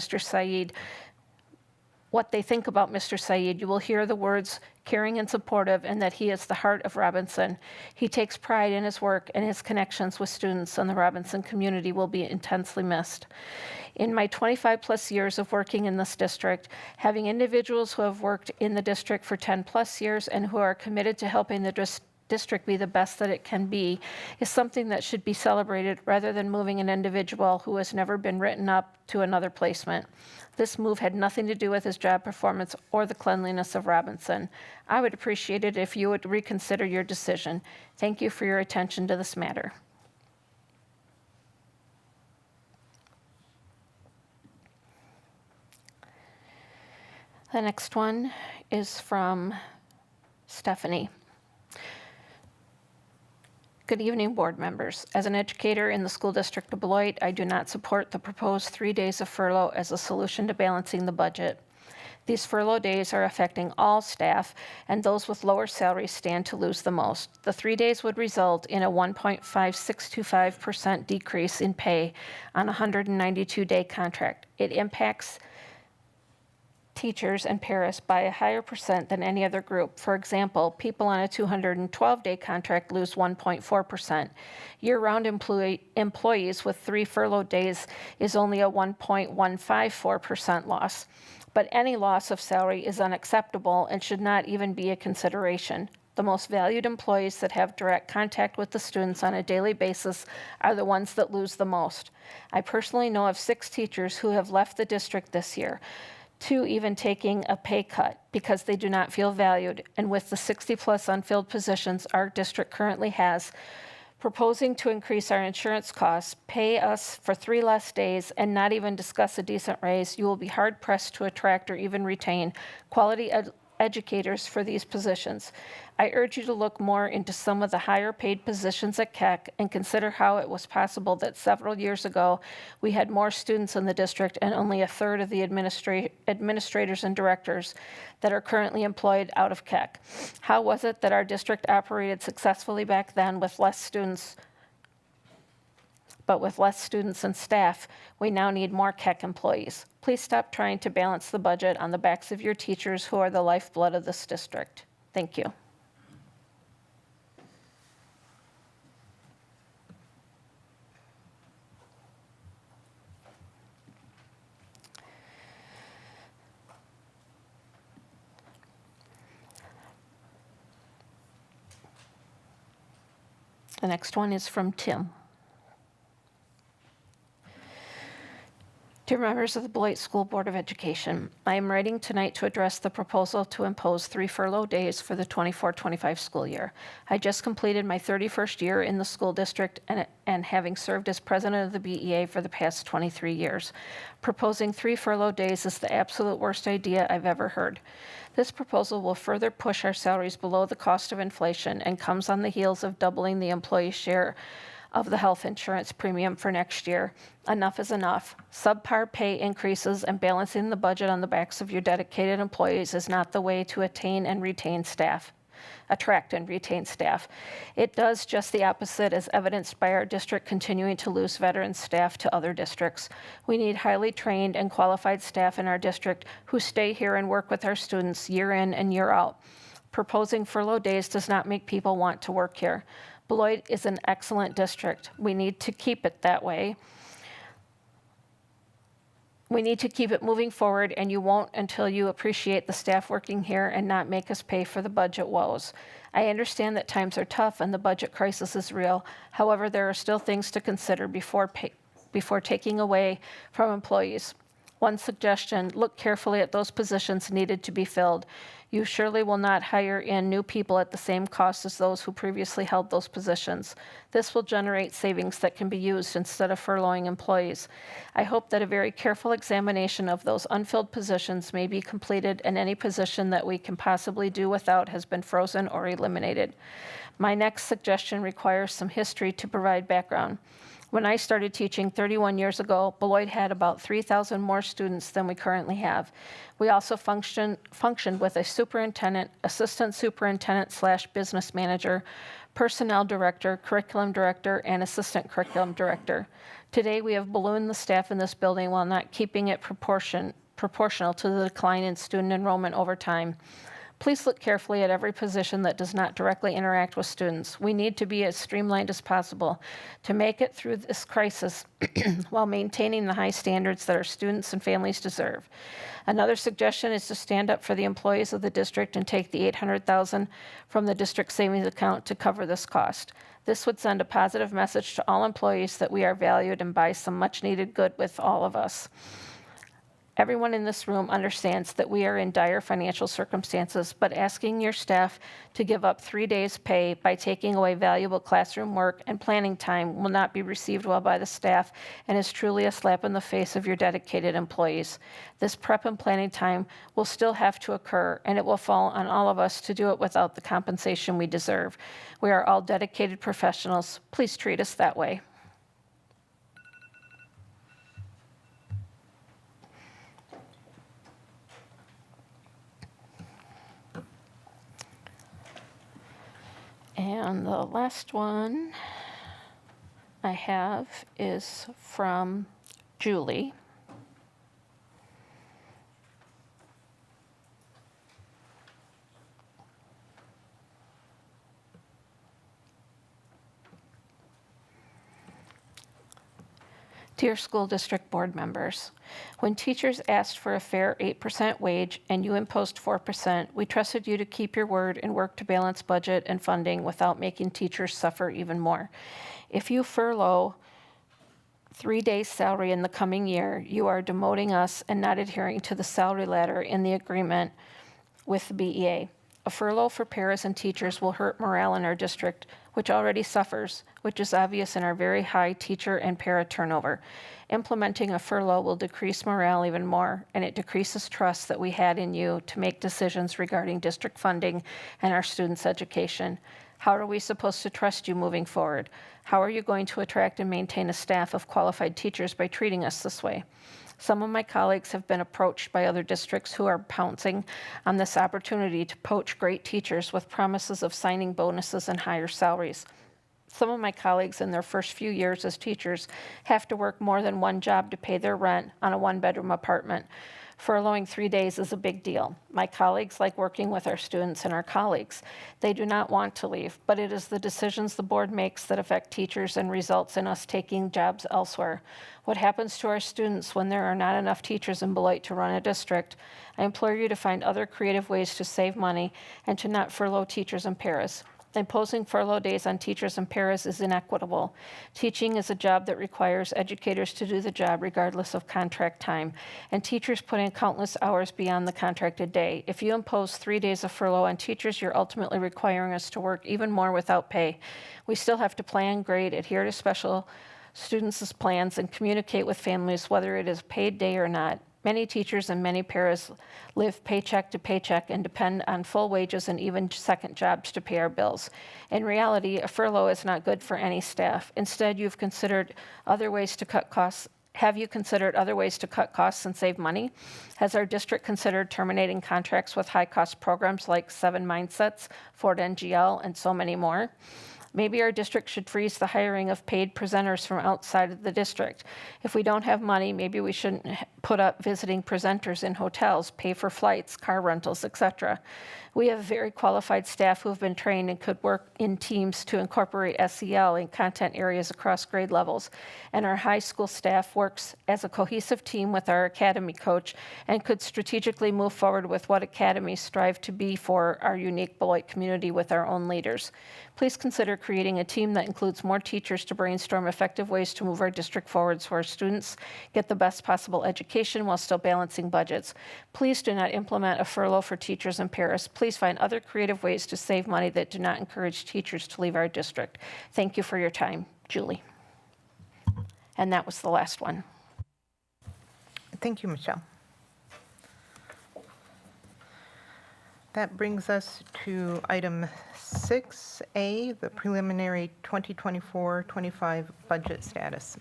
what they think about Mr. Saeed, you will hear the words caring and supportive, and that he is the heart of Robinson. He takes pride in his work, and his connections with students and the Robinson community will be intensely missed. In my 25-plus years of working in this district, having individuals who have worked in the district for 10-plus years and who are committed to helping the district be the best that it can be is something that should be celebrated rather than moving an individual who has never been written up to another placement. This move had nothing to do with his job performance or the cleanliness of Robinson. I would appreciate it if you would reconsider your decision. Thank you for your attention to this matter. The next one is from Stephanie. Good evening, board members. As an educator in the school district of Beloit, I do not support the proposed 3 days of furlough as a solution to balancing the budget. These furlough days are affecting all staff, and those with lower salaries stand to lose the most. The 3 days would result in a 1.5625% decrease in pay on a 192-day contract. It impacts teachers and paras by a higher percent than any other group. For example, people on a 212-day contract lose 1.4%. Year-round employees with 3 furlough days is only a 1.154% loss. But any loss of salary is unacceptable and should not even be a consideration. The most valued employees that have direct contact with the students on a daily basis are the ones that lose the most. I personally know of 6 teachers who have left the district this year, 2 even taking a pay cut because they do not feel valued. And with the 60-plus unfilled positions our district currently has, proposing to increase our insurance costs, pay us for 3 less days, and not even discuss a decent raise, you will be hard-pressed to attract or even retain quality educators for these positions. I urge you to look more into some of the higher-paid positions at Keck and consider how it was possible that several years ago we had more students in the district and only a third of the administrators and directors that are currently employed out of Keck. How was it that our district operated successfully back then with less students? But with less students and staff, we now need more Keck employees. Please stop trying to balance the budget on the backs of your teachers who are the lifeblood of this district. Thank you. The next one is from Tim. Dear members of the Beloit School Board of Education, I am writing tonight to address the proposal to impose 3 furlough days for the 24-25 school year. I just completed my 31st year in the school district and having served as president of the BEA for the past 23 years. Proposing 3 furlough days is the absolute worst idea I've ever heard. This proposal will further push our salaries below the cost of inflation and comes on the heels of doubling the employee share of the health insurance premium for next year. Enough is enough. Subpar pay increases and balancing the budget on the backs of your dedicated employees is not the way to attract and retain staff. It does just the opposite, as evidenced by our district continuing to lose veteran staff to other districts. We need highly trained and qualified staff in our district who stay here and work with our students year in and year out. Proposing furlough days does not make people want to work here. Beloit is an excellent district. We need to keep it that way. We need to keep it moving forward, and you won't until you appreciate the staff working here and not make us pay for the budget woes. I understand that times are tough and the budget crisis is real. However, there are still things to consider before taking away from employees. One suggestion, look carefully at those positions needed to be filled. You surely will not hire in new people at the same cost as those who previously held those positions. This will generate savings that can be used instead of furloughing employees. I hope that a very careful examination of those unfilled positions may be completed and any position that we can possibly do without has been frozen or eliminated. My next suggestion requires some history to provide background. When I started teaching 31 years ago, Beloit had about 3,000 more students than we currently have. We also functioned with a superintendent, assistant superintendent/business manager, personnel director, curriculum director, and assistant curriculum director. Today, we have ballooned the staff in this building while not keeping it proportional to the decline in student enrollment over time. Please look carefully at every position that does not directly interact with students. We need to be as streamlined as possible to make it through this crisis while maintaining the high standards that our students and families deserve. Another suggestion is to stand up for the employees of the district and take the $800,000 from the district savings account to cover this cost. This would send a positive message to all employees that we are valued and buy some much needed good with all of us. Everyone in this room understands that we are in dire financial circumstances, but asking your staff to give up 3 days' pay by taking away valuable classroom work and planning time will not be received well by the staff and is truly a slap in the face of your dedicated employees. This prep and planning time will still have to occur, and it will fall on all of us to do it without the compensation we deserve. We are all dedicated professionals. Please treat us that way. And the last one I have is from Julie. Dear School District Board members, when teachers asked for a fair 8% wage and you imposed 4%, we trusted you to keep your word and work to balance budget and funding without making teachers suffer even more. If you furlough 3 days' salary in the coming year, you are demoting us and not adhering to the salary ladder in the agreement with the BEA. A furlough for paras and teachers will hurt morale in our district, which already suffers, which is obvious in our very high teacher and para turnover. Implementing a furlough will decrease morale even more, and it decreases trust that we had in you to make decisions regarding district funding and our students' education. How are we supposed to trust you moving forward? How are you going to attract and maintain a staff of qualified teachers by treating us this way? Some of my colleagues have been approached by other districts who are pouncing on this opportunity to poach great teachers with promises of signing bonuses and higher salaries. Some of my colleagues in their first few years as teachers have to work more than one job to pay their rent on a one-bedroom apartment. Furloughing 3 days is a big deal. My colleagues like working with our students and our colleagues. They do not want to leave, but it is the decisions the board makes that affect teachers and results in us taking jobs elsewhere. What happens to our students when there are not enough teachers in Beloit to run a district? I implore you to find other creative ways to save money and to not furlough teachers and paras. Imposing furlough days on teachers and paras is inequitable. Teaching is a job that requires educators to do the job regardless of contract time, and teachers put in countless hours beyond the contracted day. If you impose 3 days of furlough on teachers, you're ultimately requiring us to work even more without pay. We still have to plan, grade, adhere to special students' plans, and communicate with families whether it is a paid day or not. Many teachers and many paras live paycheck to paycheck and depend on full wages and even second jobs to pay our bills. In reality, a furlough is not good for any staff. Instead, you've considered other ways to cut costs. Have you considered other ways to cut costs and save money? Has our district considered terminating contracts with high-cost programs like 7 Mindsets, Ford NGL, and so many more? Maybe our district should freeze the hiring of paid presenters from outside of the district. If we don't have money, maybe we shouldn't put up visiting presenters in hotels, pay for flights, car rentals, etc. We have very qualified staff who have been trained and could work in teams to incorporate SEL in content areas across grade levels. And our high school staff works as a cohesive team with our academy coach and could strategically move forward with what academies strive to be for our unique Beloit community with our own leaders. Please consider creating a team that includes more teachers to brainstorm effective ways to move our district forward so our students get the best possible education while still balancing budgets. Please do not implement a furlough for teachers and paras. Please find other creative ways to save money that do not encourage teachers to leave our district. Thank you for your time, Julie. And that was the last one. Thank you, Michelle. That brings us to item 6A, the preliminary 2024-25 budget status.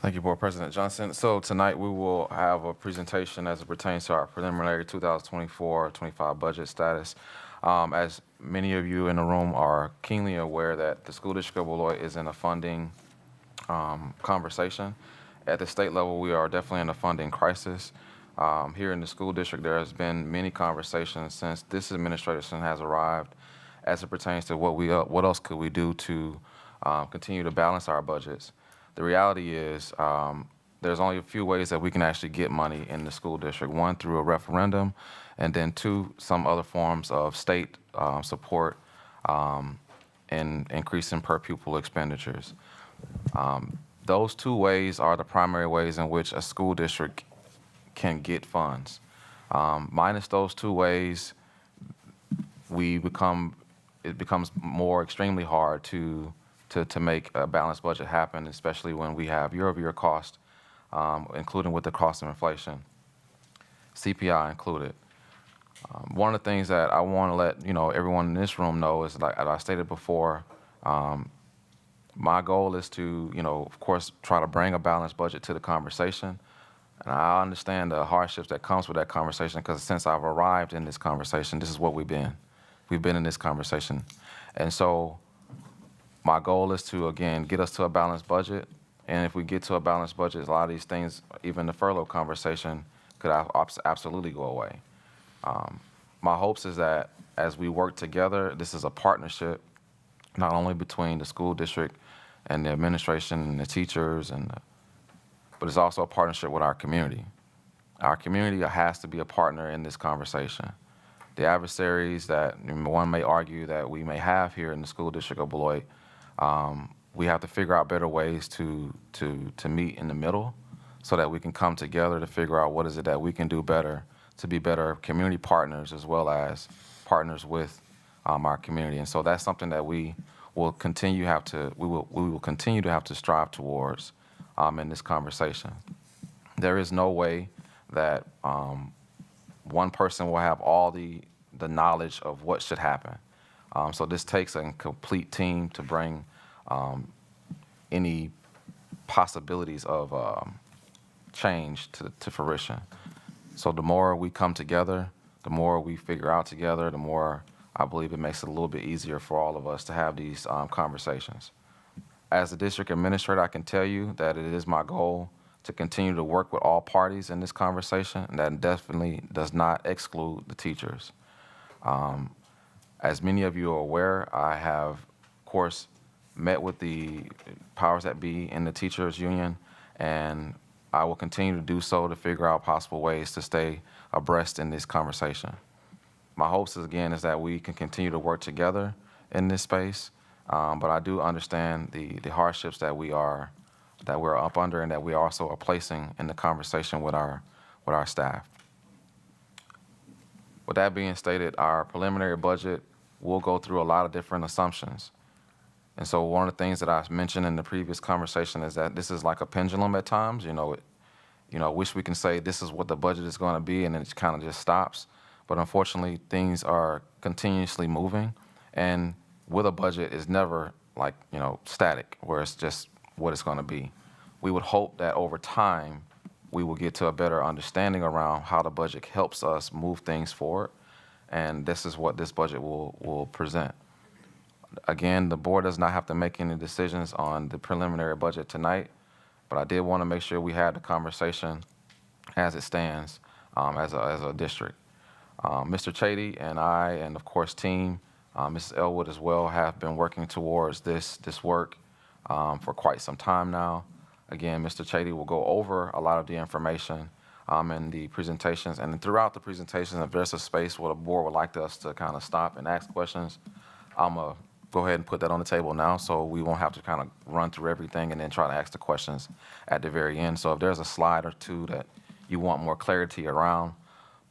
Thank you, Board President Johnson. So tonight we will have a presentation as it pertains to our preliminary 2024-25 budget status. As many of you in the room are keenly aware that the School District of Beloit is in a funding conversation. At the state level, we are definitely in a funding crisis. Here in the school district, there has been many conversations since this administration has arrived as it pertains to what else could we do to continue to balance our budgets. The reality is there's only a few ways that we can actually get money in the school district. One, through a referendum, and then two, some other forms of state support and increasing per pupil expenditures. Those two ways are the primary ways in which a school district can get funds. Minus those two ways, it becomes more extremely hard to make a balanced budget happen, especially when we have year-over-year cost, including with the cost of inflation, CPI included. One of the things that I want to let everyone in this room know is, like I stated before, my goal is to, of course, try to bring a balanced budget to the conversation. And I understand the hardships that comes with that conversation, because since I've arrived in this conversation, this is what we've been. We've been in this conversation. And so my goal is to, again, get us to a balanced budget. And if we get to a balanced budget, a lot of these things, even the furlough conversation, could absolutely go away. My hopes is that as we work together, this is a partnership, not only between the school district and the administration and the teachers, but it's also a partnership with our community. Our community has to be a partner in this conversation. The adversaries that one may argue that we may have here in the school district of Beloit, we have to figure out better ways to meet in the middle so that we can come together to figure out what is it that we can do better to be better community partners as well as partners with our community. And so that's something that we will continue to have to strive towards in this conversation. There is no way that one person will have all the knowledge of what should happen. So this takes a complete team to bring any possibilities of change to fruition. So the more we come together, the more we figure out together, the more I believe it makes it a little bit easier for all of us to have these conversations. As a district administrator, I can tell you that it is my goal to continue to work with all parties in this conversation, and that definitely does not exclude the teachers. As many of you are aware, I have, of course, met with the powers that be in the teachers union, and I will continue to do so to figure out possible ways to stay abreast in this conversation. My hopes is, again, is that we can continue to work together in this space. But I do understand the hardships that we're up under and that we also are placing in the conversation with our staff. With that being stated, our preliminary budget will go through a lot of different assumptions. And so one of the things that I mentioned in the previous conversation is that this is like a pendulum at times. Wish we can say this is what the budget is going to be, and then it kind of just stops. But unfortunately, things are continuously moving, and with a budget is never like, static, where it's just what it's going to be. We would hope that over time, we will get to a better understanding around how the budget helps us move things forward, and this is what this budget will present. Again, the board does not have to make any decisions on the preliminary budget tonight, but I did want to make sure we had the conversation as it stands as a district. Mr. Chady and I, and of course team, Mrs. Elwood as well, have been working towards this work for quite some time now. Again, Mr. Chady will go over a lot of the information in the presentations, and throughout the presentations, if there's a space where the board would like us to kind of stop and ask questions, I'm going to go ahead and put that on the table now so we won't have to kind of run through everything and then try to ask the questions at the very end. So if there's a slide or two that you want more clarity around,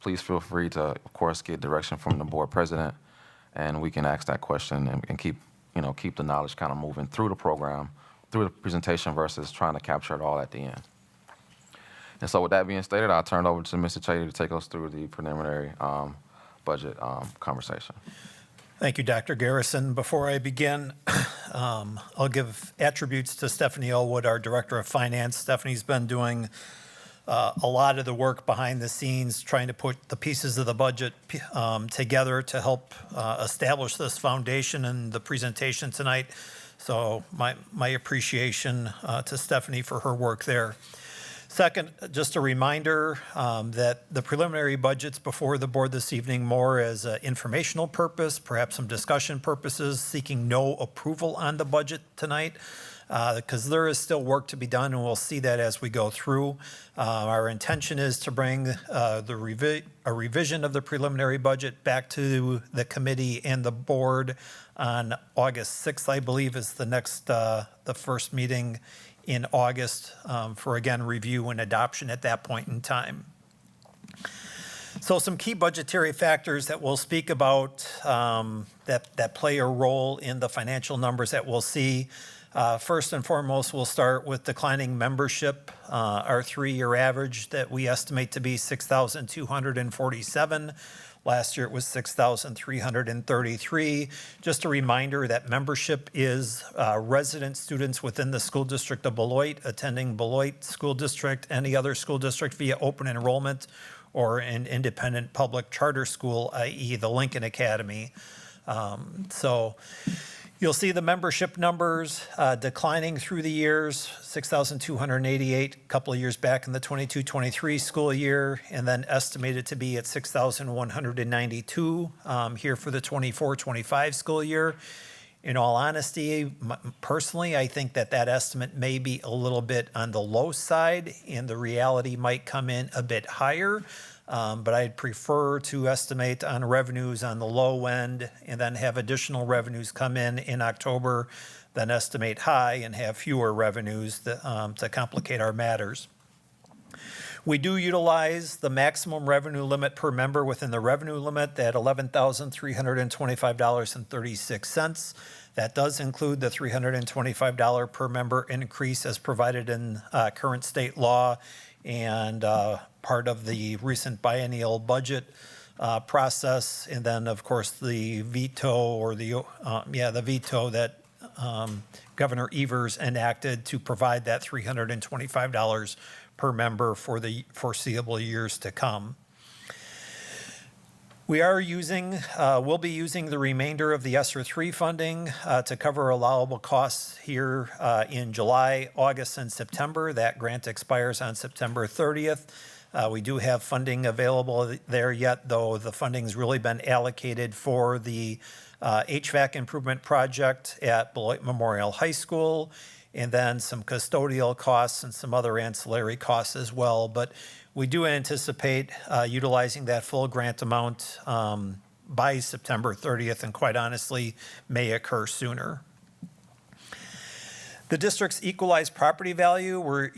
please feel free to, of course, get direction from the board president, and we can ask that question and keep the knowledge kind of moving through the program, through the presentation versus trying to capture it all at the end. And so with that being stated, I'll turn it over to Mr. Chady to take us through the preliminary budget conversation. Thank you, Dr. Garrison. Before I begin, I'll give attributes to Stephanie Elwood, our Director of Finance. Stephanie's been doing a lot of the work behind the scenes, trying to put the pieces of the budget together to help establish this foundation and the presentation tonight. So my appreciation to Stephanie for her work there. Second, just a reminder that the preliminary budget's before the board this evening more as an informational purpose, perhaps some discussion purposes, seeking no approval on the budget tonight, because there is still work to be done, and we'll see that as we go through. Our intention is to bring a revision of the preliminary budget back to the committee and the board on August 6th, I believe, is the next, the first meeting in August for, again, review and adoption at that point in time. So some key budgetary factors that we'll speak about that play a role in the financial numbers that we'll see. First and foremost, we'll start with declining membership. Our 3-year average that we estimate to be 6,247. Last year it was 6,333. Just a reminder that membership is resident students within the school district of Beloit, attending Beloit School District, any other school district via open enrollment, or an independent public charter school, i.e. the Lincoln Academy. So you'll see the membership numbers declining through the years, 6,288 a couple of years back in the 22-23 school year, and then estimated to be at 6,192 here for the 24-25 school year. In all honesty, personally, I think that estimate may be a little bit on the low side, and the reality might come in a bit higher. But I'd prefer to estimate on revenues on the low end and then have additional revenues come in October, then estimate high and have fewer revenues to complicate our matters. We do utilize the maximum revenue limit per member within the revenue limit at $11,325.36. That does include the $325 per member increase as provided in current state law and part of the recent biennial budget process, and then of course the veto that Governor Evers enacted to provide that $325 per member for the foreseeable years to come. We are we'll be using the remainder of the ESSER 3 funding to cover allowable costs here in July, August, and September. That grant expires on September 30th. We do have funding available there yet, though the funding's really been allocated for the HVAC improvement project at Beloit Memorial High School, and then some custodial costs and some other ancillary costs as well. But we do anticipate utilizing that full grant amount by September 30th, and quite honestly, may occur sooner. The district's equalized property value, we're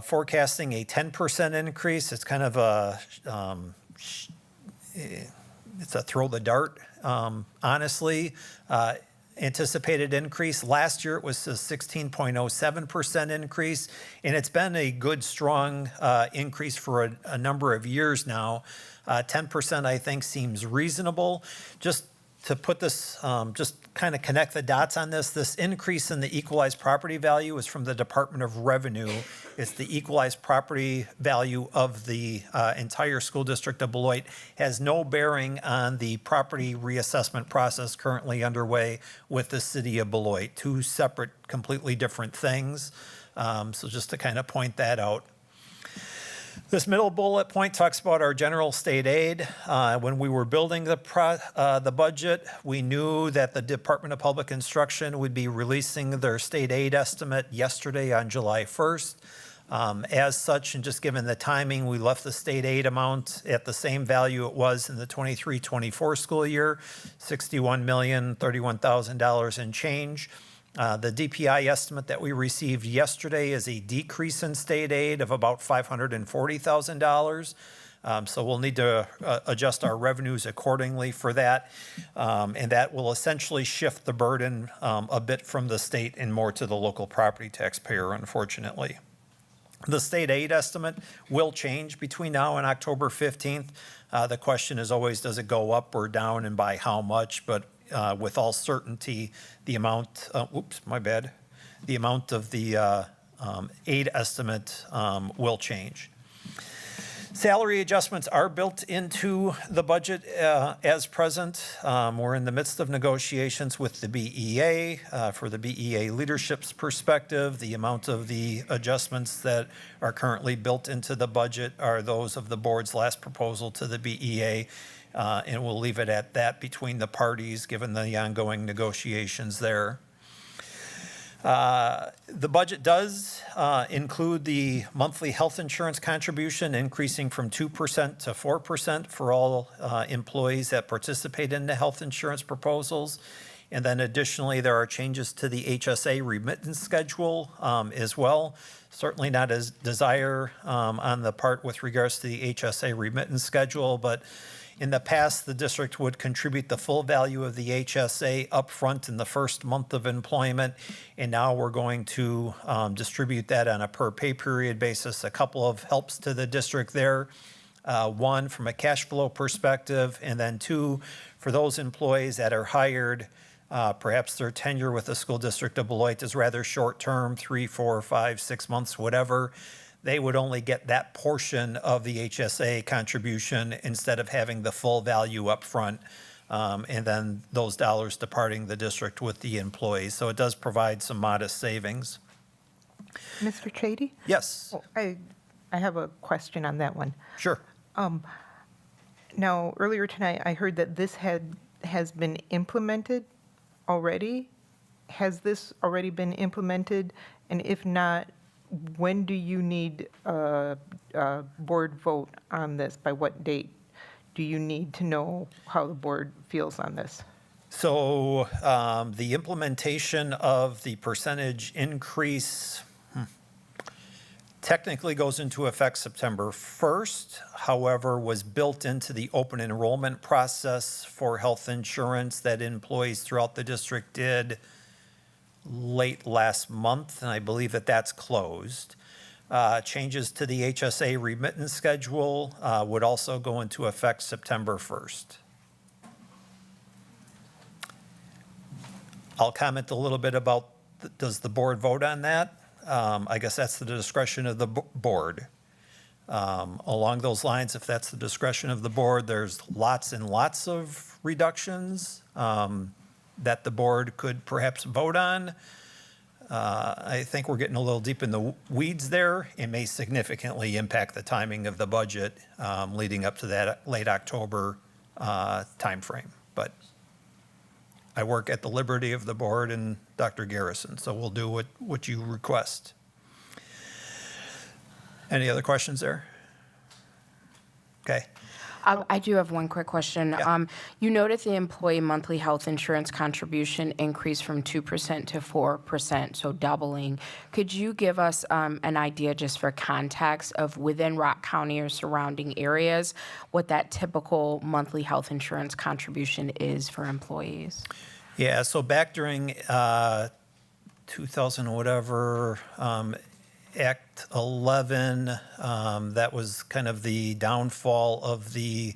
forecasting a 10% increase. It's kind of a, it's a throw the dart, honestly. Anticipated increase. Last year, it was a 16.07% increase, and it's been a good, strong increase for a number of years now. 10%, I think, seems reasonable. Just to put this, just kind of connect the dots on this increase in the equalized property value is from the Department of Revenue. It's the equalized property value of the entire school district of Beloit. Has no bearing on the property reassessment process currently underway with the city of Beloit. Two separate, completely different things. So just to kind of point that out. This middle bullet point talks about our general state aid. When we were building the budget, we knew that the Department of Public Instruction would be releasing their state aid estimate yesterday on July 1st. As such, and just given the timing, we left the state aid amount at the same value it was in the 23-24 school year, $61,031,000 and change. The DPI estimate that we received yesterday is a decrease in state aid of about $540,000. So we'll need to adjust our revenues accordingly for that. And that will essentially shift the burden a bit from the state and more to the local property taxpayer, unfortunately. The state aid estimate will change between now and October 15th. The question is always, does it go up or down and by how much? But with all certainty, the amount, the amount of the aid estimate will change. Salary adjustments are built into the budget as present. We're in the midst of negotiations with the BEA. For the BEA leadership's perspective, the amount of the adjustments that are currently built into the budget are those of the board's last proposal to the BEA. And we'll leave it at that between the parties, given the ongoing negotiations there. The budget does include the monthly health insurance contribution increasing from 2% to 4% for all employees that participate in the health insurance proposals. And then additionally, there are changes to the HSA remittance schedule as well. Certainly not as desire on the part with regards to the HSA remittance schedule, but in the past, the district would contribute the full value of the HSA upfront in the first month of employment, and now we're going to distribute that on a per pay period basis. A couple of helps to the district there. One, from a cash flow perspective, and then two, for those employees that are hired, perhaps their tenure with the school district of Beloit is rather short-term, 3, 4, 5, 6 months, whatever. They would only get that portion of the HSA contribution instead of having the full value up front, and then those dollars departing the district with the employees. So it does provide some modest savings. Mr. Chady? Yes. Oh, I have a question on that one. Sure. Now, earlier tonight, I heard that this has been implemented already. Has this already been implemented? And if not, when do you need a board vote on this? By what date do you need to know how the board feels on this? So the implementation of the percentage increase technically goes into effect September 1st, however, was built into the open enrollment process for health insurance that employees throughout the district did late last month, and I believe that that's closed. Changes to the HSA remittance schedule would also go into effect September 1st. I'll comment a little bit about, does the board vote on that? I guess that's the discretion of the board. Along those lines, if that's the discretion of the board, there's lots and lots of reductions that the board could perhaps vote on. I think we're getting a little deep in the weeds there. It may significantly impact the timing of the budget leading up to that late October timeframe. But I work at the liberty of the board and Dr. Garrison, so we'll do what you request. Any other questions there? Okay. I do have one quick question. You noted the employee monthly health insurance contribution increased from 2% to 4%, so doubling. Could you give us an idea, just for context, of within Rock County or surrounding areas, what that typical monthly health insurance contribution is for employees? Yeah, so back during 2000 whatever, Act 11, that was kind of the downfall of the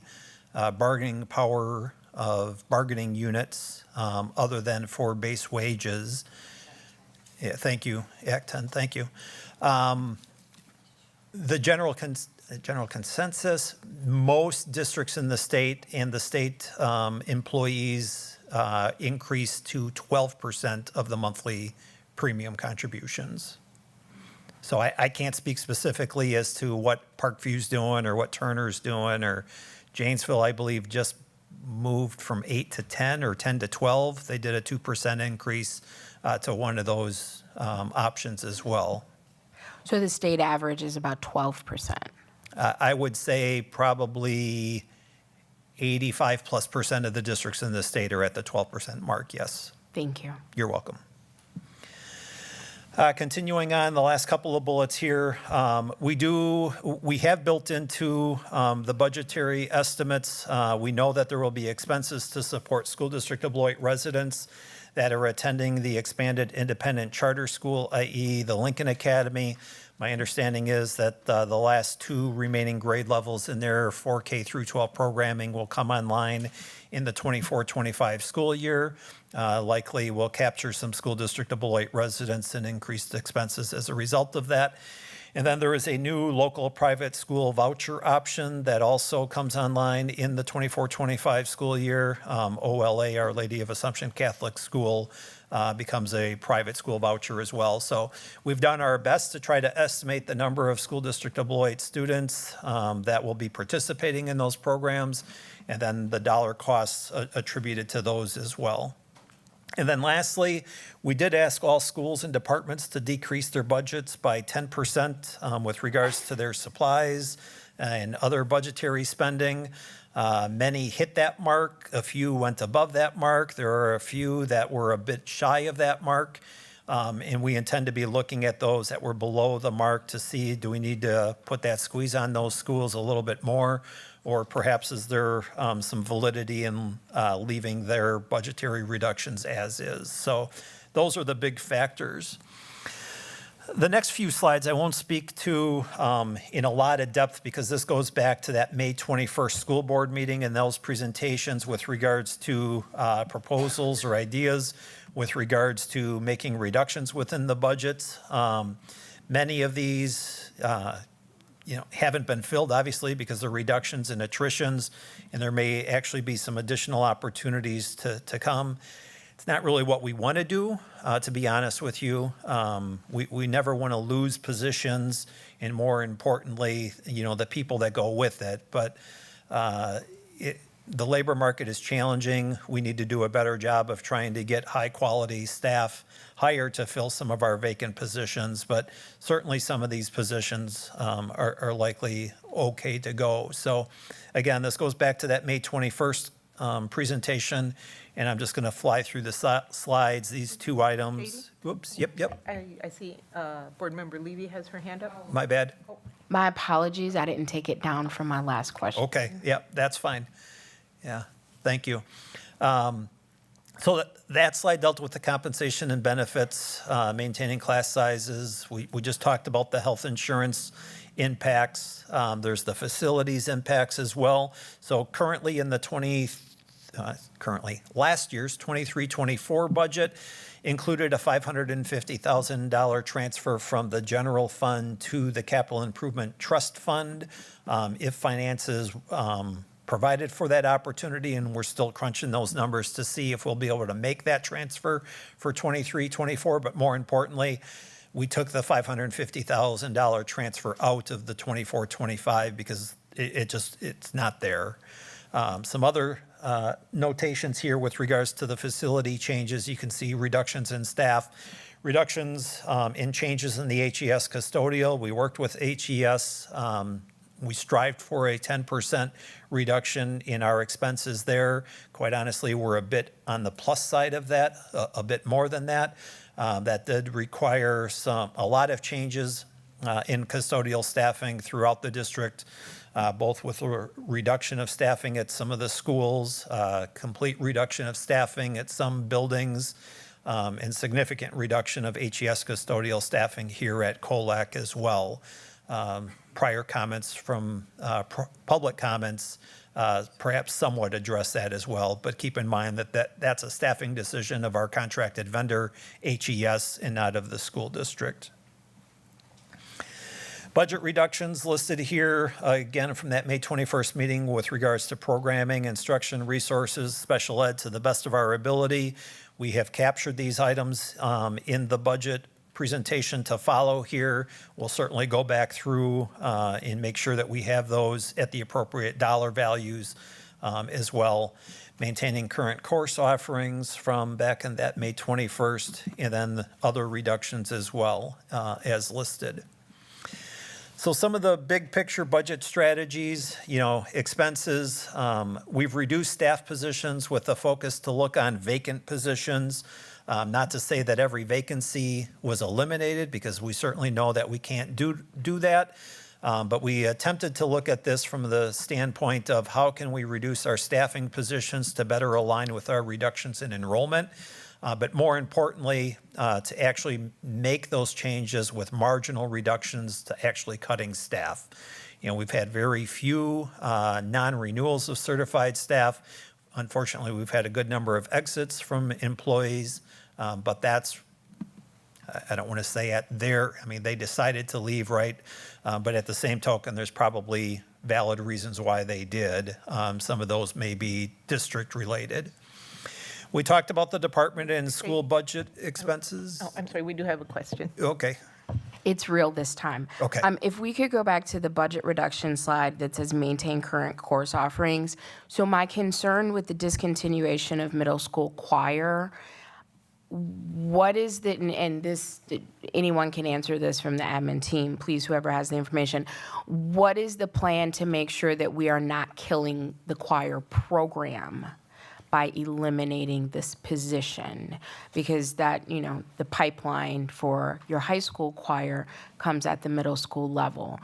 bargaining power of bargaining units, other than for base wages. Yeah, thank you, Act 10, thank you. The general consensus, most districts in the state and the state employees increased to 12% of the monthly premium contributions. So I can't speak specifically as to what Parkview's doing or what Turner's doing, or Janesville, I believe, just moved from 8 to 10 or 10 to 12. They did a 2% increase to one of those options as well. So the state average is about 12%. I would say probably 85+% of the districts in the state are at the 12% mark, yes. Thank you. You're welcome. Continuing on, the last couple of bullets here, we have built into the budgetary estimates, we know that there will be expenses to support School District of Beloit residents that are attending the expanded independent charter school, i.e. the Lincoln Academy. My understanding is that the last two remaining grade levels in their 4K through 12 programming will come online in the 24-25 school year. Likely will capture some School District of Beloit residents and increased expenses as a result of that. And then there is a new local private school voucher option that also comes online in the 24-25 school year. OLA, Our Lady of Assumption Catholic School, becomes a private school voucher as well. So we've done our best to try to estimate the number of School District of Beloit students that will be participating in those programs, and then the dollar costs attributed to those as well. And then lastly, we did ask all schools and departments to decrease their budgets by 10% with regards to their supplies and other budgetary spending. Many hit that mark. A few went above that mark. There are a few that were a bit shy of that mark. And we intend to be looking at those that were below the mark to see, do we need to put that squeeze on those schools a little bit more? Or perhaps is there some validity in leaving their budgetary reductions as is? So those are the big factors. The next few slides I won't speak to in a lot of depth, because this goes back to that May 21st school board meeting and those presentations with regards to proposals or ideas with regards to making reductions within the budgets. Many of these haven't been filled, obviously, because of reductions and attritions, and there may actually be some additional opportunities to come. It's not really what we want to do, to be honest with you. We never want to lose positions, and more importantly, the people that go with it. But the labor market is challenging. We need to do a better job of trying to get high-quality staff hired to fill some of our vacant positions. But certainly some of these positions are likely okay to go. So again, this goes back to that May 21st presentation, and I'm just going to fly through the slides. These two items. Whoops, yep. I see Board Member Levy has her hand up. My bad. My apologies, I didn't take it down from my last question. Okay, yep, that's fine. Yeah, thank you. So that slide dealt with the compensation and benefits, maintaining class sizes. We just talked about the health insurance impacts. There's the facilities impacts as well. So currently in the last year's 23-24 budget included a $550,000 transfer from the general fund to the capital improvement trust fund. If finances provided for that opportunity, and we're still crunching those numbers to see if we'll be able to make that transfer for 23-24, but more importantly, we took the $550,000 transfer out of the 24-25 because it's not there. Some other notations here with regards to the facility changes. You can see reductions in staff, reductions in changes in the HES custodial. We worked with HES We strived for a 10% reduction in our expenses there. Quite honestly, we're a bit on the plus side of that, a bit more than that. That did require a lot of changes in custodial staffing throughout the district, both with a reduction of staffing at some of the schools, complete reduction of staffing at some buildings, and significant reduction of HES custodial staffing here at Colac as well. Prior comments from public comments perhaps somewhat address that as well, but keep in mind that that's a staffing decision of our contracted vendor, HES, and not of the school district. Budget reductions listed here, again, from that May 21st meeting with regards to programming, instruction, resources, special ed to the best of our ability. We have captured these items in the budget presentation to follow here. We'll certainly go back through and make sure that we have those at the appropriate dollar values as well. Maintaining current course offerings from back in that May 21st, and then other reductions as well as listed. So some of the big picture budget strategies, expenses, we've reduced staff positions with a focus to look on vacant positions. Not to say that every vacancy was eliminated, because we certainly know that we can't do that. But we attempted to look at this from the standpoint of how can we reduce our staffing positions to better align with our reductions in enrollment. But more importantly, to actually make those changes with marginal reductions to actually cutting staff. We've had very few non-renewals of certified staff. Unfortunately, we've had a good number of exits from employees, but that's, I don't want to say they decided to leave, right? But at the same token, there's probably valid reasons why they did. Some of those may be district related. We talked about the department and school budget expenses. Oh, I'm sorry, we do have a question. Okay. It's real this time. Okay. If we could go back to the budget reduction slide that says maintain current course offerings. So my concern with the discontinuation of middle school choir, what is the, and this, anyone can answer this from the admin team, please, whoever has the information. What is the plan to make sure that we are not killing the choir program by eliminating this position? Because that, the pipeline for your high school choir comes at the middle school level.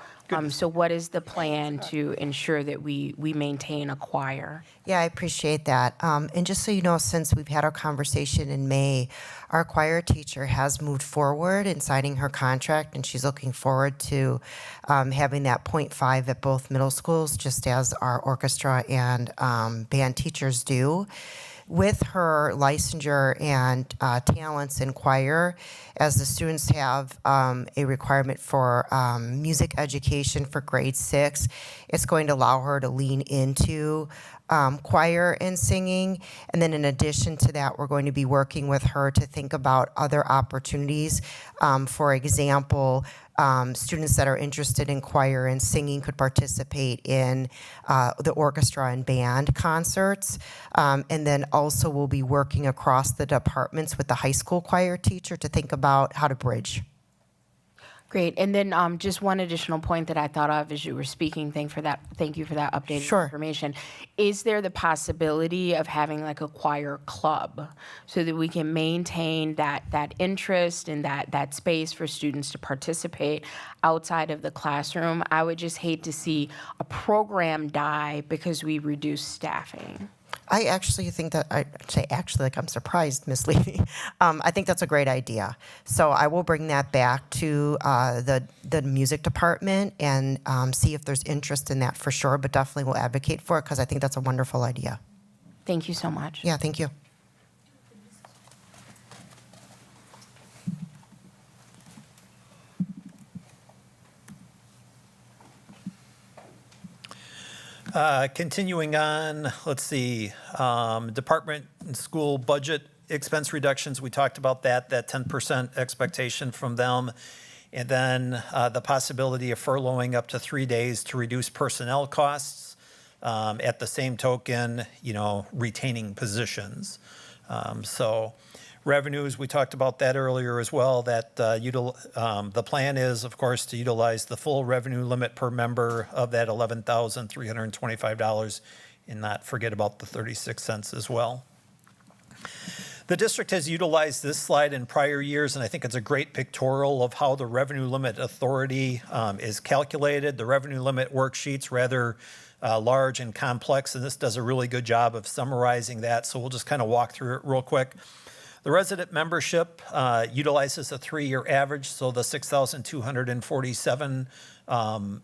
So what is the plan to ensure that we maintain a choir? Yeah, I appreciate that. And just so you know, since we've had our conversation in May, our choir teacher has moved forward in signing her contract, and she's looking forward to having that 0.5 at both middle schools, just as our orchestra and band teachers do. With her licensure and talents in choir, as the students have a requirement for music education for grade 6, it's going to allow her to lean into choir and singing. And then in addition to that, we're going to be working with her to think about other opportunities. For example, students that are interested in choir and singing could participate in the orchestra and band concerts. And then also we'll be working across the departments with the high school choir teacher to think about how to bridge. Great. And then just one additional point that I thought of as you were speaking. Thank you for that updated information. Is there the possibility of having like a choir club so that we can maintain that interest and that space for students to participate outside of the classroom? I would just hate to see a program die because we reduce staffing. I actually think that, I'm surprised, Ms. Levy. I think that's a great idea. So I will bring that back to the music department and see if there's interest in that for sure, but definitely will advocate for it because I think that's a wonderful idea. Thank you so much. Yeah, thank you. Continuing on, let's see, department and school budget expense reductions, we talked about that 10% expectation from them. And then the possibility of furloughing up to 3 days to reduce personnel costs. At the same token, retaining positions. So revenues, we talked about that earlier as well, that the plan is, of course, to utilize the full revenue limit per member of that $11,325 and not forget about the 36 cents as well. The district has utilized this slide in prior years, and I think it's a great pictorial of how the revenue limit authority is calculated. The revenue limit worksheet's rather large and complex, and this does a really good job of summarizing that, so we'll just kind of walk through it real quick. The resident membership utilizes a 3-year average, so the 6,247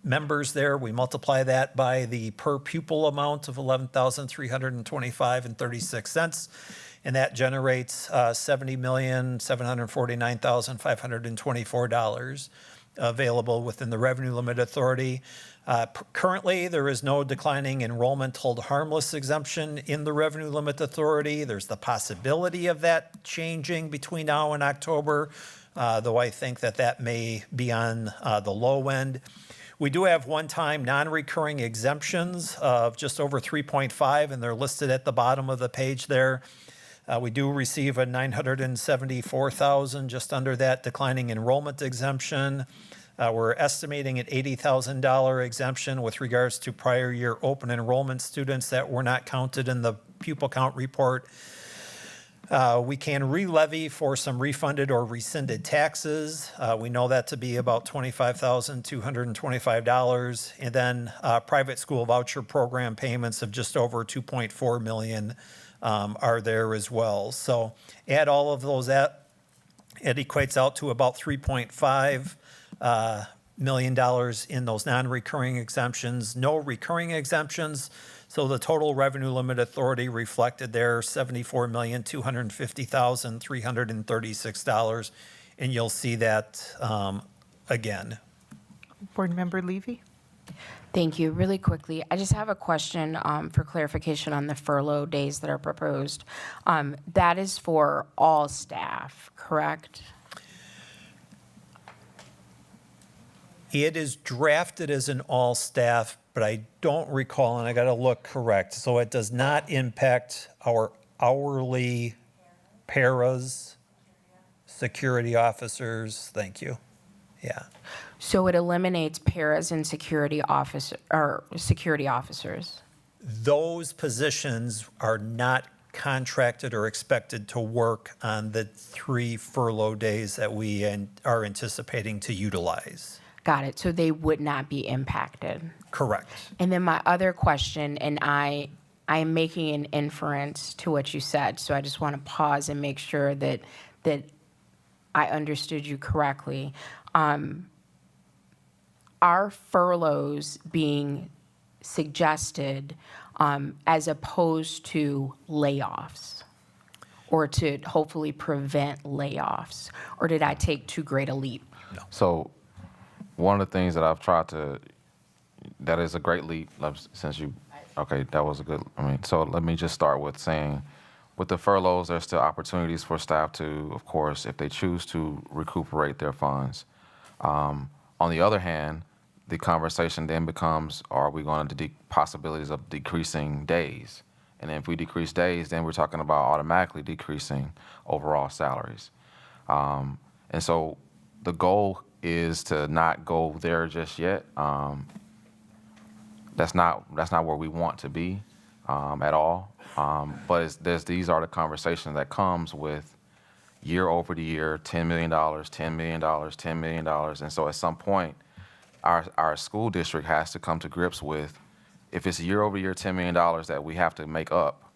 members there, we multiply that by the per pupil amount of $11,325.36, and that generates $70,749,524 available within the revenue limit authority. Currently, there is no declining enrollment hold harmless exemption in the revenue limit authority. There's the possibility of that changing between now and October, though I think that may be on the low end. We do have one-time non-recurring exemptions of just over 3.5, and they're listed at the bottom of the page there. We do receive a $974,000 just under that declining enrollment exemption. We're estimating an $80,000 exemption with regards to prior year open enrollment students that were not counted in the pupil count report. We can re-levy for some refunded or rescinded taxes. We know that to be about $25,225. And then private school voucher program payments of just over $2.4 million are there as well. So add all of those up, it equates out to about $3.5 million in those non-recurring exemptions, no recurring exemptions. So the total revenue limit authority reflected there $74,250,336, and you'll see that again. Board Member Levy? Thank you. Really quickly, I just have a question for clarification on the furlough days that are proposed. That is for all staff, correct? It is drafted as an all staff, but I don't recall, and I got to look correct. So it does not impact our hourly paras, security officers. Thank you. Yeah. So it eliminates paras and security officers. Those positions are not contracted or expected to work on the 3 furlough days that we are anticipating to utilize. Got it. So they would not be impacted. Correct. And then my other question, and I am making an inference to what you said, so I just want to pause and make sure that I understood you correctly. Are furloughs being suggested as opposed to layoffs, or to hopefully prevent layoffs? Or did I take too great a leap? No. So one of the things that I've tried to, that is a great leap since you, okay, that was a good, so let me just start with saying, with the furloughs, there's still opportunities for staff to, of course, if they choose to recuperate their funds. On the other hand, the conversation then becomes, are we going to possibilities of decreasing days? And if we decrease days, then we're talking about automatically decreasing overall salaries. And so the goal is to not go there just yet. That's not where we want to be at all. But these are the conversations that comes with year over the year, $10 million, $10 million, $10 million. And so at some point, our school district has to come to grips with, if it's year over year $10 million that we have to make up,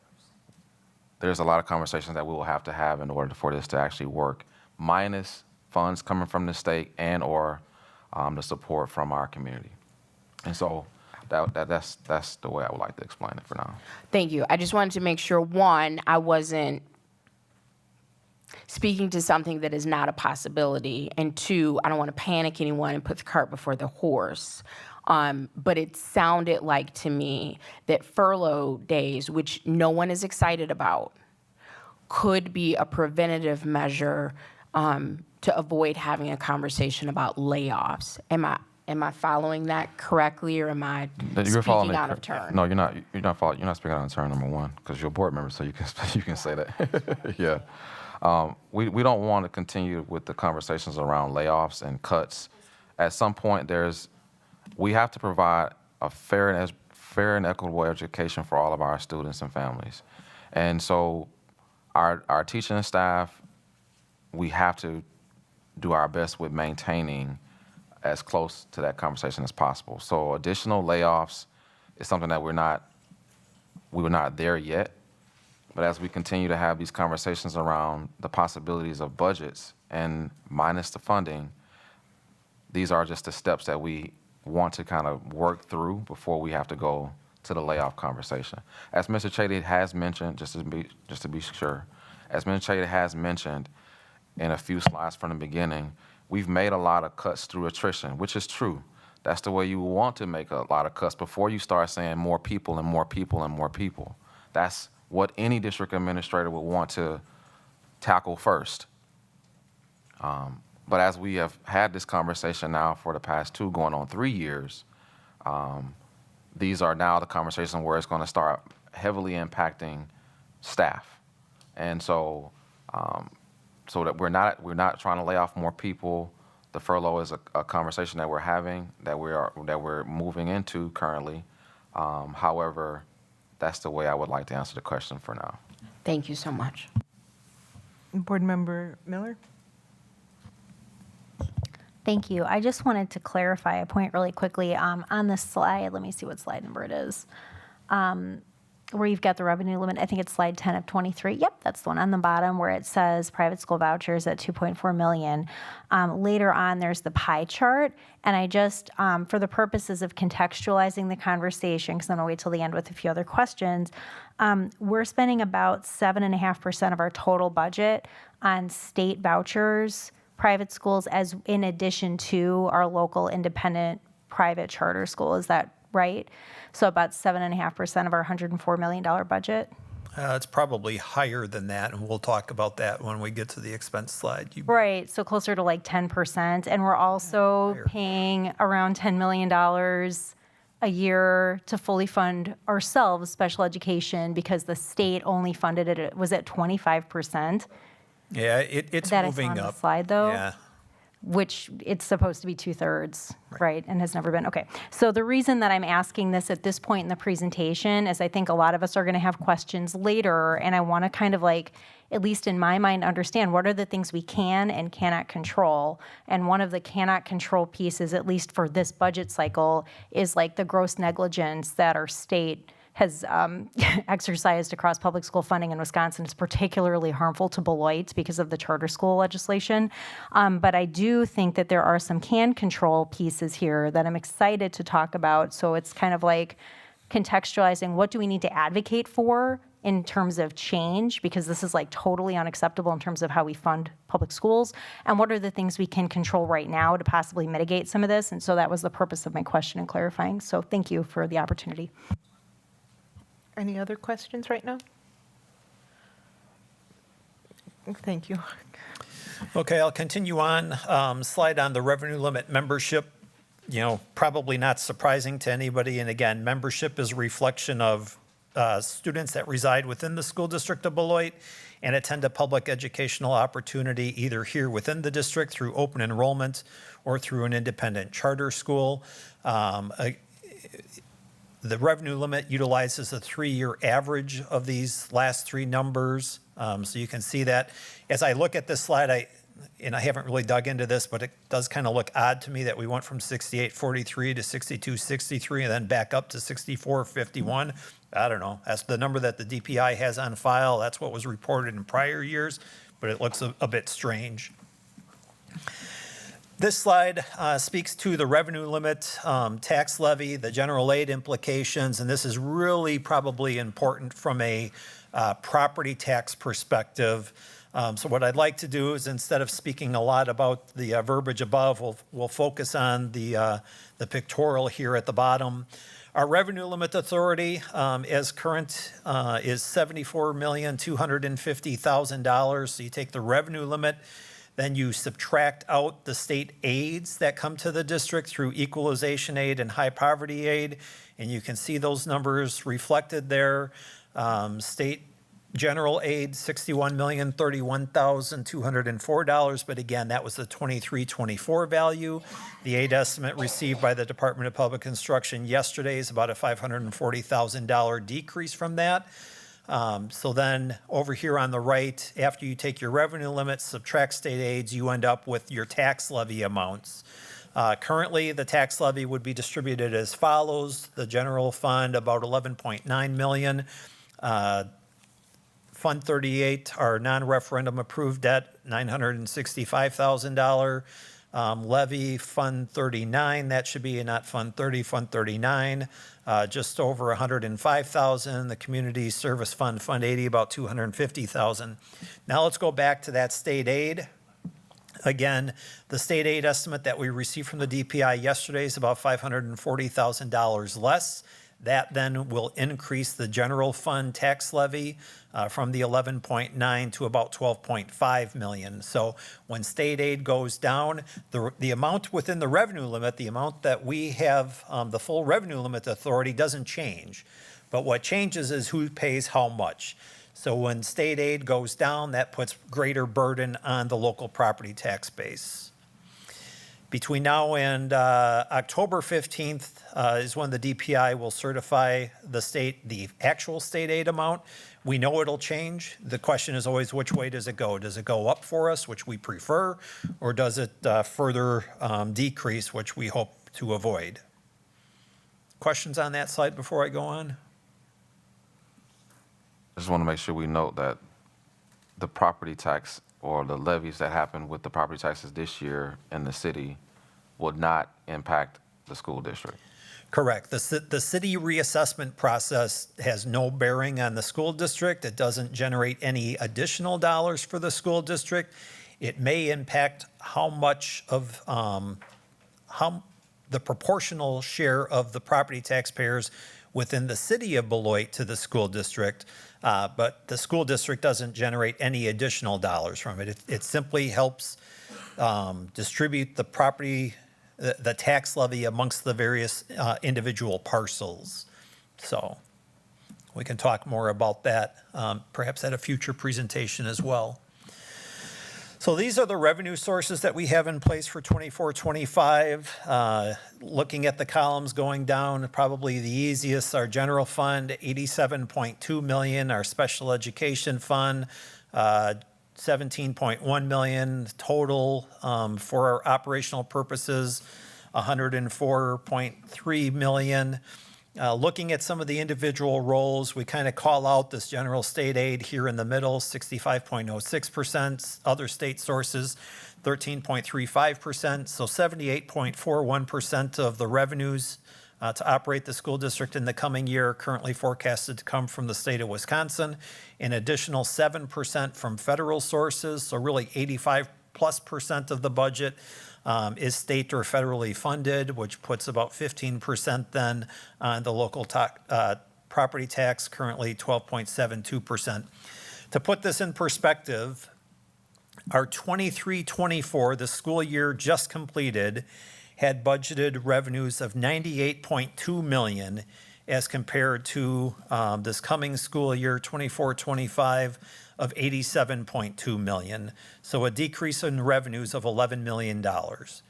there's a lot of conversations that we will have to have in order for this to actually work, minus funds coming from the state and or the support from our community. And so that's the way I would like to explain it for now. Thank you. I just wanted to make sure, one, I wasn't speaking to something that is not a possibility, and two, I don't want to panic anyone and put the cart before the horse. But it sounded like to me that furlough days, which no one is excited about, could be a preventative measure to avoid having a conversation about layoffs. Am I following that correctly, or am I That you're following speaking it out of cor- turn? No, you're not. You're not following. You're not speaking out of turn. Number one, because you're a board member, so you can you can say that. Yeah. We don't want to continue with the conversations around layoffs and cuts. At some point, we have to provide a fair and equitable education for all of our students and families, and so our teaching staff, we have to do our best with maintaining as close to that conversation as possible. So additional layoffs is something that we were not there yet. But as we continue to have these conversations around the possibilities of budgets and minus the funding, these are just the steps that we want to kind of work through before we have to go to the layoff conversation. As Mr. Chady has mentioned, just to be sure, as Mr. Chady has mentioned in a few slides from the beginning, we've made a lot of cuts through attrition, which is true. That's the way you want to make a lot of cuts before you start saying more people and more people and more people. That's what any district administrator would want to tackle first. But as we have had this conversation now for the past 2 going on 3 years, these are now the conversations where it's going to start heavily impacting staff. And so that we're not trying to lay off more people. The furlough is a conversation that we're having, that we're moving into currently. However, that's the way I would like to answer the question for now. Thank you so much. Board Member Miller? Thank you. I just wanted to clarify a point really quickly. On the slide, let me see what slide number it is, where you've got the revenue limit. I think it's slide 10 of 23. Yep, that's the one on the bottom where it says private school vouchers at 2.4 million. Later on, there's the pie chart. And I just, for the purposes of contextualizing the conversation, because I'm going to wait till the end with a few other questions, we're spending about 7.5% of our total budget on state vouchers, private schools, as in addition to our local independent private charter school. Is that right? So about 7.5% of our $104 million budget? It's probably higher than that, and we'll talk about that when we get to the expense slide. Right, so closer to like 10%. And we're also paying around $10 million a year to fully fund ourselves special education because the state only funded it, was at 25%? Yeah, it's That moving on the up. slide, though? Yeah. Which it's supposed to be 2/3, right? And has never been. Okay. So the reason that I'm asking this at this point in the presentation is I think a lot of us are going to have questions later, and I want to kind of like, at least in my mind, understand what are the things we can and cannot control. And one of the cannot control pieces, at least for this budget cycle, is like the gross negligence that our state has exercised across public school funding in Wisconsin. Is particularly harmful to Beloit because of the charter school legislation. But I do think that there are some can control pieces here that I'm excited to talk about. So it's kind of like contextualizing what do we need to advocate for in terms of change, because this is like totally unacceptable in terms of how we fund public schools, and what are the things we can control right now to possibly mitigate some of this. And so that was the purpose of my question and clarifying. So thank you for the opportunity. Any other questions right now? Thank you. Okay, I'll continue on. Slide on the revenue limit membership. Probably not surprising to anybody. And again, membership is a reflection of students that reside within the school district of Beloit and attend a public educational opportunity either here within the district through open enrollment or through an independent charter school. The revenue limit utilizes a 3-year average of these last 3 numbers. So you can see that. As I look at this slide, I haven't really dug into this, but it does kind of look odd to me that we went from 6843 to 6263 and then back up to 6451. I don't know. That's the number that the DPI has on file. That's what was reported in prior years, but it looks a bit strange. This slide speaks to the revenue limit, tax levy, the general aid implications, and this is really probably important from a property tax perspective. So what I'd like to do is, instead of speaking a lot about the verbiage above, we'll focus on the pictorial here at the bottom. Our revenue limit authority, as current, is $74,250,000. So you take the revenue limit Then you subtract out the state aids that come to the district through equalization aid and high poverty aid, and you can see those numbers reflected there. State general aid, $61,031,204, but again, that was the 23-24 value. The aid estimate received by the Department of Public Instruction yesterday is about a $540,000 decrease from that. So then over here on the right, after you take your revenue limits, subtract state aids, you end up with your tax levy amounts. Currently, the tax levy would be distributed as follows. The general fund, about $11.9 million. Fund 38, our non-referendum approved debt, $965,000. Levy Fund 39, that should be not Fund 30, Fund 39, just over 105,000. The Community Service Fund, Fund 80, about 250,000. Now let's go back to that state aid. Again, the state aid estimate that we received from the DPI yesterday is about $540,000 less. That then will increase the general fund tax levy from the 11.9 to about 12.5 million. So when state aid goes down, the amount within the revenue limit, the amount that we have, the full revenue limit authority doesn't change. But what changes is who pays how much. So when state aid goes down, that puts greater burden on the local property tax base. Between now and October 15th is when the DPI will certify the actual state aid amount. We know it'll change. The question is always, which way does it go? Does it go up for us, which we prefer, or does it further decrease, which we hope to avoid? Questions on that slide before I go on? I just want to make sure we note that the property tax or the levies that happen with the property taxes this year in the city would not impact the school district. Correct. The city reassessment process has no bearing on the school district. It doesn't generate any additional dollars for the school district. It may impact how much of how the proportional share of the property taxpayers within the city of Beloit to the school district, but the school district doesn't generate any additional dollars from it. It simply helps distribute the property, the tax levy amongst the various individual parcels. So we can talk more about that, perhaps at a future presentation as well. So these are the revenue sources that we have in place for 24-25. Looking at the columns going down, probably the easiest, our general fund, $87.2 million, our special education fund, $17.1 million total for our operational purposes, $104.3 million. Looking at some of the individual roles, we kind of call out this general state aid here in the middle, 65.06%, other state sources, 13.35%, so 78.41% of the revenues to operate the school district in the coming year currently forecasted to come from the state of Wisconsin, an additional 7% from federal sources, so really 85+% of the budget is state or federally funded, which puts about 15% then on the local property tax, currently 12.72%. To put this in perspective, our 23-24, the school year just completed, had budgeted revenues of $98.2 million as compared to this coming school year, 24-25, of $87.2 million. So a decrease in revenues of $11 million. The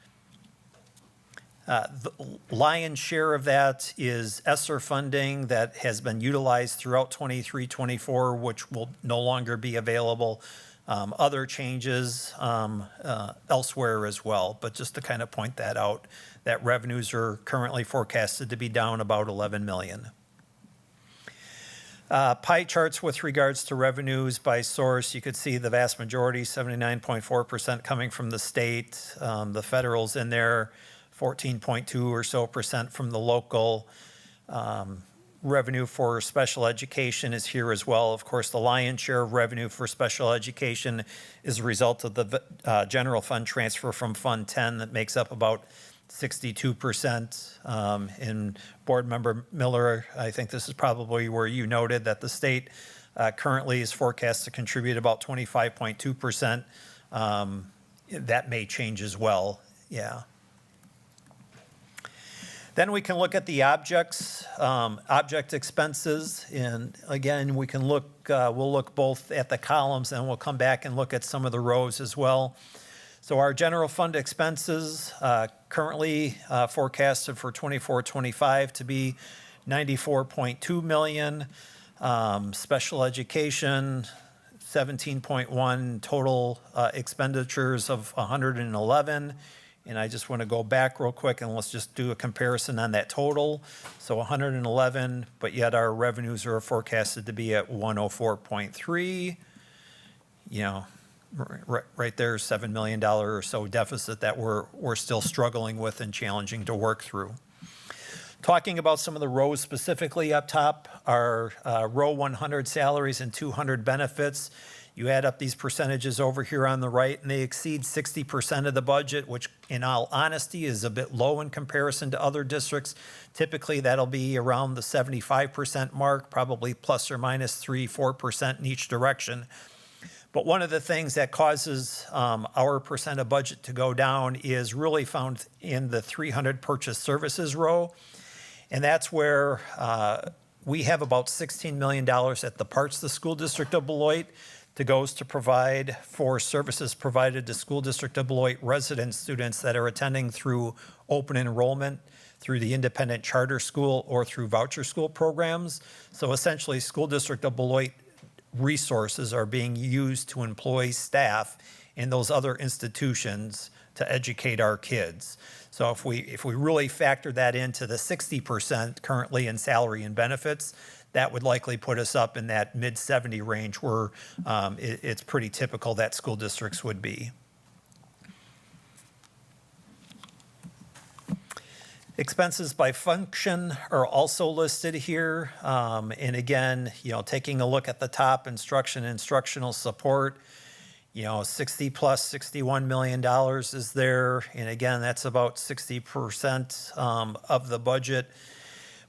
lion's share of that is ESSER funding that has been utilized throughout 23-24, which will no longer be available. Other changes elsewhere as well, but just to kind of point that out, that revenues are currently forecasted to be down about $11 million. Pie charts with regards to revenues by source, you could see the vast majority, 79.4% coming from the state. The federal's in there, 14.2 or so percent from the local. Revenue for special education is here as well. Of course, the lion's share of revenue for special education is a result of the general fund transfer from Fund 10 that makes up about 62%. In Board Member Miller, I think this is probably where you noted that the state currently is forecast to contribute about 25.2%. that may change as well, yeah. Then we can look at the objects, object expenses, and again, we can look, we'll look both at the columns and we'll come back and look at some of the rows as well. So our general fund expenses currently forecasted for 24-25 to be 94.2 million. Special education, 17.1, total expenditures of 111. And I just want to go back real quick and let's just do a comparison on that total. So 111, but yet our revenues are forecasted to be at 104.3. You know, right there, $7 million or so deficit that we're still struggling with and challenging to work through. Talking about some of the rows specifically up top, our row 100 salaries and 200 benefits. You add up these percentages over here on the right, and they exceed 60% of the budget, which in all honesty is a bit low in comparison to other districts. Typically, that'll be around the 75% mark, probably plus or minus 3-4% in each direction. But one of the things that causes our percent of budget to go down is really found in the 300 purchase services row. And that's where we have about $16 million at the parts of the school district of Beloit that goes to provide for services provided to school district of Beloit resident students that are attending through open enrollment, through the independent charter school, or through voucher school programs. So essentially, school district of Beloit resources are being used to employ staff in those other institutions to educate our kids. So if we really factor that into the 60% currently in salary and benefits, that would likely put us up in that mid-70 range where it's pretty typical that school districts would be. Expenses by function are also listed here. And again, you know, taking a look at the top, instruction and instructional support, you know, 60 plus $61 million is there. And again, that's about 60% of the budget.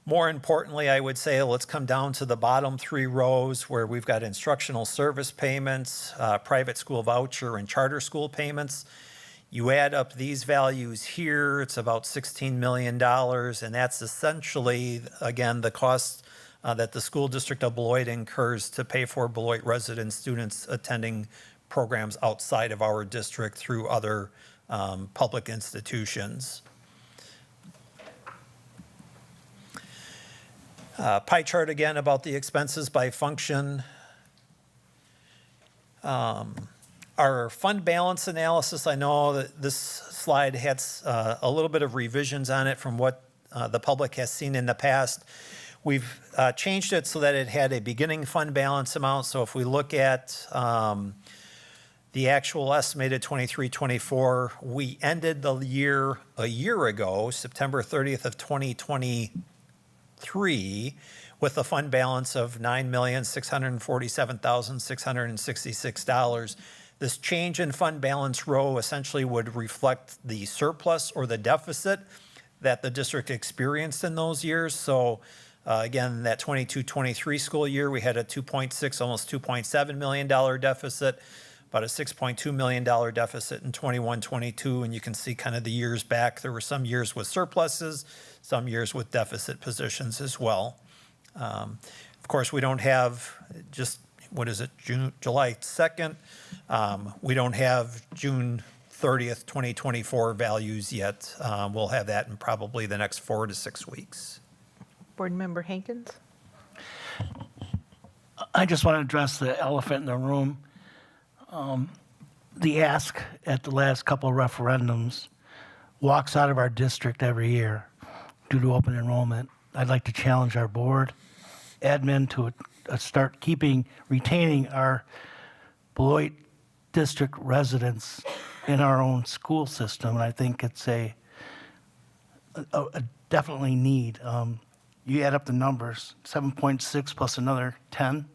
More importantly, I would say, let's come down to the bottom three rows where we've got instructional service payments, private school voucher, and charter school payments. You add up these values here, it's about $16 million, and that's essentially, again, the cost that the school district of Beloit incurs to pay for Beloit resident students attending programs outside of our district through other public institutions. Pie chart again about the expenses by function. Our fund balance analysis, I know that this slide has a little bit of revisions on it from what the public has seen in the past. We've changed it so that it had a beginning fund balance amount. So if we look at the actual estimated 23-24, we ended the year a year ago, September 30th of 2023, with a fund balance of $9,647,666. This change in fund balance row essentially would reflect the surplus or the deficit that the district experienced in those years. So again, that 22-23 school year, we had a 2.6, almost $2.7 million deficit, about a $6.2 million deficit in 21-22. And you can see kind of the years back, there were some years with surpluses, some years with deficit positions as well. Of course, we don't have just, what is it, July 2nd. We don't have June 30th, 2024 values yet. We'll have that in probably the next 4 to 6 weeks. Board Member Hankins? I just want to address the elephant in the room. The ask at the last couple of referendums walks out of our district every year due to open enrollment. I'd like to challenge our board, admin to start retaining our Beloit district residents in our own school system. And I think it's a definitely need. You add up the numbers, 7.6 plus another 10.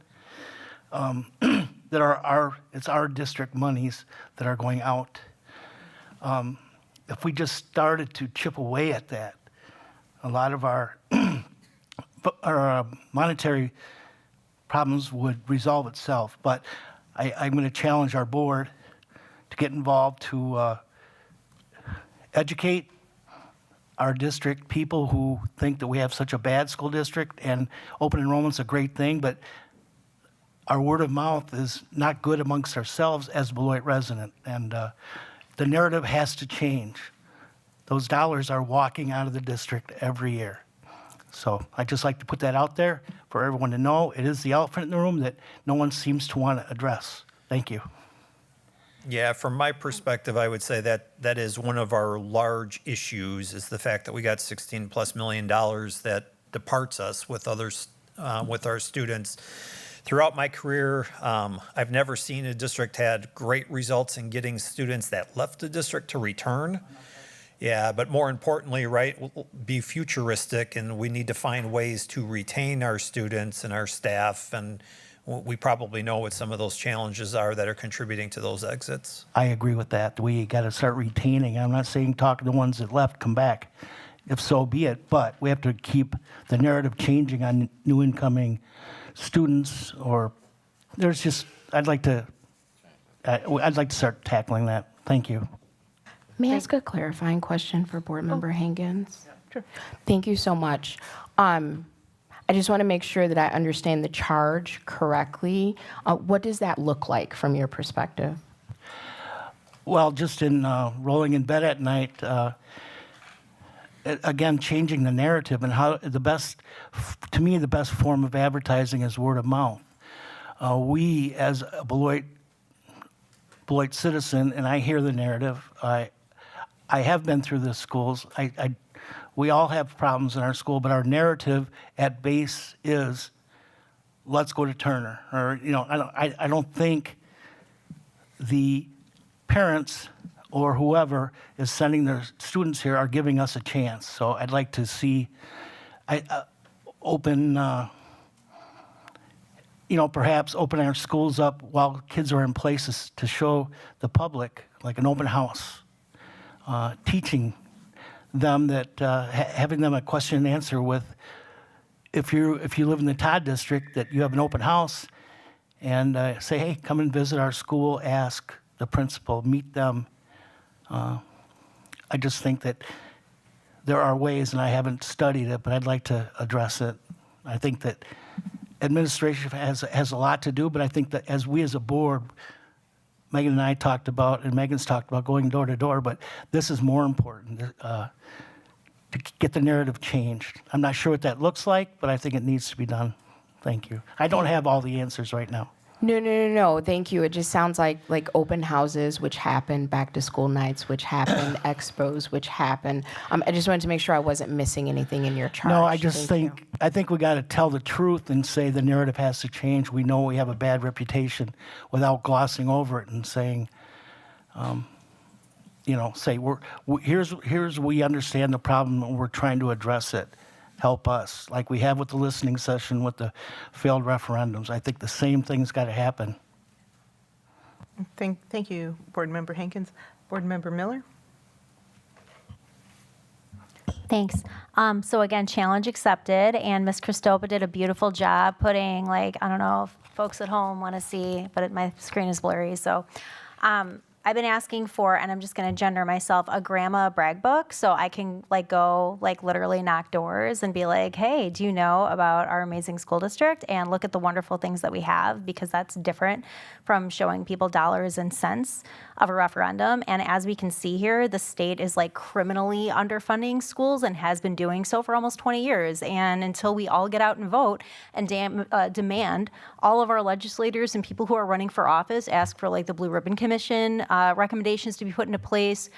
That it's our district monies that are going out. If we just started to chip away at that, a lot of our monetary problems would resolve itself. But I'm going to challenge our board to get involved to educate our district people who think that we have such a bad school district, and open enrollment's a great thing, but our word of mouth is not good amongst ourselves as a Beloit resident, and the narrative has to change. Those dollars are walking out of the district every year. So I'd just like to put that out there for everyone to know. It is the elephant in the room that no one seems to want to address. Thank you. Yeah, from my perspective, I would say that that is one of our large issues, is the fact that we got $16+ million that departs us with others, with our students. Throughout my career, I've never seen a district had great results in getting students that left the district to return. Yeah, but more importantly, right, we'll be futuristic, and we need to find ways to retain our students and our staff, and we probably know what some of those challenges are that are contributing to those exits. I agree with that. We got to start retaining. I'm not saying talk to the ones that left, come back, if so be it, but we have to keep the narrative changing on new incoming students, or there's just, I'd like to start tackling that. Thank you. May I ask a clarifying question for Board Member Hankins? Sure. Thank you so much. I just want to make sure that I understand the charge correctly. What does that look like from your perspective? Well, just in rolling in bed at night, again, changing the narrative, and how the best, to me, the best form of advertising is word of mouth. We, as a Beloit citizen, and I hear the narrative, I have been through the schools. We all have problems in our school, but our narrative at base is, let's go to Turner. Or, you know, I don't think the parents or whoever is sending their students here are giving us a chance. So I'd like to see perhaps open our schools up while kids are in places to show the public, like an open house, teaching them that, having them a question and answer with, if you live in the Todd district, that you have an open house, and say, hey, come and visit our school, ask the principal, meet them. I just think that there are ways, and I haven't studied it, but I'd like to address it. I think that administration has a lot to do, but I think that as we as a board, Megan and I talked about, and Megan's talked about going door to door, but this is more important, to get the narrative changed. I'm not sure what that looks like, but I think it needs to be done. Thank you. I don't have all the answers right now. No. Thank you. It just sounds like open houses, which happen, back to school nights, which happen, expos, which happen. I just wanted to make sure I wasn't missing anything in your charge. No, I just I think we got to tell the truth and say the narrative has to change. We know we have a bad reputation, without glossing over it and saying, say here's we understand the problem and we're trying to address it. Help us, like we have with the listening session with the failed referendums. I think the same thing's got to happen. Thank you, Board Member Hankins. Board Member Miller? Thanks. So again, challenge accepted, and Ms. Christopa did a beautiful job putting, I don't know if folks at home want to see, but my screen is blurry. So I've been asking for, and I'm just going to gender myself, a grandma brag book, so I can go literally knock doors and be like, hey, do you know about our amazing school district? And look at the wonderful things that we have, because that's different from showing people dollars and cents of a referendum. And as we can see here, the state is criminally underfunding schools and has been doing so for almost 20 years. And until we all get out and vote and demand all of our legislators and people who are running for office ask for the Blue Ribbon Commission recommendations to be put into place,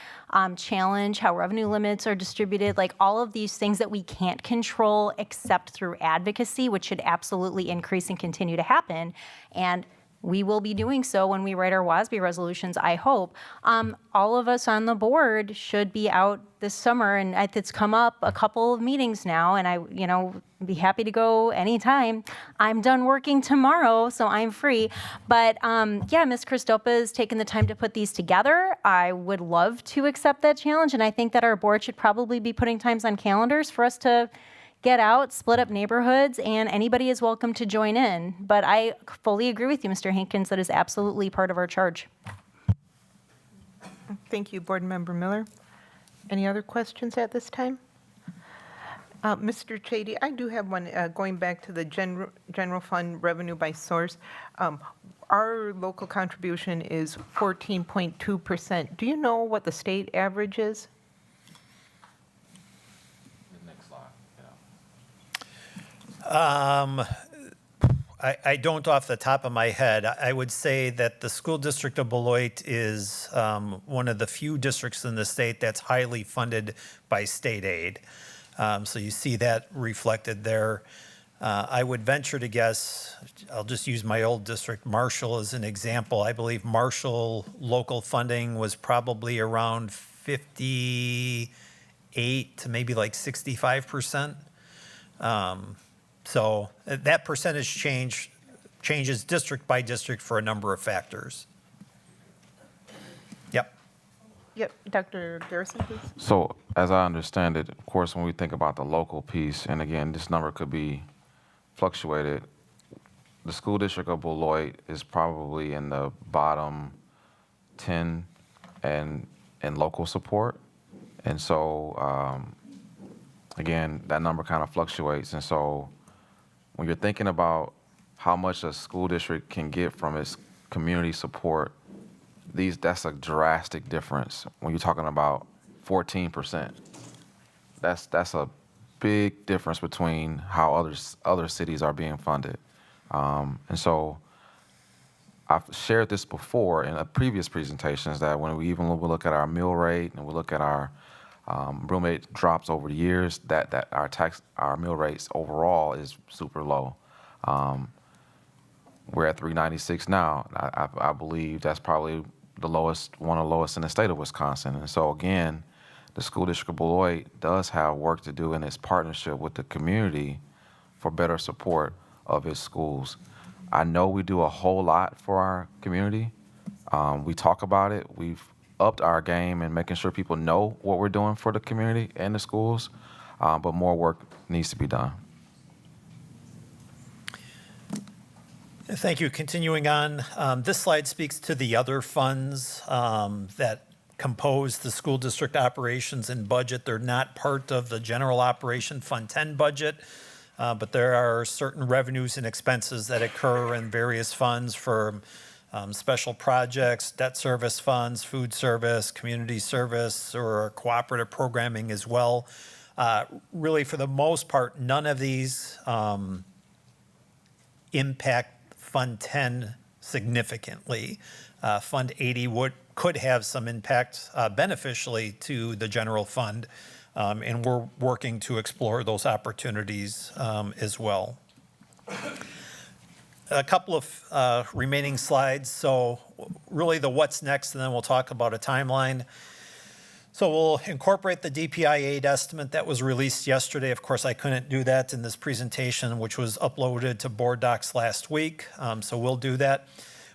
challenge how revenue limits are distributed, all of these things that we can't control except through advocacy, which should absolutely increase and continue to happen. And we will be doing so when we write our WASB resolutions, I hope. All of us on the board should be out this summer, and it's come up a couple of meetings now, and I, be happy to go anytime. I'm done working tomorrow, so I'm free. But Ms. Christopa has taken the time to put these together. I would love to accept that challenge, and I think that our board should probably be putting times on calendars for us to get out, split up neighborhoods, and anybody is welcome to join in. But I fully agree with you, Mr. Hankins, that is absolutely part of our charge. Thank you, Board Member Miller. Any other questions at this time? Mr. Chady, I do have one, going back to the general fund revenue by source. Our local contribution is 14.2%. Do you know what the state average is? Next slide. I don't off the top of my head. I would say that the school district of Beloit is one of the few districts in the state that's highly funded by state aid. So you see that reflected there. I would venture to guess, I'll just use my old district, Marshall, as an example. I believe Marshall local funding was probably around 58 to maybe like 65%. So that percentage changes district by district for a number of factors. Yep. Yep, Dr. Garrison, please. So as I understand it, of course, when we think about the local piece, and again, this number could be fluctuated, the school district of Beloit is probably in the bottom 10 in local support. And so, again, that number kind of fluctuates. And so when you're thinking about how much a school district can get from its community support, that's a drastic difference. When you're talking about 14%, that's a big difference between how other cities are being funded. And so I've shared this before in previous presentations that when we look at our mill rate and we look at our room rate drops over the years, that our mill rates overall is super low. We're at 396 now. I believe that's probably one of the lowest in the state of Wisconsin. And so again, the school district of Beloit does have work to do in its partnership with the community for better support of its schools. I know we do a whole lot for our community. We talk about it. We've upped our game and making sure people know what we're doing for the community and the schools, but more work needs to be done. Thank you. Continuing on, this slide speaks to the other funds that compose the school district operations and budget. They're not part of the general operation Fund 10 budget, but there are certain revenues and expenses that occur in various funds for special projects, debt service funds, food service, community service, or cooperative programming as well. Really, for the most part, none of these impact Fund 10 significantly. Fund 80 could have some impact beneficially to the general fund, and we're working to explore those opportunities as well. A couple of remaining slides. So really the what's next, and then we'll talk about a timeline. So we'll incorporate the DPI aid estimate that was released yesterday. Of course, I couldn't do that in this presentation, which was uploaded to board docs last week. So we'll do that.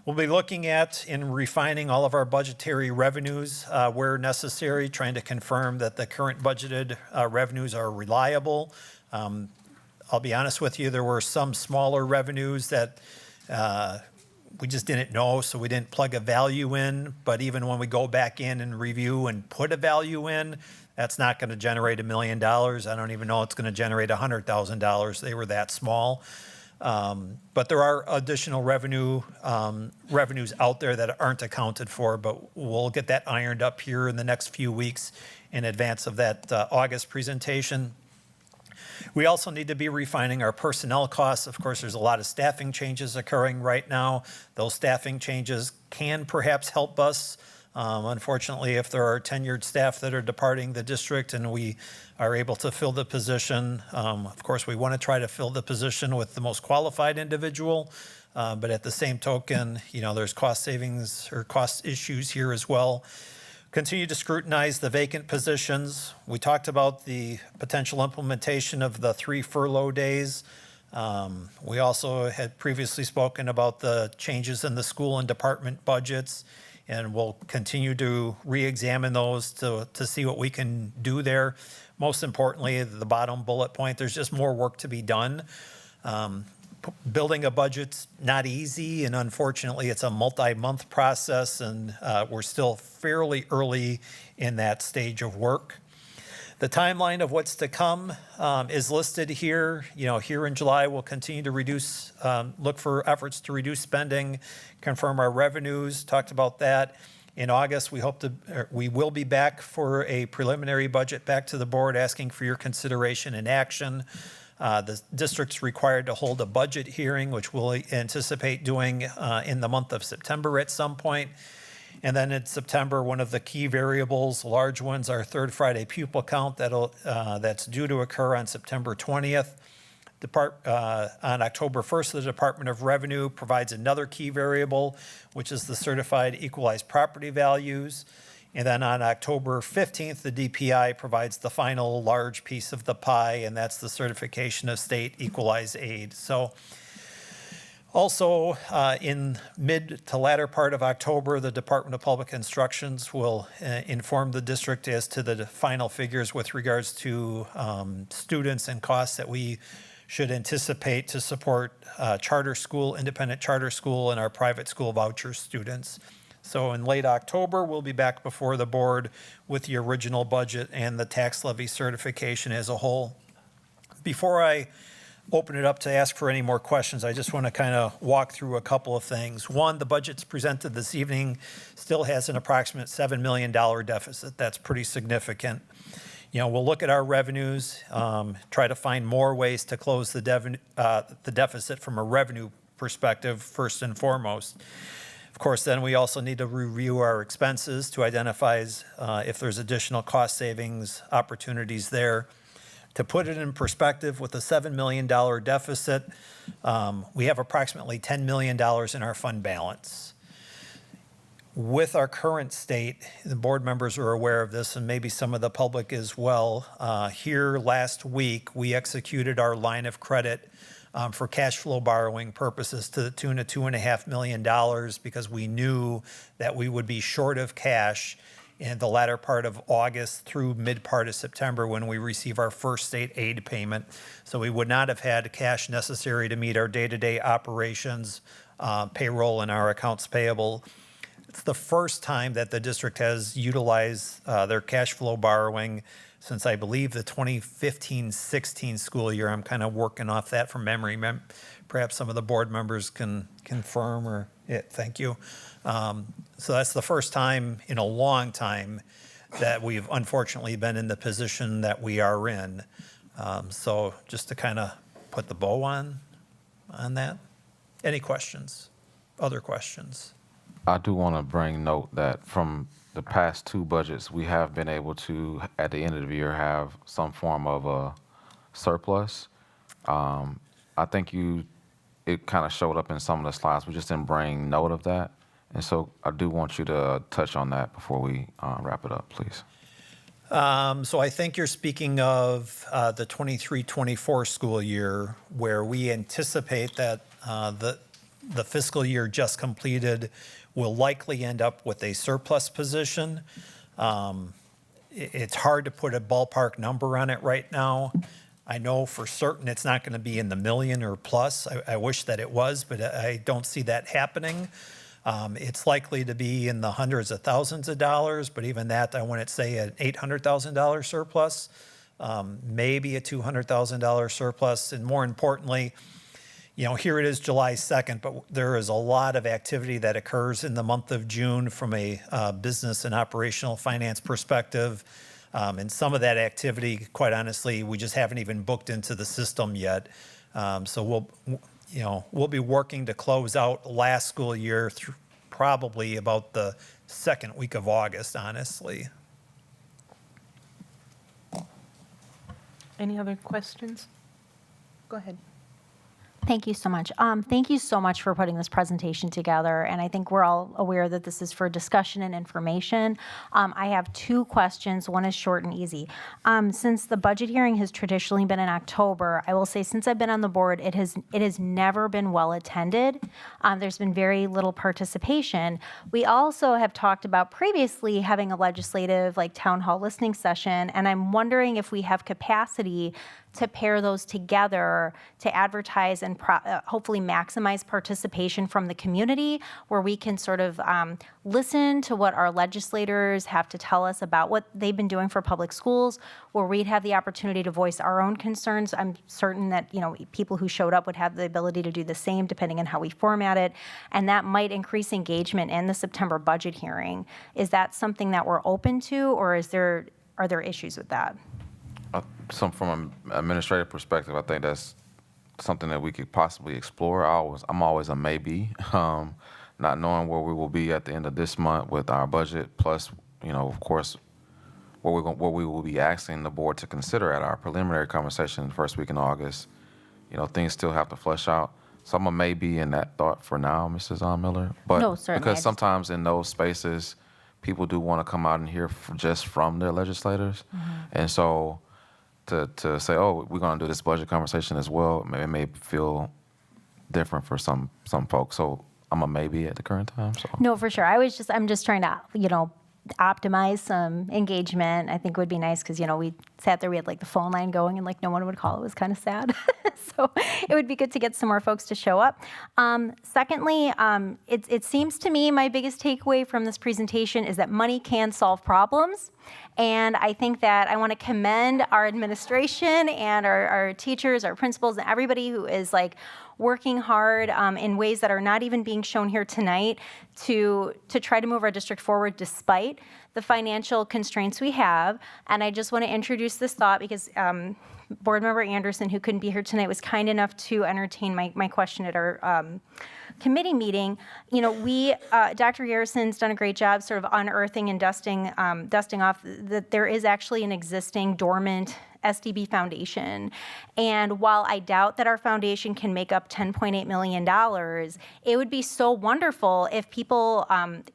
We'll be looking at and refining all of our budgetary revenues where necessary, trying to confirm that the current budgeted revenues are reliable. I'll be honest with you, there were some smaller revenues that we just didn't know, so we didn't plug a value in. But even when we go back in and review and put a value in, that's not going to generate $1 million. I don't even know it's going to generate $100,000. They were that small. But there are additional revenues out there that aren't accounted for, but we'll get that ironed up here in the next few weeks in advance of that August presentation. We also need to be refining our personnel costs. Of course, there's a lot of staffing changes occurring right now. Those staffing changes can perhaps help us. Unfortunately, if there are tenured staff that are departing the district and we are able to fill the position, of course, we want to try to fill the position with the most qualified individual. But at the same token, there's cost savings or cost issues here as well. Continue to scrutinize the vacant positions. We talked about the potential implementation of the 3 furlough days. We also had previously spoken about the changes in the school and department budgets, and we'll continue to re-examine those to see what we can do there. Most importantly, the bottom bullet point, there's just more work to be done. building a budget's not easy, and unfortunately, it's a multi-month process, and we're still fairly early in that stage of work. The timeline of what's to come is listed here. Here in July, we'll continue to look for efforts to reduce spending, confirm our revenues, talked about that. In August, we will be back for a preliminary budget back to the board, asking for your consideration and action. The district's required to hold a budget hearing, which we'll anticipate doing in the month of September at some point. And then in September, one of the key variables, large ones, our third Friday pupil count that's due to occur on September 20th. On October 1st, the Department of Revenue provides another key variable, which is the certified equalized property values. And then on October 15th, the DPI provides the final large piece of the pie, and that's the certification of state equalized aid. So also, in mid to latter part of October, the Department of Public Instructions will inform the district as to the final figures with regards to students and costs that we should anticipate to support charter school, independent charter school, and our private school voucher students. So in late October, we'll be back before the board with the original budget and the tax levy certification as a whole. Before I open it up to ask for any more questions, I just want to kind of walk through a couple of things. One, the budget's presented this evening still has an approximate $7 million deficit. That's pretty significant. We'll look at our revenues, try to find more ways to close the deficit from a revenue perspective, first and foremost. Of course, then we also need to review our expenses to identify if there's additional cost savings opportunities there. To put it in perspective, with a $7 million deficit, we have approximately $10 million in our fund balance. With our current state, the board members are aware of this, and maybe some of the public as well. Here last week, we executed our line of credit for cash flow borrowing purposes to the tune of $2.5 million because we knew that we would be short of cash in the latter part of August through mid part of September when we receive our first state aid payment. So we would not have had cash necessary to meet our day-to-day operations, payroll, and our accounts payable. It's the first time that the district has utilized their cash flow borrowing since I believe the 2015-16 school year. I'm kind of working off that from memory. Perhaps some of the board members can confirm or, yeah, thank you. So that's the first time in a long time that we've unfortunately been in the position that we are in. So just to kind of put the bow on that. Any questions? Other questions? I do want to bring note that from the past two budgets, we have been able to, at the end of the year, have some form of a surplus. I think it kind of showed up in some of the slides. We just didn't bring note of that. And so I do want you to touch on that before we wrap it up, please. So I think you're speaking of the 23-24 school year, where we anticipate that the fiscal year just completed will likely end up with a surplus position. It's hard to put a ballpark number on it right now. I know for certain it's not going to be in the million or plus. I wish that it was, but I don't see that happening. It's likely to be in the hundreds of thousands of dollars, but even that, I wouldn't say an $800,000 surplus, maybe a $200,000 surplus. And more importantly, here it is July 2nd, but there is a lot of activity that occurs in the month of June from a business and operational finance perspective. And some of that activity, quite honestly, we just haven't even booked into the system yet. So we'll be working to close out last school year through probably about the second week of August, honestly. Any other questions? Go ahead. Thank you so much. Thank you so much for putting this presentation together. And I think we're all aware that this is for discussion and information. I have two questions. One is short and easy. Since the budget hearing has traditionally been in October, I will say since I've been on the board, it has never been well attended. There's been very little participation. We also have talked about previously having a legislative town hall listening session, and I'm wondering if we have capacity to pair those together to advertise and hopefully maximize participation from the community, where we can sort of listen to what our legislators have to tell us about what they've been doing for public schools, where we'd have the opportunity to voice our own concerns. I'm certain that, you know, people who showed up would have the ability to do the same depending on how we format it, and that might increase engagement in the September budget hearing. Is that something that we're open to, or are there issues with that? From an administrative perspective, I think that's something that we could possibly explore. I'm always a maybe, not knowing where we will be at the end of this month with our budget, plus, you know, of course, what we will be asking the board to consider at our preliminary conversation first week in August. You know, things still have to flesh out. So I'm a maybe in that thought for now, Mrs. Miller. But No, certainly. because sometimes in those spaces, people do want to come out and hear just from their legislators. And so to say, oh, we're going to do this budget conversation as well, it may feel different for some folks. So I'm a maybe at the current time. So No, for sure. I'm just trying to, you know, optimize some engagement. I think it would be nice because, you know, we sat there, we had like the phone line going and like no one would call. It was kind of sad. So it would be good to get some more folks to show up. Secondly, it seems to me my biggest takeaway from this presentation is that money can solve problems. And I think that I want to commend our administration and our teachers, our principals, and everybody who is like working hard in ways that are not even being shown here tonight to try to move our district forward despite the financial constraints we have. And I just want to introduce this thought because Board Member Anderson, who couldn't be here tonight, was kind enough to entertain my question at our committee meeting. You know, Dr. Garrison's done a great job sort of unearthing and dusting off that there is actually an existing dormant SDB foundation. And while I doubt that our foundation can make up $10.8 million, it would be so wonderful if people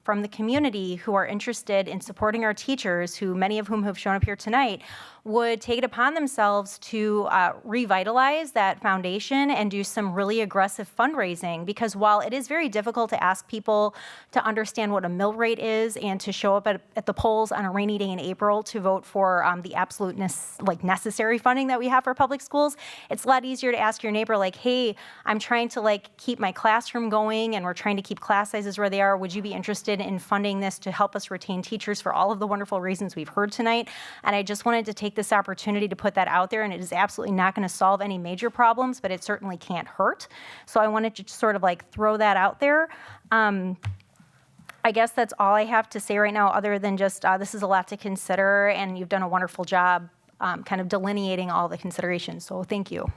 from the community who are interested in supporting our teachers, who many of whom have shown up here tonight, would take it upon themselves to revitalize that foundation and do some really aggressive fundraising. Because while it is very difficult to ask people to understand what a mill rate is and to show up at the polls on a rainy day in April to vote for the absolute necessary funding that we have for public schools, it's a lot easier to ask your neighbor, like, hey, I'm trying to like keep my classroom going and we're trying to keep class sizes where they are. Would you be interested in funding this to help us retain teachers for all of the wonderful reasons we've heard tonight? And I just wanted to take this opportunity to put that out there, and it is absolutely not going to solve any major problems, but it certainly can't hurt. So I wanted to sort of like throw that out there. I guess that's all I have to say right now, other than just this is a lot to consider, and you've done a wonderful job kind of delineating all the considerations. So thank you.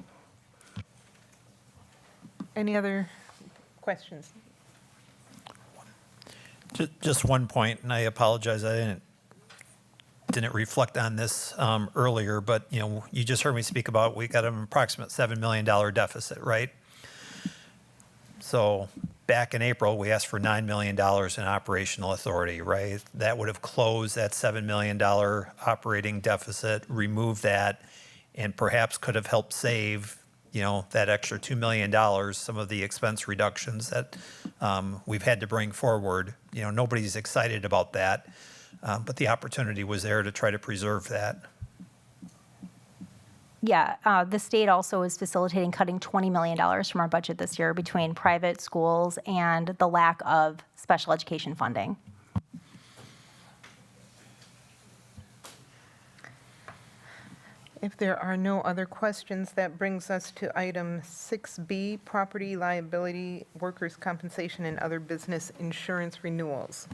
Any other questions? Just one point, and I apologize, I didn't reflect on this earlier, but you know, you just heard me speak about we got an approximate $7 million deficit, right? So back in April, we asked for $9 million in operational authority, right? That would have closed that $7 million operating deficit, removed that, and perhaps could have helped save, you know, that extra $2 million, some of the expense reductions that we've had to bring forward. You know, nobody's excited about that. But the opportunity was there to try to preserve that. Yeah, the state also is facilitating cutting $20 million from our budget this year between private schools and the lack of special education funding. If there are no other questions, that brings us to item 6B, property liability, workers' compensation, and other business insurance renewals.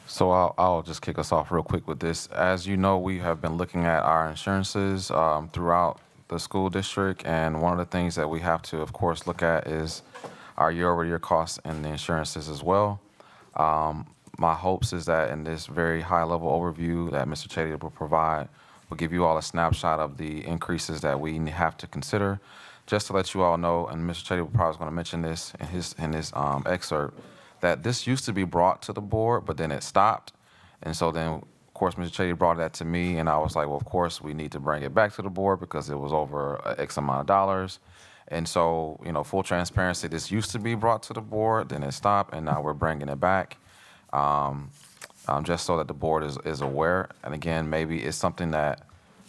So I'll just kick us off real quick with this. As you know, we have been looking at our insurances throughout the school district, and one of the things that we have to, of course, look at is our year-over-year costs and the insurances as well. My hopes is that in this very high-level overview that Mr. Chady will provide, will give you all a snapshot of the increases that we have to consider. Just to let you all know, and Mr. Chady will probably going to mention this in his excerpt, that this used to be brought to the board, but then it stopped. And so then, of course, Mr. Chady brought that to me, and I was like, well, of course, we need to bring it back to the board because it was over X amount of dollars. And so, you know, full transparency, this used to be brought to the board, then it stopped, and now we're bringing it back. just so that the board is aware. And again, maybe it's something that,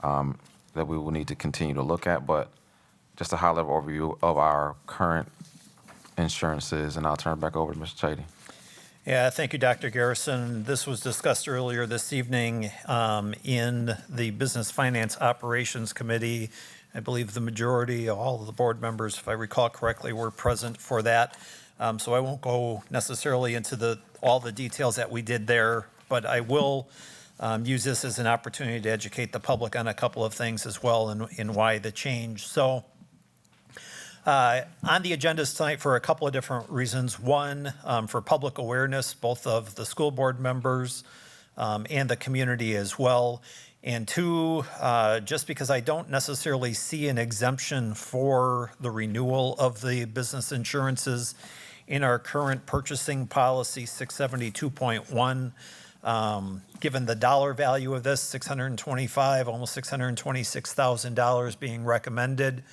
that we will need to continue to look at, but just a high-level overview of our current insurances, and I'll turn it back over to Mr. Chady. Yeah, thank you, Dr. Garrison. This was discussed earlier this evening in the Business Finance Operations Committee. I believe the majority, all of the board members, if I recall correctly, were present for that. So I won't go necessarily into all the details that we did there, but I will use this as an opportunity to educate the public on a couple of things as well and why the change. So on the agenda tonight for a couple of different reasons. One, for public awareness, both of the school board members and the community as well. And two, just because I don't necessarily see an exemption for the renewal of the business insurances in our current purchasing policy 672.1. Given the dollar value of this, $625,000, almost $626,000 being recommended,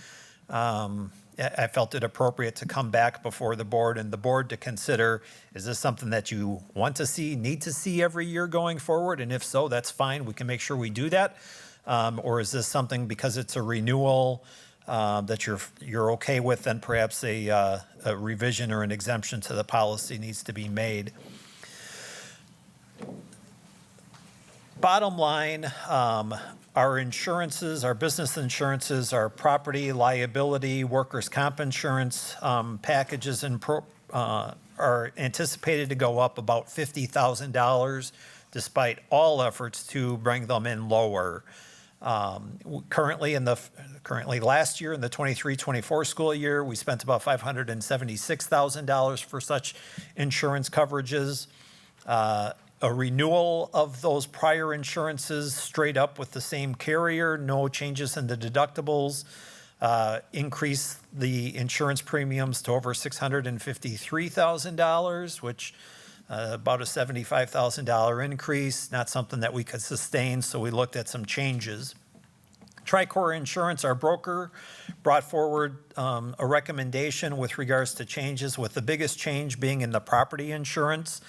I felt it appropriate to come back before the board and the board to consider, is this something that you want to see, need to see every year going forward? And if so, that's fine. We can make sure we do that. Or is this something, because it's a renewal, that you're okay with, then perhaps a revision or an exemption to the policy needs to be made. Bottom line, our insurances, our business insurances, our property, liability, workers' comp insurance packages are anticipated to go up about $50,000 despite all efforts to bring them in lower. Currently last year in the 23-24 school year, we spent about $576,000 for such insurance coverages. A renewal of those prior insurances straight up with the same carrier, no changes in the deductibles, increase the insurance premiums to over $653,000, which about a $75,000 increase, not something that we could sustain, so we looked at some changes. Tricor Insurance, our broker, brought forward a recommendation with regards to changes, with the biggest change being in the property insurance.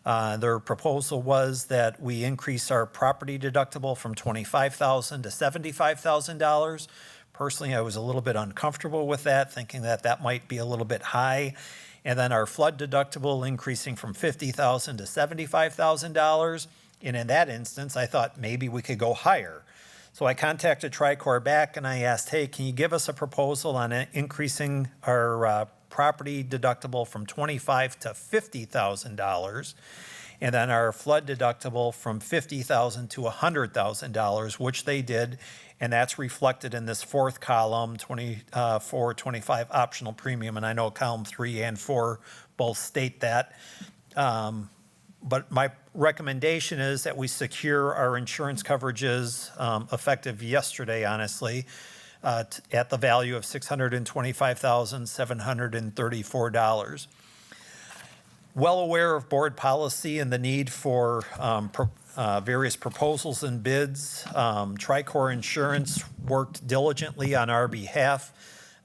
Their proposal was that we increase our property deductible from $25,000 to $75,000. Personally, I was a little bit uncomfortable with that, thinking that that might be a little bit high. And then our flood deductible increasing from $50,000 to $75,000. And in that instance, I thought maybe we could go higher. So I contacted Tricor back and I asked, hey, can you give us a proposal on increasing our property deductible from $25,000 to $50,000, and then our flood deductible from $50,000 to $100,000, which they did, and that's reflected in this fourth column, 24-25 optional premium, and I know column 3 and 4 both state that. But my recommendation is that we secure our insurance coverages effective yesterday, honestly, at the value of $625,734. Well aware of board policy and the need for various proposals and bids. Tricor Insurance worked diligently on our behalf.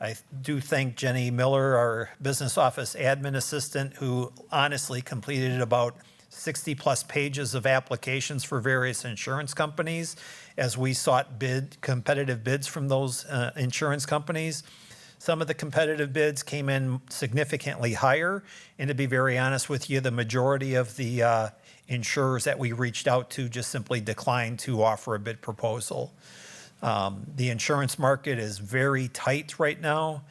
I do thank Jenny Miller, our business office admin assistant, who honestly completed about 60-plus pages of applications for various insurance companies as we sought competitive bids from those insurance companies. Some of the competitive bids came in significantly higher, and to be very honest with you, the majority of the insurers that we reached out to just simply declined to offer a bid proposal. The insurance market is very tight right now.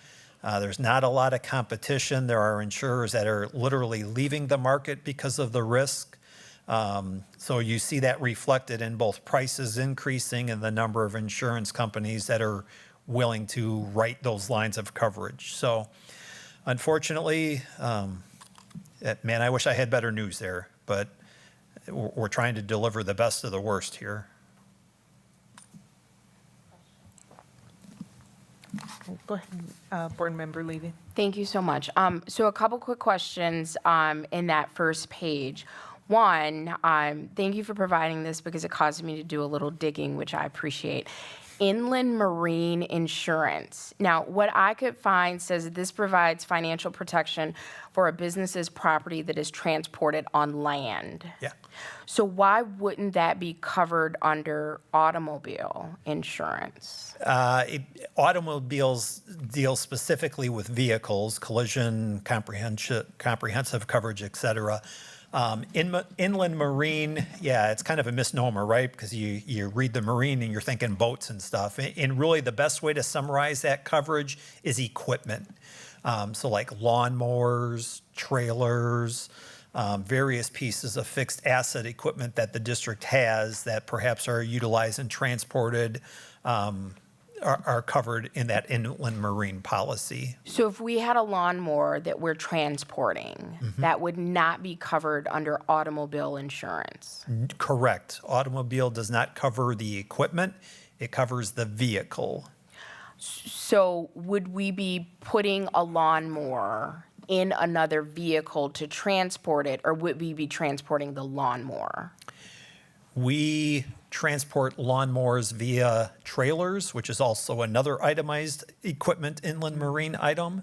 There's not a lot of competition. There are insurers that are literally leaving the market because of the risk. So you see that reflected in both prices increasing and the number of insurance companies that are willing to write those lines of coverage. So unfortunately, man, I wish I had better news there, but we're trying to deliver the best of the worst here. Go ahead, Board Member Levy. Thank you so much. So a couple quick questions in that first page. One, thank you for providing this because it caused me to do a little digging, which I appreciate. inland marine insurance. Now, what I could find says that this provides financial protection for a business's property that is transported on land. Yeah. So why wouldn't that be covered under automobile insurance? Automobiles deal specifically with vehicles, collision, comprehensive coverage, et cetera. Inland marine, yeah, it's kind of a misnomer, right? Because you read the marine and you're thinking boats and stuff. And really the best way to summarize that coverage is equipment. So like lawnmowers, trailers, various pieces of fixed asset equipment that the district has that perhaps are utilized and transported are covered in that inland marine policy. So if we had a lawnmower that we're transporting, that would not be covered under automobile insurance. Correct. Automobile does not cover the equipment, it covers the vehicle. So would we be putting a lawnmower in another vehicle to transport it, or would we be transporting the lawnmower? We transport lawnmowers via trailers, which is also another itemized equipment inland marine item,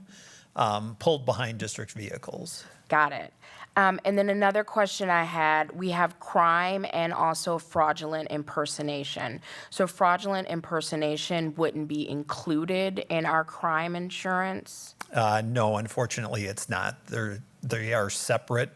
pulled behind district vehicles. Got it. And then another question I had, we have crime and also fraudulent impersonation. So fraudulent impersonation wouldn't be included in our crime insurance? No, unfortunately, it's not. They are separate.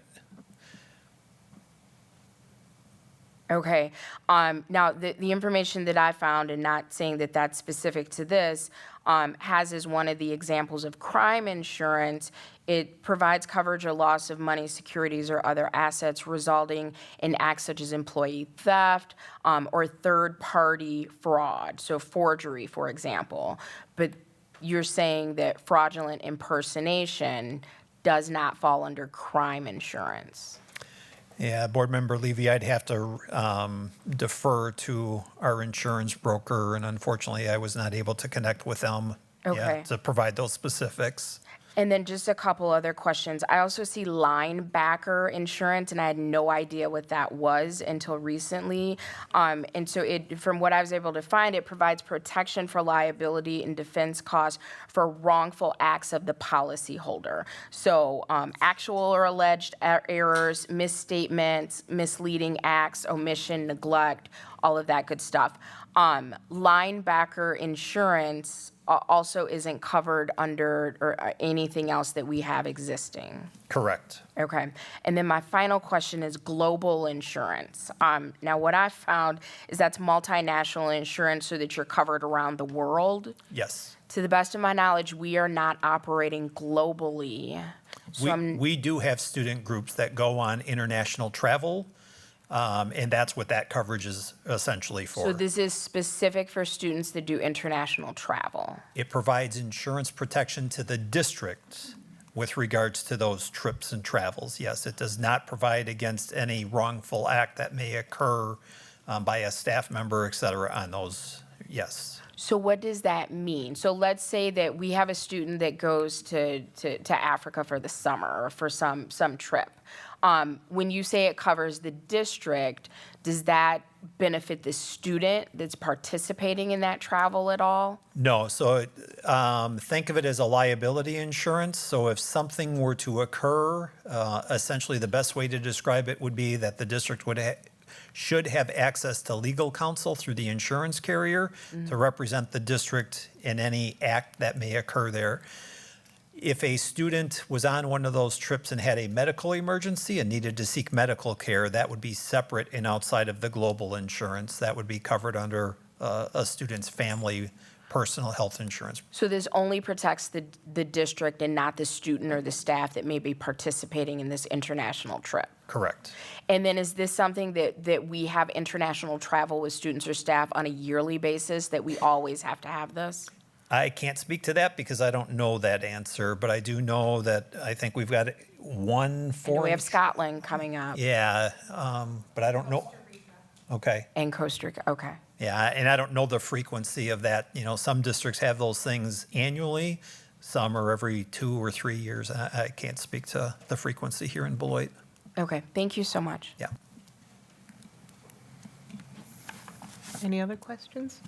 Okay. Now, the information that I found, and not saying that that's specific to this, has as one of the examples of crime insurance, it provides coverage or loss of money, securities, or other assets resulting in acts such as employee theft or third-party fraud, so forgery, for example. But you're saying that fraudulent impersonation does not fall under crime insurance. Yeah, Board Member Levy, I'd have to defer to our insurance broker, and unfortunately, I was not able to connect with them to provide those specifics. And then just a couple other questions. I also see linebacker insurance, and I had no idea what that was until recently. And so from what I was able to find, it provides protection for liability and defense costs for wrongful acts of the policyholder. So actual or alleged errors, misstatements, misleading acts, omission, neglect, all of that good stuff. Linebacker insurance also isn't covered under or anything else that we have existing. Correct. Okay. And then my final question is global insurance. Now, what I found is that's multinational insurance so that you're covered around the world. Yes. To the best of my knowledge, we are not operating globally. So We do have student groups that go on international travel, and that's what that coverage is essentially for. So this is specific for students that do international travel. It provides insurance protection to the district with regards to those trips and travels. Yes, it does not provide against any wrongful act that may occur by a staff member, et cetera, on those, yes. So what does that mean? So let's say that we have a student that goes to Africa for the summer or for some trip. When you say it covers the district, does that benefit the student that's participating in that travel at all? No, so think of it as a liability insurance. So if something were to occur, essentially the best way to describe it would be that the district should have access to legal counsel through the insurance carrier to represent the district in any act that may occur there. If a student was on one of those trips and had a medical emergency and needed to seek medical care, that would be separate and outside of the global insurance. That would be covered under a student's family personal health insurance. So this only protects the district and not the student or the staff that may be participating in this international trip? Correct. And then is this something that we have international travel with students or staff on a yearly basis, that we always have to have this? I can't speak to that because I don't know that answer, but I do know that I think we've got one foreign. We have Scotland coming up. Yeah, but I don't know. Okay. And Costa Rica, okay. Yeah, and I don't know the frequency of that. You know, some districts have those things annually, some are every 2 or 3 years. I can't speak to the frequency here in Beloit. Okay, thank you so much. Yeah. Any other questions?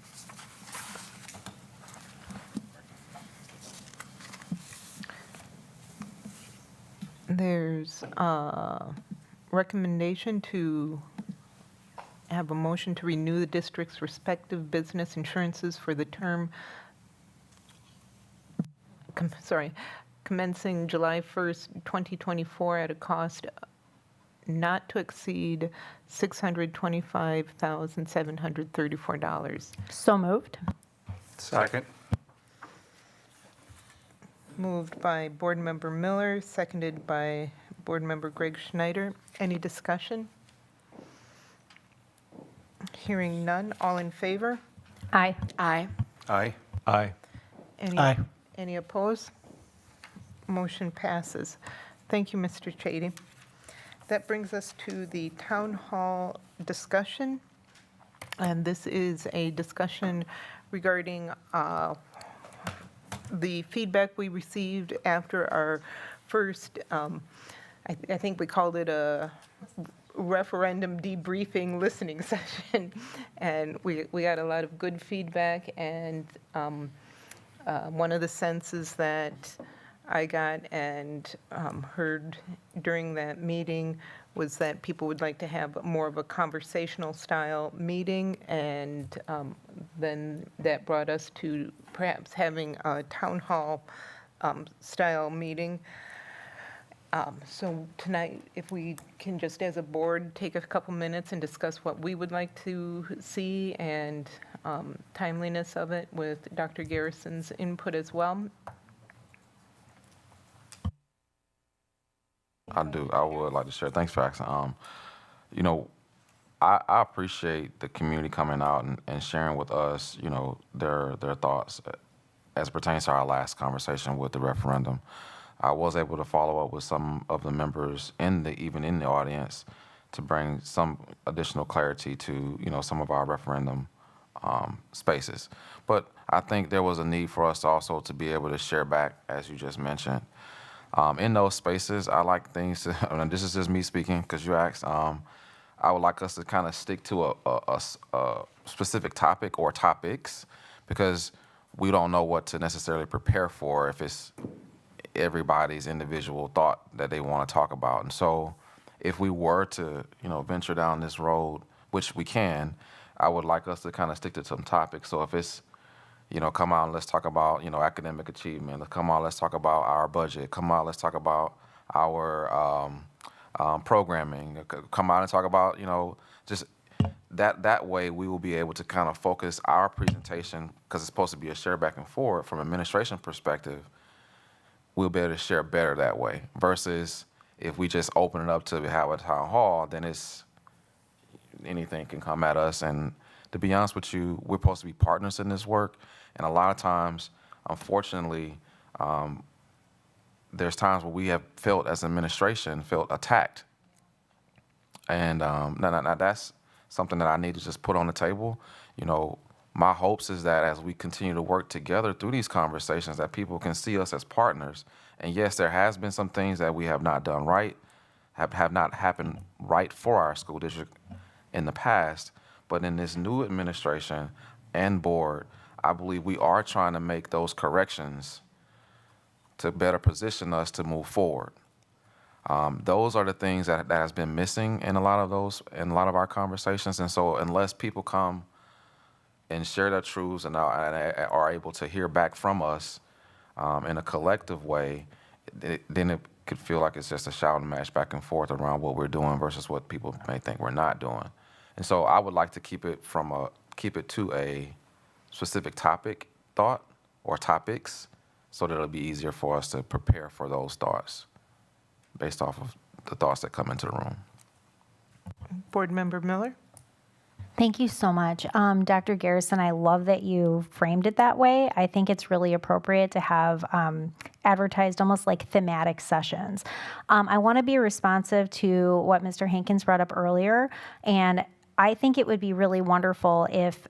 There's a recommendation to have a motion to renew the district's respective business insurances for the term, commencing July 1st, 2024 at a cost not to exceed $625,734. So moved. Second. Moved by Board Member Miller, seconded by Board Member Greg Schneider. Any discussion? Hearing none. All in favor? Aye. Aye. Aye. Aye. Aye. Any opposed? Motion passes. Thank you, Mr. Chady. That brings us to the Town Hall discussion. And this is a discussion regarding the feedback we received after our first, I think we called it a referendum debriefing listening session. And we got a lot of good feedback, and one of the senses that I got and heard during that meeting was that people would like to have more of a conversational style meeting, and then that brought us to perhaps having a town hall style meeting. So tonight, if we can just as a board take a couple minutes and discuss what we would like to see and timeliness of it with Dr. Garrison's input as well. I would like to share. Thanks for asking. You know, I appreciate the community coming out and sharing with us, you know, their thoughts as pertains to our last conversation with the referendum. I was able to follow up with some of the members even in the audience to bring some additional clarity to, you know, some of our referendum spaces. But I think there was a need for us also to be able to share back, as you just mentioned. In those spaces, I like things to, and this is just me speaking because you asked, I would like us to kind of stick to a specific topic or topics, because we don't know what to necessarily prepare for if it's everybody's individual thought that they want to talk about. And so if we were to, you know, venture down this road, which we can, I would like us to kind of stick to some topics. So if it's, you know, come on, let's talk about, you know, academic achievement. Come on, let's talk about our budget. Come on, let's talk about our programming. Come on and talk about, you know, just that way we will be able to kind of focus our presentation, because it's supposed to be a share back and forth from administration perspective. We'll be able to share better that way versus if we just open it up to have a town hall, then it's anything can come at us. And to be honest with you, we're supposed to be partners in this work. And a lot of times, unfortunately, there's times where we have felt as administration, felt attacked. And now that's something that I need to just put on the table. You know, my hopes is that as we continue to work together through these conversations, that people can see us as partners. And yes, there has been some things that we have not done right, have not happened right for our school district in the past. But in this new administration and board, I believe we are trying to make those corrections to better position us to move forward. Those are the things that has been missing in a lot of our conversations. And so unless people come and share their truths and are able to hear back from us in a collective way, then it could feel like it's just a shouting match back and forth around what we're doing versus what people may think we're not doing. And so I would like to keep it to a specific topic thought or topics, so that it'll be easier for us to prepare for those thoughts based off of the thoughts that come into the room. Board Member Miller? Thank you so much. Dr. Garrison, I love that you framed it that way. I think it's really appropriate to have advertised almost like thematic sessions. I want to be responsive to what Mr. Hankins brought up earlier, and I think it would be really wonderful if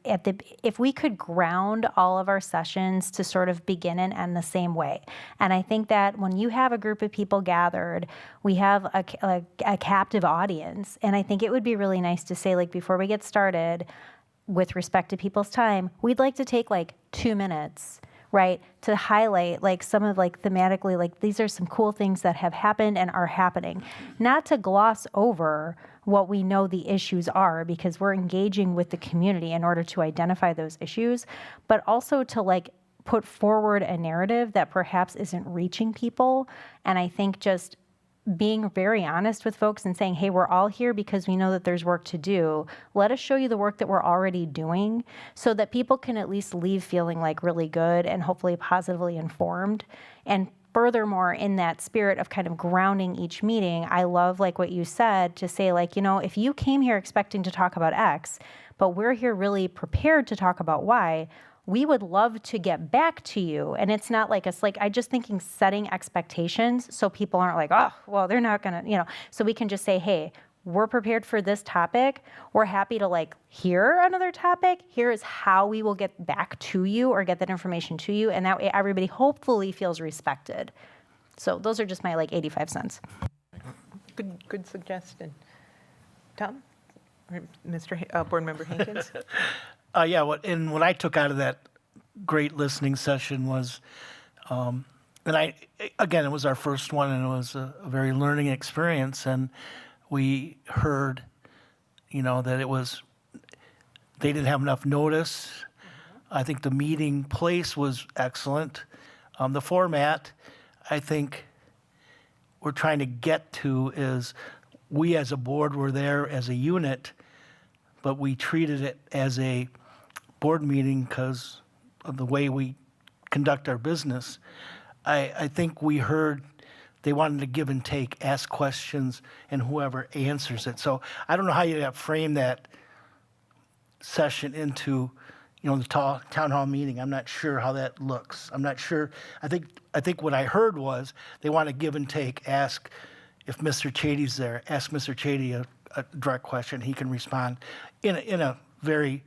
we could ground all of our sessions to sort of begin and end the same way. And I think that when you have a group of people gathered, we have a captive audience. And I think it would be really nice to say, like, before we get started, with respect to people's time, we'd like to take like 2 minutes right? To highlight like some of like thematically, like these are some cool things that have happened and are happening. Not to gloss over what we know the issues are, because we're engaging with the community in order to identify those issues, but also to like put forward a narrative that perhaps isn't reaching people. And I think just being very honest with folks and saying, hey, we're all here because we know that there's work to do. Let us show you the work that we're already doing so that people can at least leave feeling like really good and hopefully positively informed. And furthermore, in that spirit of kind of grounding each meeting, I love like what you said to say like, you know, if you came here expecting to talk about X, but we're here really prepared to talk about Y, we would love to get back to you. And it's not like us, like, I just thinking setting expectations so people aren't like, oh, well, they're not gonna, you know, so we can just say, hey, we're prepared for this topic. We're happy to like hear another topic. Here is how we will get back to you or get that information to you. And that way everybody hopefully feels respected. So those are just my like 85 cents. Good suggestion. Tom? Or Board Member Hankins? Yeah, what I took out of that great listening session was, and again, it was our first one, and it was a very learning experience, and we heard, you know, that they didn't have enough notice. I think the meeting place was excellent. The format, I think we're trying to get to is we as a board were there as a unit, but we treated it as a board meeting because of the way we conduct our business. I think we heard they wanted to give and take, ask questions, and whoever answers it. So I don't know how you frame that session into, you know, the town hall meeting. I'm not sure how that looks. I'm not sure. I think what I heard was they want to give and take, ask if Mr. Chady's there, ask Mr. Chady a direct question. He can respond in a very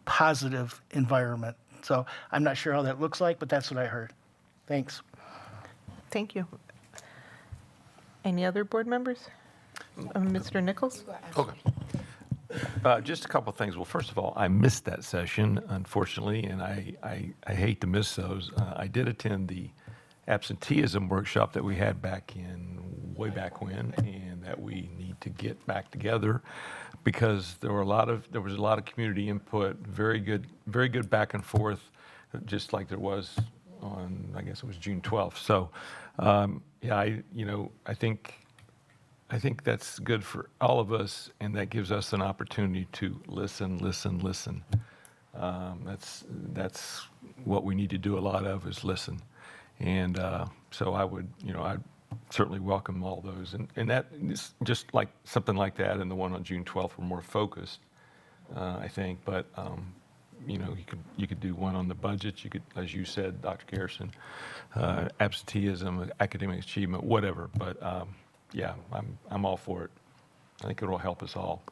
positive environment. So I'm not sure how that looks like, but that's what I heard. Thanks. Thank you. Any other board members? Mr. Nichols? Okay. Just a couple of things. Well, first of all, I missed that session, unfortunately, and I hate to miss those. I did attend the absenteeism workshop that we had way back when, and that we need to get back together because there was a lot of community input, very good back and forth, just like there was on, I guess it was June 12th. So, yeah, I think that's good for all of us, and that gives us an opportunity to listen. That's what we need to do a lot of is listen. And so I'd certainly welcome all those. And that is just like something like that, and the one on June 12th were more focused, I think. But you could do one on the budget. You could, as you said, Dr. Garrison, absenteeism, academic achievement, whatever. But yeah, I'm all for it. I think it'll help us all.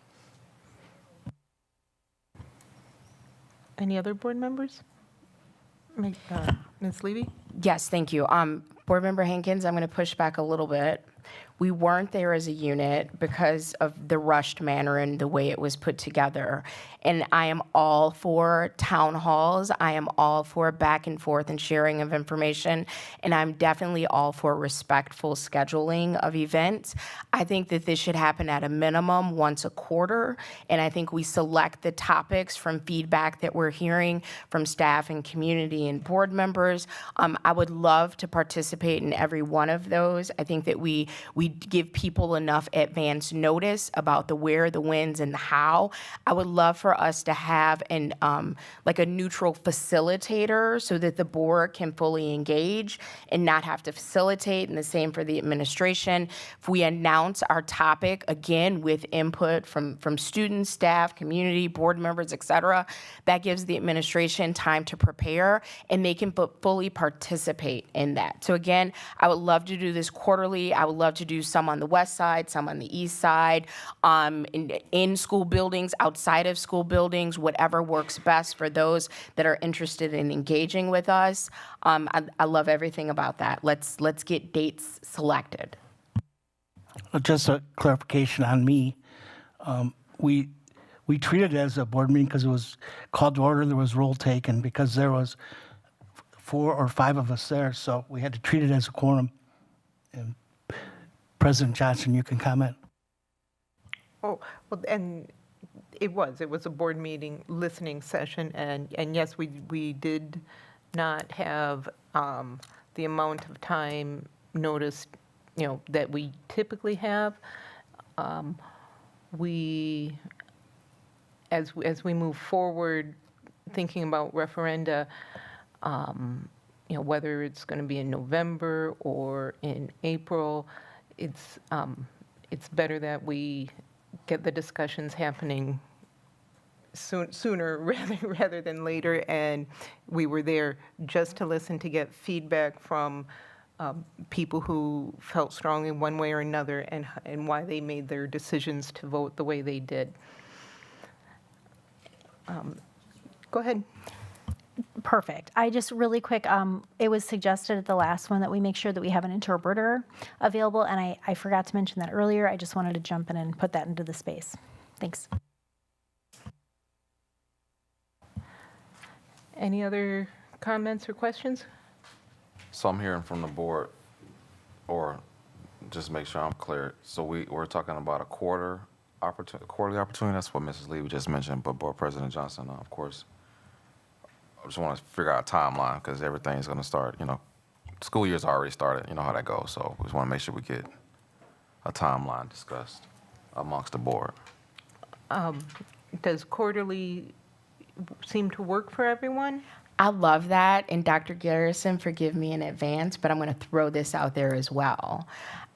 Any other board members? Ms. Levy? Yes, thank you. Board Member Hankins, I'm going to push back a little bit. We weren't there as a unit because of the rushed manner and the way it was put together. And I am all for town halls. I am all for back and forth and sharing of information. And I'm definitely all for respectful scheduling of events. I think that this should happen at a minimum once a quarter. And I think we select the topics from feedback that we're hearing from staff and community and board members. I would love to participate in every one of those. I think that we give people enough advance notice about the where, the whens, and the how. I would love for us to have like a neutral facilitator so that the board can fully engage and not have to facilitate, and the same for the administration. If we announce our topic, again, with input from students, staff, community, board members, et cetera, that gives the administration time to prepare, and they can fully participate in that. So again, I would love to do this quarterly. I would love to do some on the west side, some on the east side, in school buildings, outside of school buildings, whatever works best for those that are interested in engaging with us. I love everything about that. Let's get dates selected. Just a clarification on me. We treated it as a board meeting because it was called to order, there was roll taken, because there was 4 or 5 of us there, so we had to treat it as a quorum. And President Johnson, you can comment. Oh, well, and it was a board meeting listening session, and yes, we did not have the amount of time noticed, that we typically have. We, as we move forward, thinking about referenda, whether it's going to be in November or in April, it's better that we get the discussions happening sooner rather than later. And we were there just to listen, to get feedback from people who felt strong in one way or another, and why they made their decisions to vote the way they did. Go ahead. Perfect. I just really quick, it was suggested at the last one that we make sure that we have an interpreter available, and I forgot to mention that earlier. I just wanted to jump in and put that into the space. Thanks. Any other comments or questions? So I'm hearing from the board, or just make sure I'm clear. So we're talking about a quarterly opportunity. That's what Mrs. Levy just mentioned, but Board President Johnson, of course, I just want to figure out a timeline because everything's going to start, school year's already started. You know how that goes. So we just want to make sure we get a timeline discussed amongst the board. Does quarterly seem to work for everyone? I love that, and Dr. Garrison, forgive me in advance, but I'm going to throw this out there as well.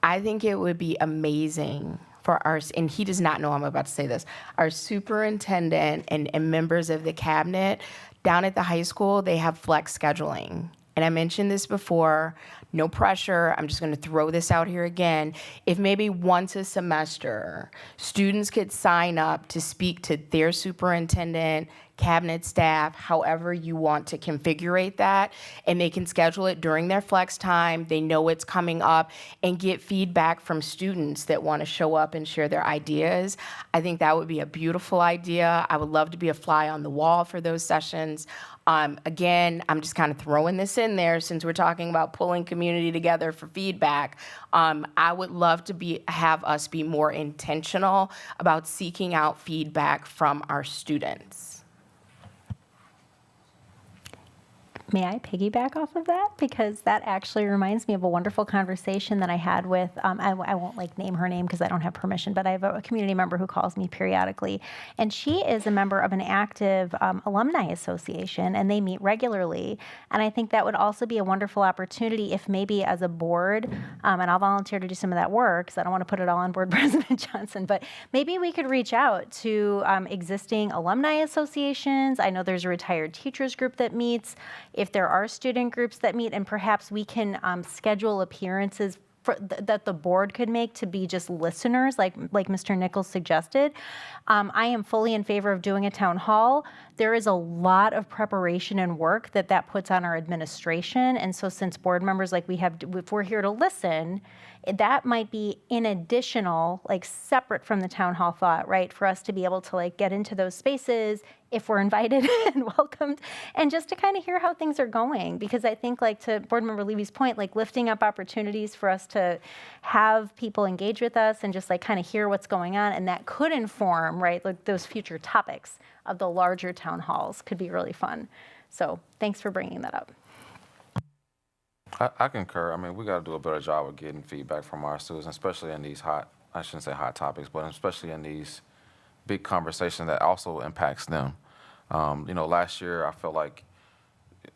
I think it would be amazing for our, and he does not know I'm about to say this, our superintendent and members of the cabinet down at the high school, they have flex scheduling. And I mentioned this before, no pressure, I'm just going to throw this out here again. If maybe once a semester, students could sign up to speak to their superintendent, cabinet staff, however you want to configure that, and they can schedule it during their flex time, they know it's coming up, and get feedback from students that want to show up and share their ideas. I think that would be a beautiful idea. I would love to be a fly on the wall for those sessions. Again, I'm just kind of throwing this in there since we're talking about pulling community together for feedback. I would love to have us be more intentional about seeking out feedback from our students. May I piggyback off of that? Because that actually reminds me of a wonderful conversation that I had with, I won't name her name because I don't have permission, but I have a community member who calls me periodically. And she is a member of an active alumni association, and they meet regularly. And I think that would also be a wonderful opportunity if maybe as a board, and I'll volunteer to do some of that work because I don't want to put it all on Board President Johnson, but maybe we could reach out to existing alumni associations. I know there's a retired teachers group that meets. If there are student groups that meet, and perhaps we can schedule appearances that the board could make to be just listeners, like Mr. Nichols suggested. I am fully in favor of doing a town hall. There is a lot of preparation and work that puts on our administration, and so since board members if we're here to listen, that might be in additional, separate from the town hall thought, right? For us to be able to get into those spaces if we're invited and welcomed, and just to kind of hear how things are going. Because I think, to Board Member Levy's point, lifting up opportunities for us to have people engage with us and just kind of hear what's going on, and that could inform, right, those future topics of the larger town halls could be really fun. So thanks for bringing that up. I concur. I mean, we got to do a better job of getting feedback from our students, especially in these I shouldn't say hot topics, but especially in these big conversations that also impacts them. Last year, I felt like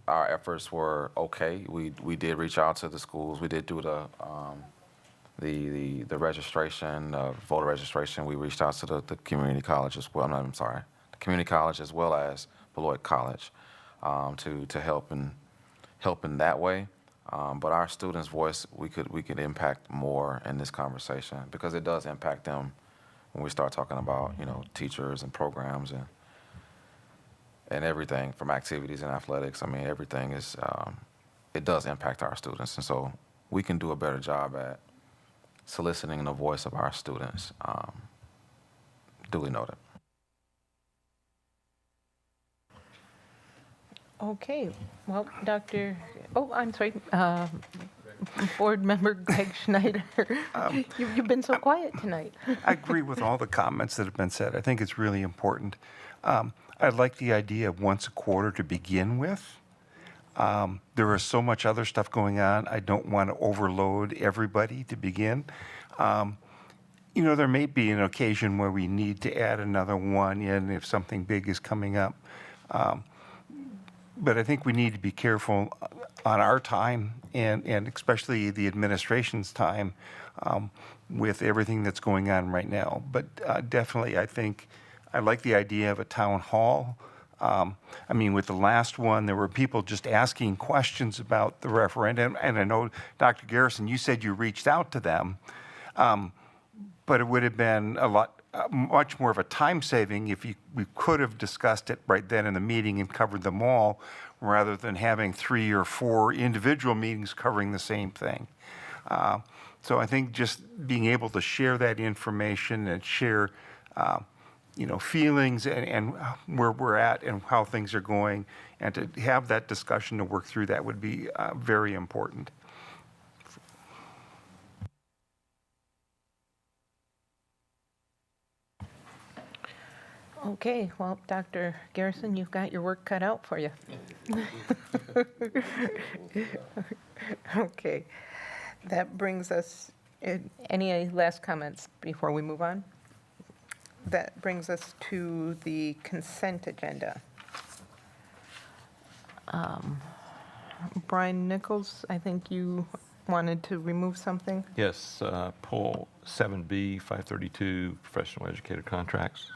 our efforts were okay. We did reach out to the schools. We did do the registration, voter registration. We reached out to the community college as well. The community college as well as Beloit College to help in that way. But our students' voice, we could impact more in this conversation because it does impact them when we start talking about teachers and programs and everything from activities and athletics. I mean, everything is it does impact our students, and so we can do a better job at soliciting the voice of our students. Duly noted. Okay, well, I'm sorry, Board Member Greg Schneider. You've been so quiet tonight. I agree with all the comments that have been said. I think it's really important. I like the idea of once a quarter to begin with. There is so much other stuff going on. I don't want to overload everybody to begin. There may be an occasion where we need to add another one in if something big is coming up. But I think we need to be careful on our time and especially the administration's time with everything that's going on right now. But definitely, I think I like the idea of a town hall. With the last one, there were people just asking questions about the referendum. And I know, Dr. Garrison, you said you reached out to them. But it would have been much more of a time saving if we could have discussed it right then in the meeting and covered them all, rather than having 3 or 4 individual meetings covering the same thing. So I think just being able to share that information and share, feelings and where we're at and how things are going, and to have that discussion to work through that would be very important. Okay, well, Dr. Garrison, you've got your work cut out for you. Okay, that brings us, any last comments before we move on? That brings us to the consent agenda. Brian Nichols, I think you wanted to remove something? Yes, pull 7B, 532, professional educator contracts.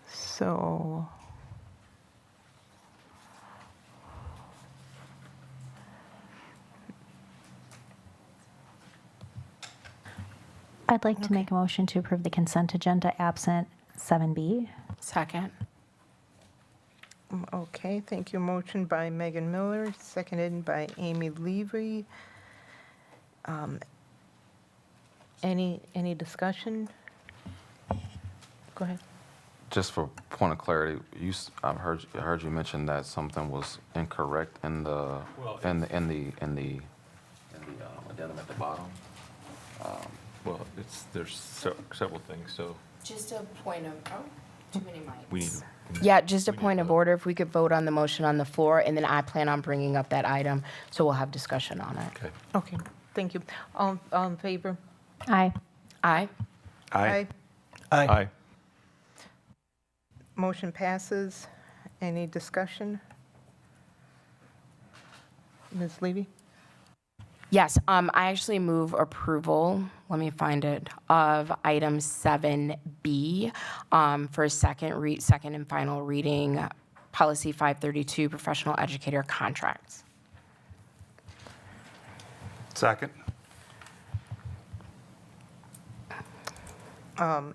So, I'd like to make a motion to approve the consent agenda absent 7B. Second. okay, thank you. Motion by Megan Miller, seconded by Amy Levy. Any discussion? Go ahead. Just for point of clarity, I heard you mention that something was incorrect in the addendum at the bottom. Well, there's several things, so Just a point of, too many mics. we need. Yeah, just a point of order, if we could vote on the motion on the floor, and then I plan on bringing up that item, so we'll have discussion on it. Okay. Okay, thank you. All in favor? Aye. Aye. Aye. Aye. Motion passes. Any discussion? Ms. Levy? Yes, I actually move approval, let me find it, of item 7B for second and final reading, policy 532, professional educator contracts. Second.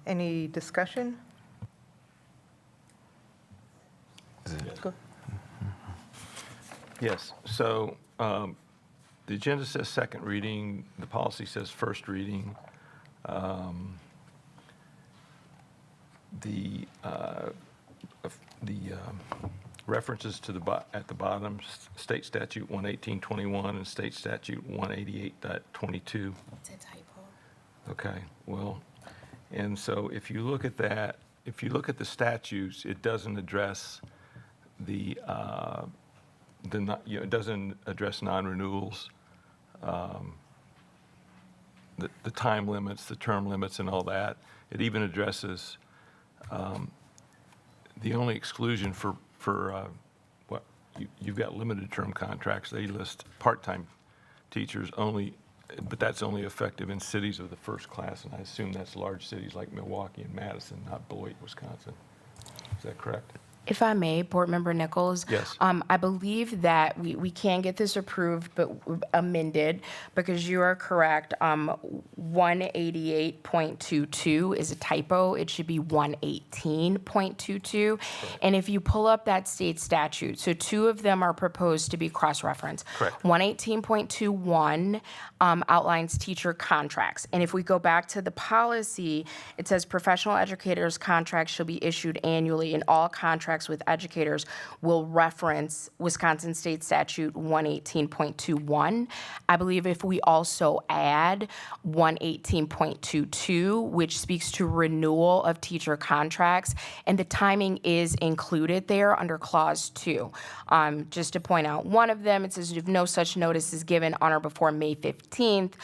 Any discussion? Go. Yes, so the agenda says second reading, the policy says first reading. The references to at the bottom, state statute 118.21 and state statute 188.22. It's a typo. Okay, well, and so if you look at that, if you look at the statutes, it doesn't address it doesn't address non-renewals, the time limits, the term limits, and all that. It even addresses the only exclusion for what you've got limited term contracts. They list part-time teachers only, but that's only effective in cities of the first class, and I assume that's large cities like Milwaukee and Madison, not Beloit, Wisconsin. Is that correct? If I may, Board Member Nichols? Yes. I believe that we can get this approved, but amended, because you are correct. 188.22 is a typo. It should be 118.22. And if you pull up that state statute, so two of them are proposed to be cross-referenced. Correct. 118.21 outlines teacher contracts. And if we go back to the policy, it says professional educators' contracts shall be issued annually, and all contracts with educators will reference Wisconsin State Statute 118.21. I believe if we also add 118.22, which speaks to renewal of teacher contracts, and the timing is included there under Clause 2. Just to point out one of them, it says if no such notice is given on or before May 15th,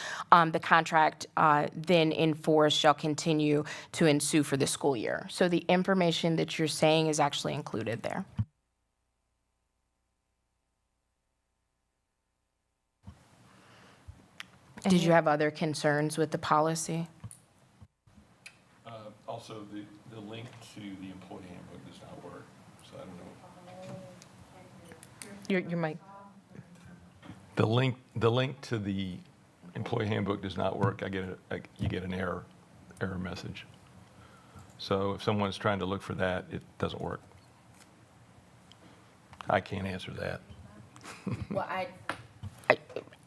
the contract then in force shall continue to ensue for the school year. So the information that you're saying is actually included there. Did you have other concerns with the policy? Also, the link to the employee handbook does not work, so I don't know. Your mic. The link to the employee handbook does not work. You get an error message. So if someone's trying to look for that, it doesn't work. I can't answer that. Well,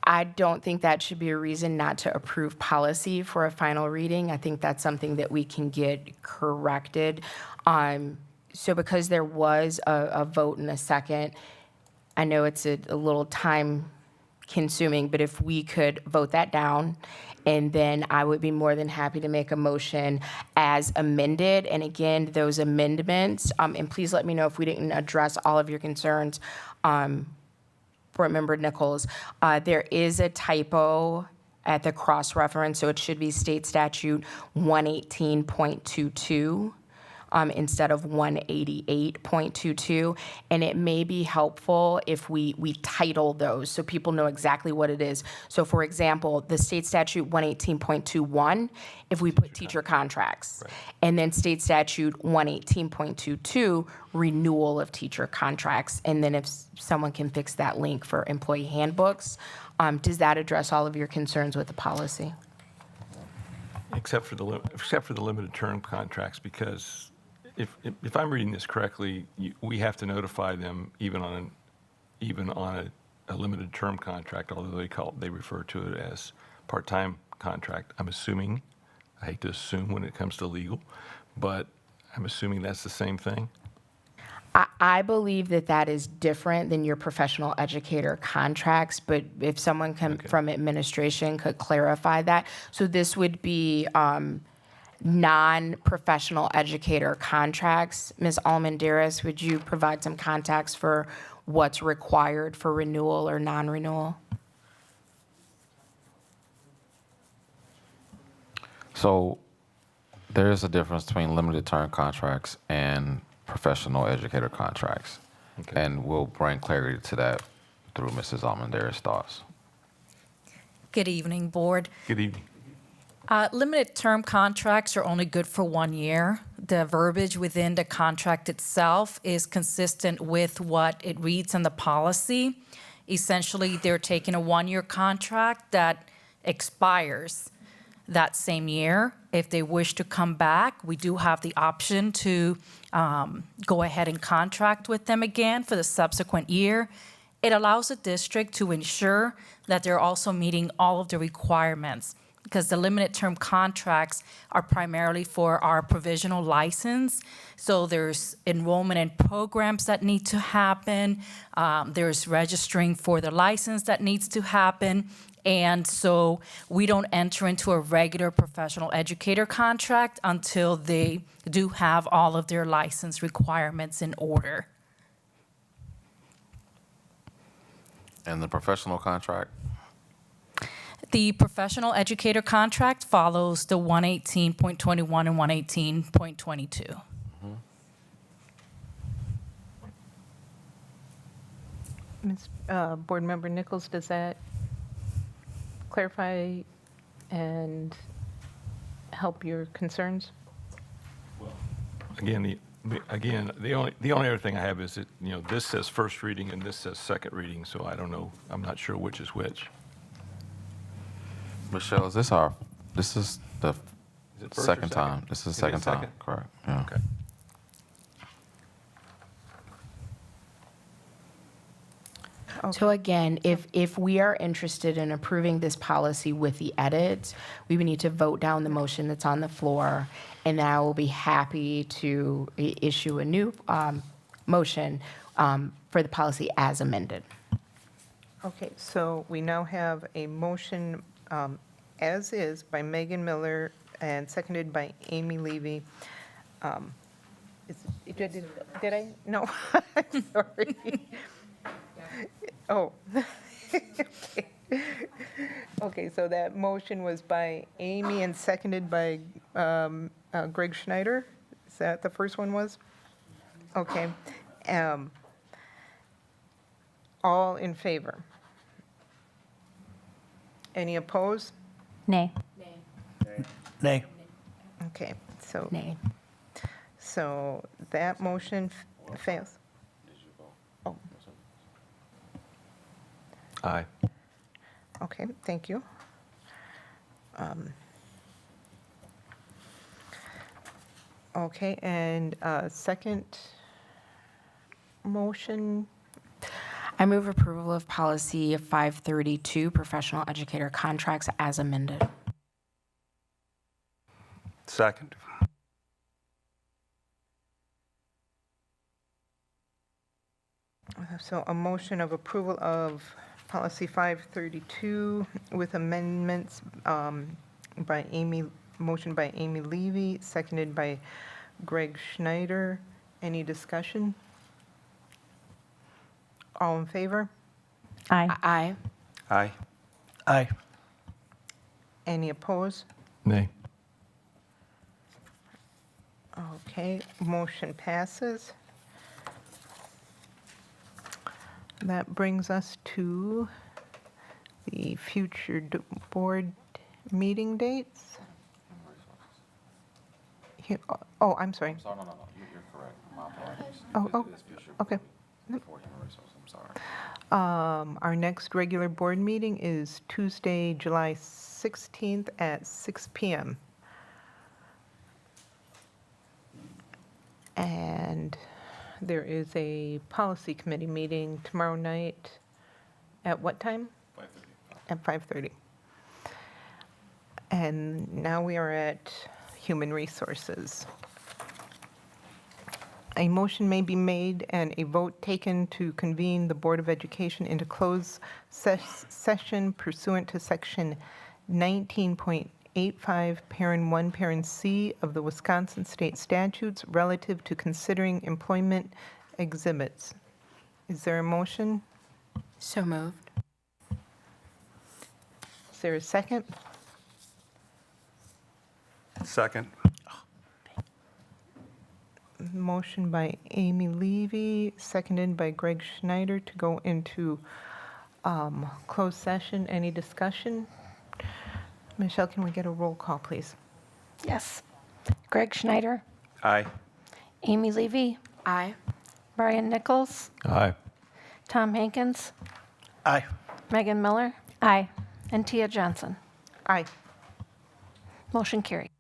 I don't think that should be a reason not to approve policy for a final reading. I think that's something that we can get corrected. So because there was a vote in a second, I know it's a little time consuming, but if we could vote that down, and then I would be more than happy to make a motion as amended. And again, those amendments, and please let me know if we didn't address all of your concerns, Board Member Nichols. There is a typo at the cross-reference, so it should be State Statute 118.22 instead of 188.22. And it may be helpful if we title those so people know exactly what it is. So for example, the State Statute 118.21, if we put teacher contracts, and then State Statute 118.22, renewal of teacher contracts. And then if someone can fix that link for employee handbooks, does that address all of your concerns with the policy? Except for the limited term contracts, because if I'm reading this correctly, we have to notify them even on a limited term contract, although they refer to it as part-time contract. I'm assuming, I hate to assume when it comes to legal, but I'm assuming that's the same thing. I believe that is different than your professional educator contracts, but if someone from administration could clarify that. So this would be non-professional educator contracts. Ms. Almendarez, would you provide some context for what's required for renewal or non-renewal? So there is a difference between limited term contracts and professional educator contracts. Okay. And we'll bring clarity to that through Mrs. Almendarez's thoughts. Good evening, Board. Good evening. Limited term contracts are only good for 1 year. The verbiage within the contract itself is consistent with what it reads in the policy. Essentially, they're taking a 1-year contract that expires that same year. If they wish to come back, we do have the option to go ahead and contract with them again for the subsequent year. It allows the district to ensure that they're also meeting all of the requirements, because the limited term contracts are primarily for our provisional license. So there's enrollment in programs that need to happen. There's registering for the license that needs to happen. And so we don't enter into a regular professional educator contract until they do have all of their license requirements in order. And the professional contract? The professional educator contract follows the 118.21 and 118.22. Board Member Nichols, does that clarify and help your concerns? Again, Again, the only other thing I have is that, this says first reading and this says second reading, so I don't know, I'm not sure which is which. Michelle, this is the Is it first or second time. This is the It is second time, second? correct? Yeah. Okay. So again, if we are interested in approving this policy with the edits, we would need to vote down the motion that's on the floor, and then I will be happy to issue a new motion for the policy as amended. Okay, so we now have a motion as is by Megan Miller and seconded by Amy Levy. Did I? No, sorry. Oh. Okay. Okay, so that motion was by Amy and seconded by Greg Schneider? Is that the first one was? Okay. All in favor? Any opposed? Nay. Nay. Okay, so. Nay. So that motion fails. Oh, Aye. okay, thank you. Okay, and second motion, I move approval of policy 532, professional educator contracts as amended. Second. so a motion of approval of policy 532 with amendments by motion by Amy Levy, seconded by Greg Schneider. Any discussion? All in favor? Aye. Aye. Aye. Aye. Any opposed? Nay. Okay, motion passes. That brings us to the future board meeting dates. Oh, I'm sorry. No, you're correct. My apologies. Oh, It is future okay. before human resources, I'm sorry. Our next regular board meeting is Tuesday, July 16th at 6 PM. And there is a policy committee meeting tomorrow night at what time? 5:30. At 5:30. And now we are at human resources. A motion may be made and a vote taken to convene the Board of Education into closed session pursuant to Section 19.85, Parent 1, Parent C of the Wisconsin State Statutes relative to considering employment exhibits. Is there a motion? So moved. Is there a second? Second. Motion by Amy Levy, seconded by Greg Schneider to go into closed session. Any discussion? Michelle, can we get a roll call, please? Yes. Greg Schneider, Aye. Amy Levy, Aye. Brian Nichols, Aye. Tom Hankins, Aye. Megan Miller, Aye. and Tia Johnson. Aye. Motion carried.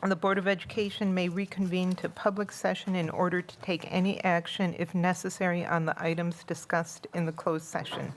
The Board of Education may reconvene to public session in order to take any action if necessary on the items discussed in the closed session.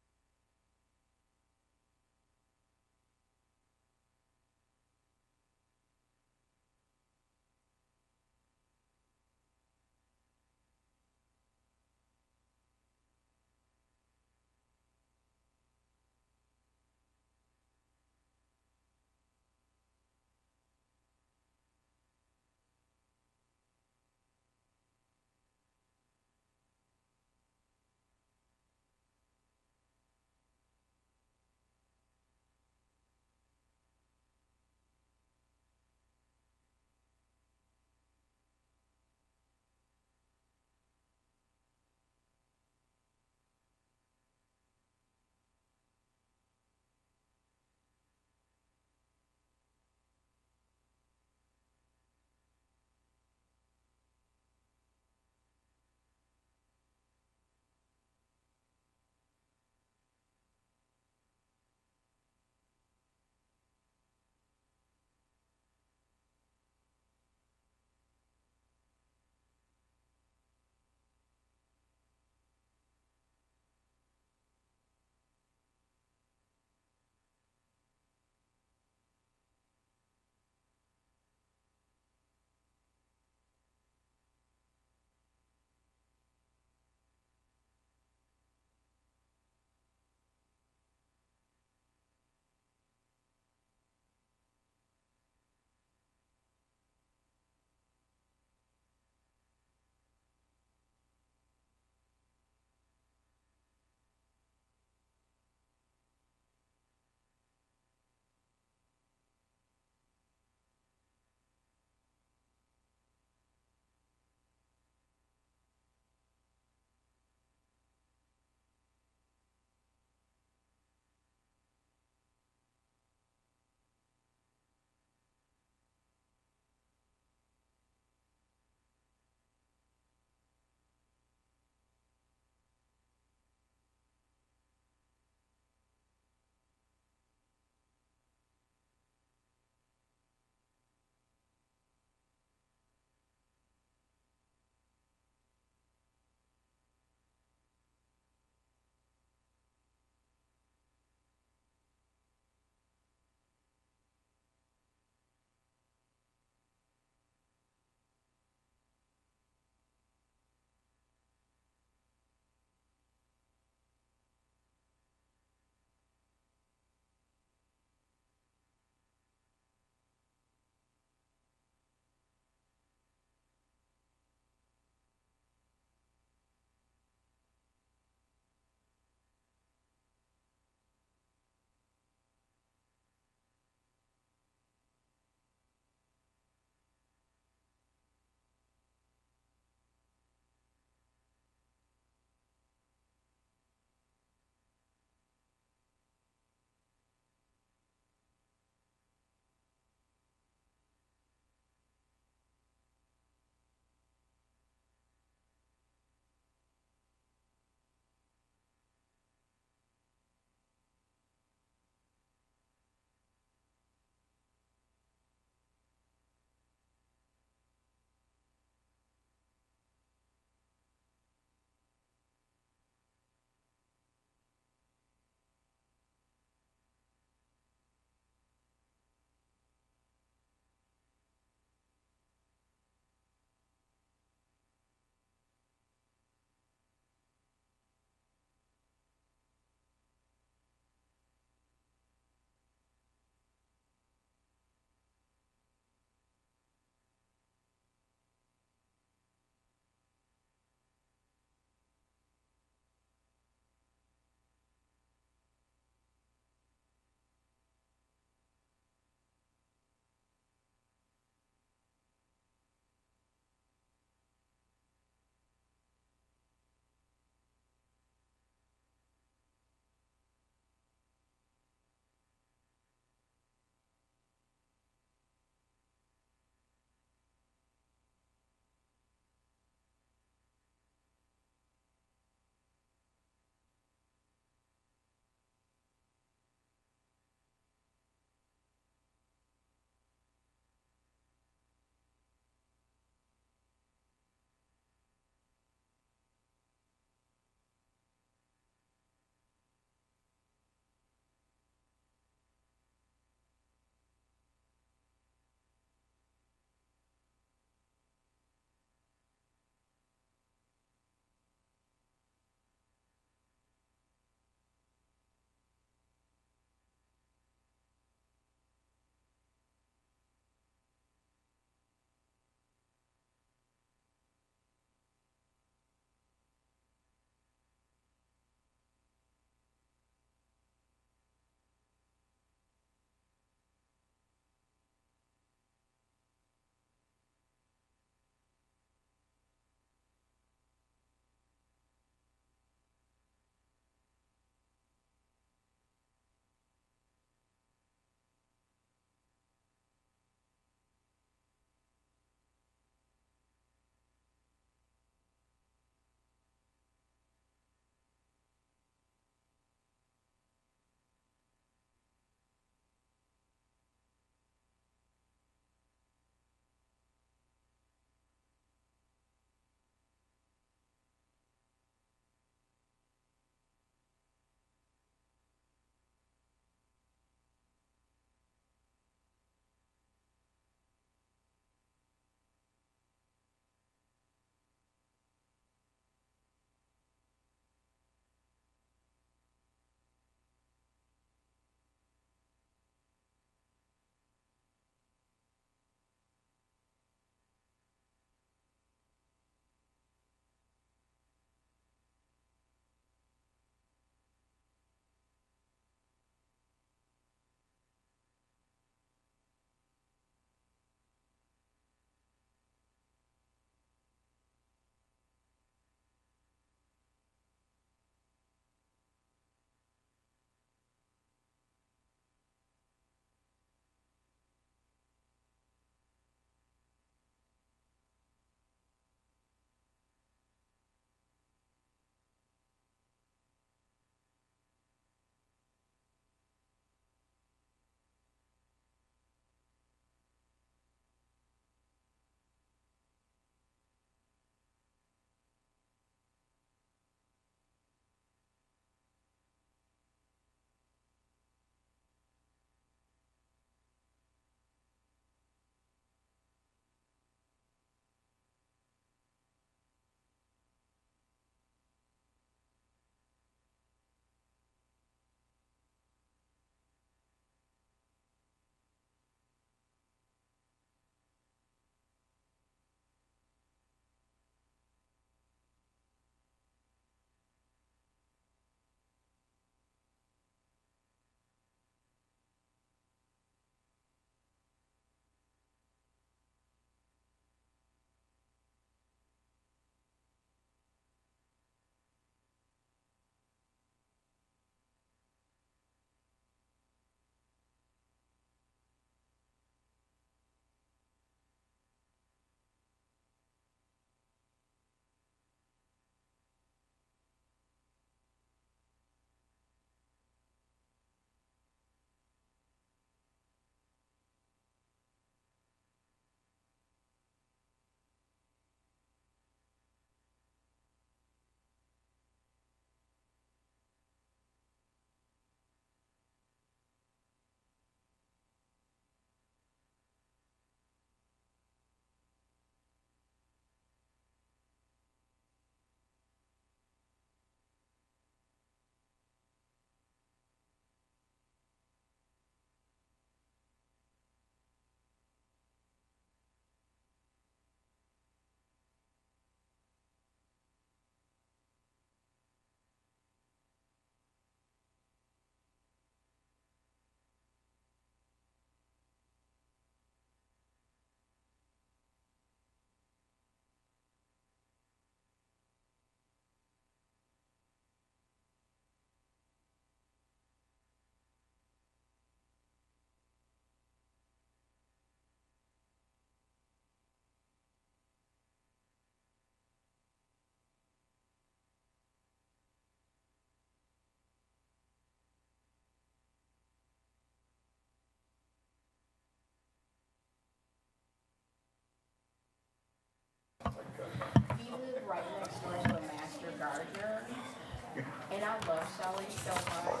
And I love Shelley so much.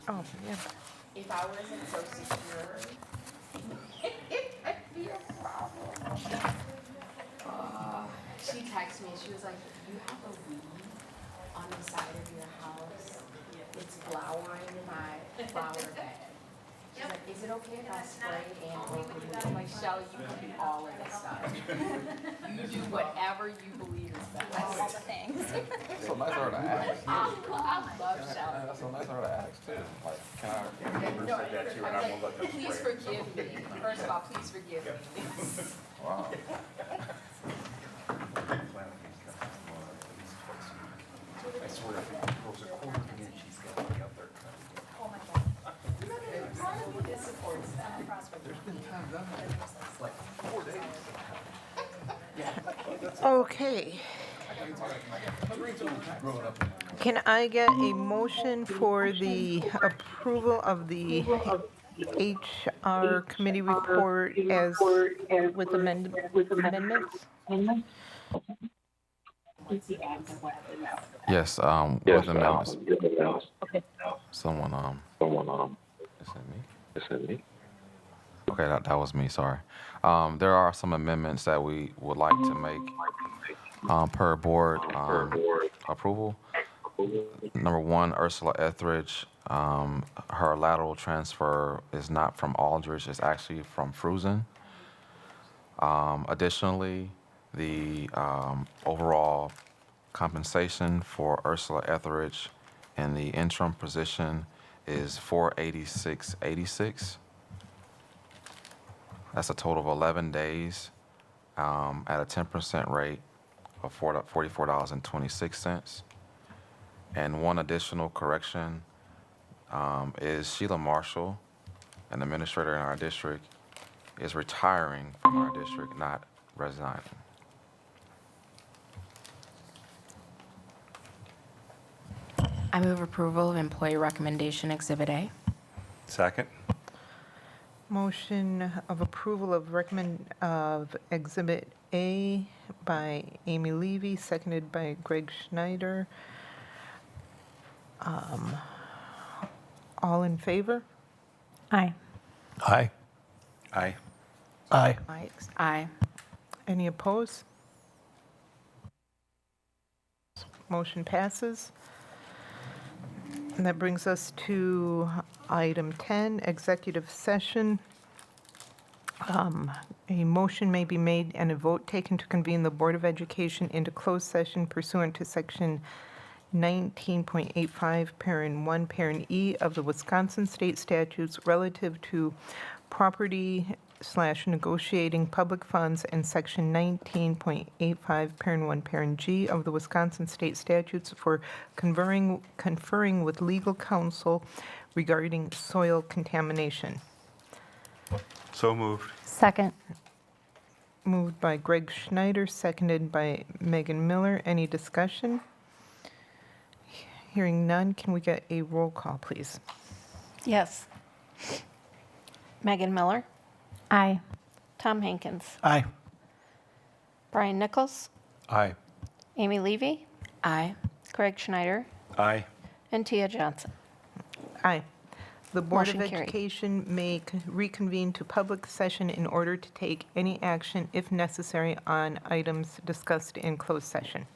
Oh, yeah. If I wasn't so secure, it'd be a problem. She texted me, she was like, you have a weed on the side of your house. It's flowering my flower bed. She's like, is it okay if I spray and or remove? I'm like, Shelley, you can do all of this stuff. You do whatever you believe is best. All the things. That's so nice of her to ask. I love Shelley. That's so nice of her to ask too. Like, can I? No, please forgive me. First of all, please forgive me. Wow. I swear, if it goes a quarter of an inch, she's got to be out there cutting it. Oh my God. Part of me that supports that. There's been times I've had like 4 days. Okay. Can I get a motion for the approval of the HR committee report as with amendments? Yes, with amendments. Someone, is it me? Okay, that was me, sorry. There are some amendments that we would like to make, per board, approval. Number one, Ursula Etheridge, her lateral transfer is not from Aldridge, it's actually from Fruzen. Additionally, the overall compensation for Ursula Etheridge in the interim position is $486.86. That's a total of 11 days at a 10% rate of $44.26. And one additional correction is Sheila Marshall, an administrator in our district, is retiring from our district, not resigning. I move approval of employee recommendation Exhibit A. Second. Motion of approval of Exhibit A by Amy Levy, seconded by Greg Schneider. All in favor? Aye. Aye. Aye. Aye. Aye. Any opposed? Motion passes. And that brings us to item 10, executive session. A motion may be made and a vote taken to convene the Board of Education into closed session pursuant to Section 19.85, Parent 1, Parent E of the Wisconsin State Statutes relative to property/negotiating public funds, and Section 19.85, Parent 1, Parent G of the Wisconsin State Statutes for conferring with legal counsel regarding soil contamination. So moved. Second. Moved by Greg Schneider, seconded by Megan Miller. Any discussion? Hearing none, can we get a roll call, please? Yes. Megan Miller, Aye. Tom Hankins, Aye. Brian Nichols, Aye. Amy Levy, Aye. Craig Schneider, Aye. and Tia Johnson. Aye. The Board of Motion carried. Education may reconvene to public session in order to take any action, if necessary, on items discussed in closed session.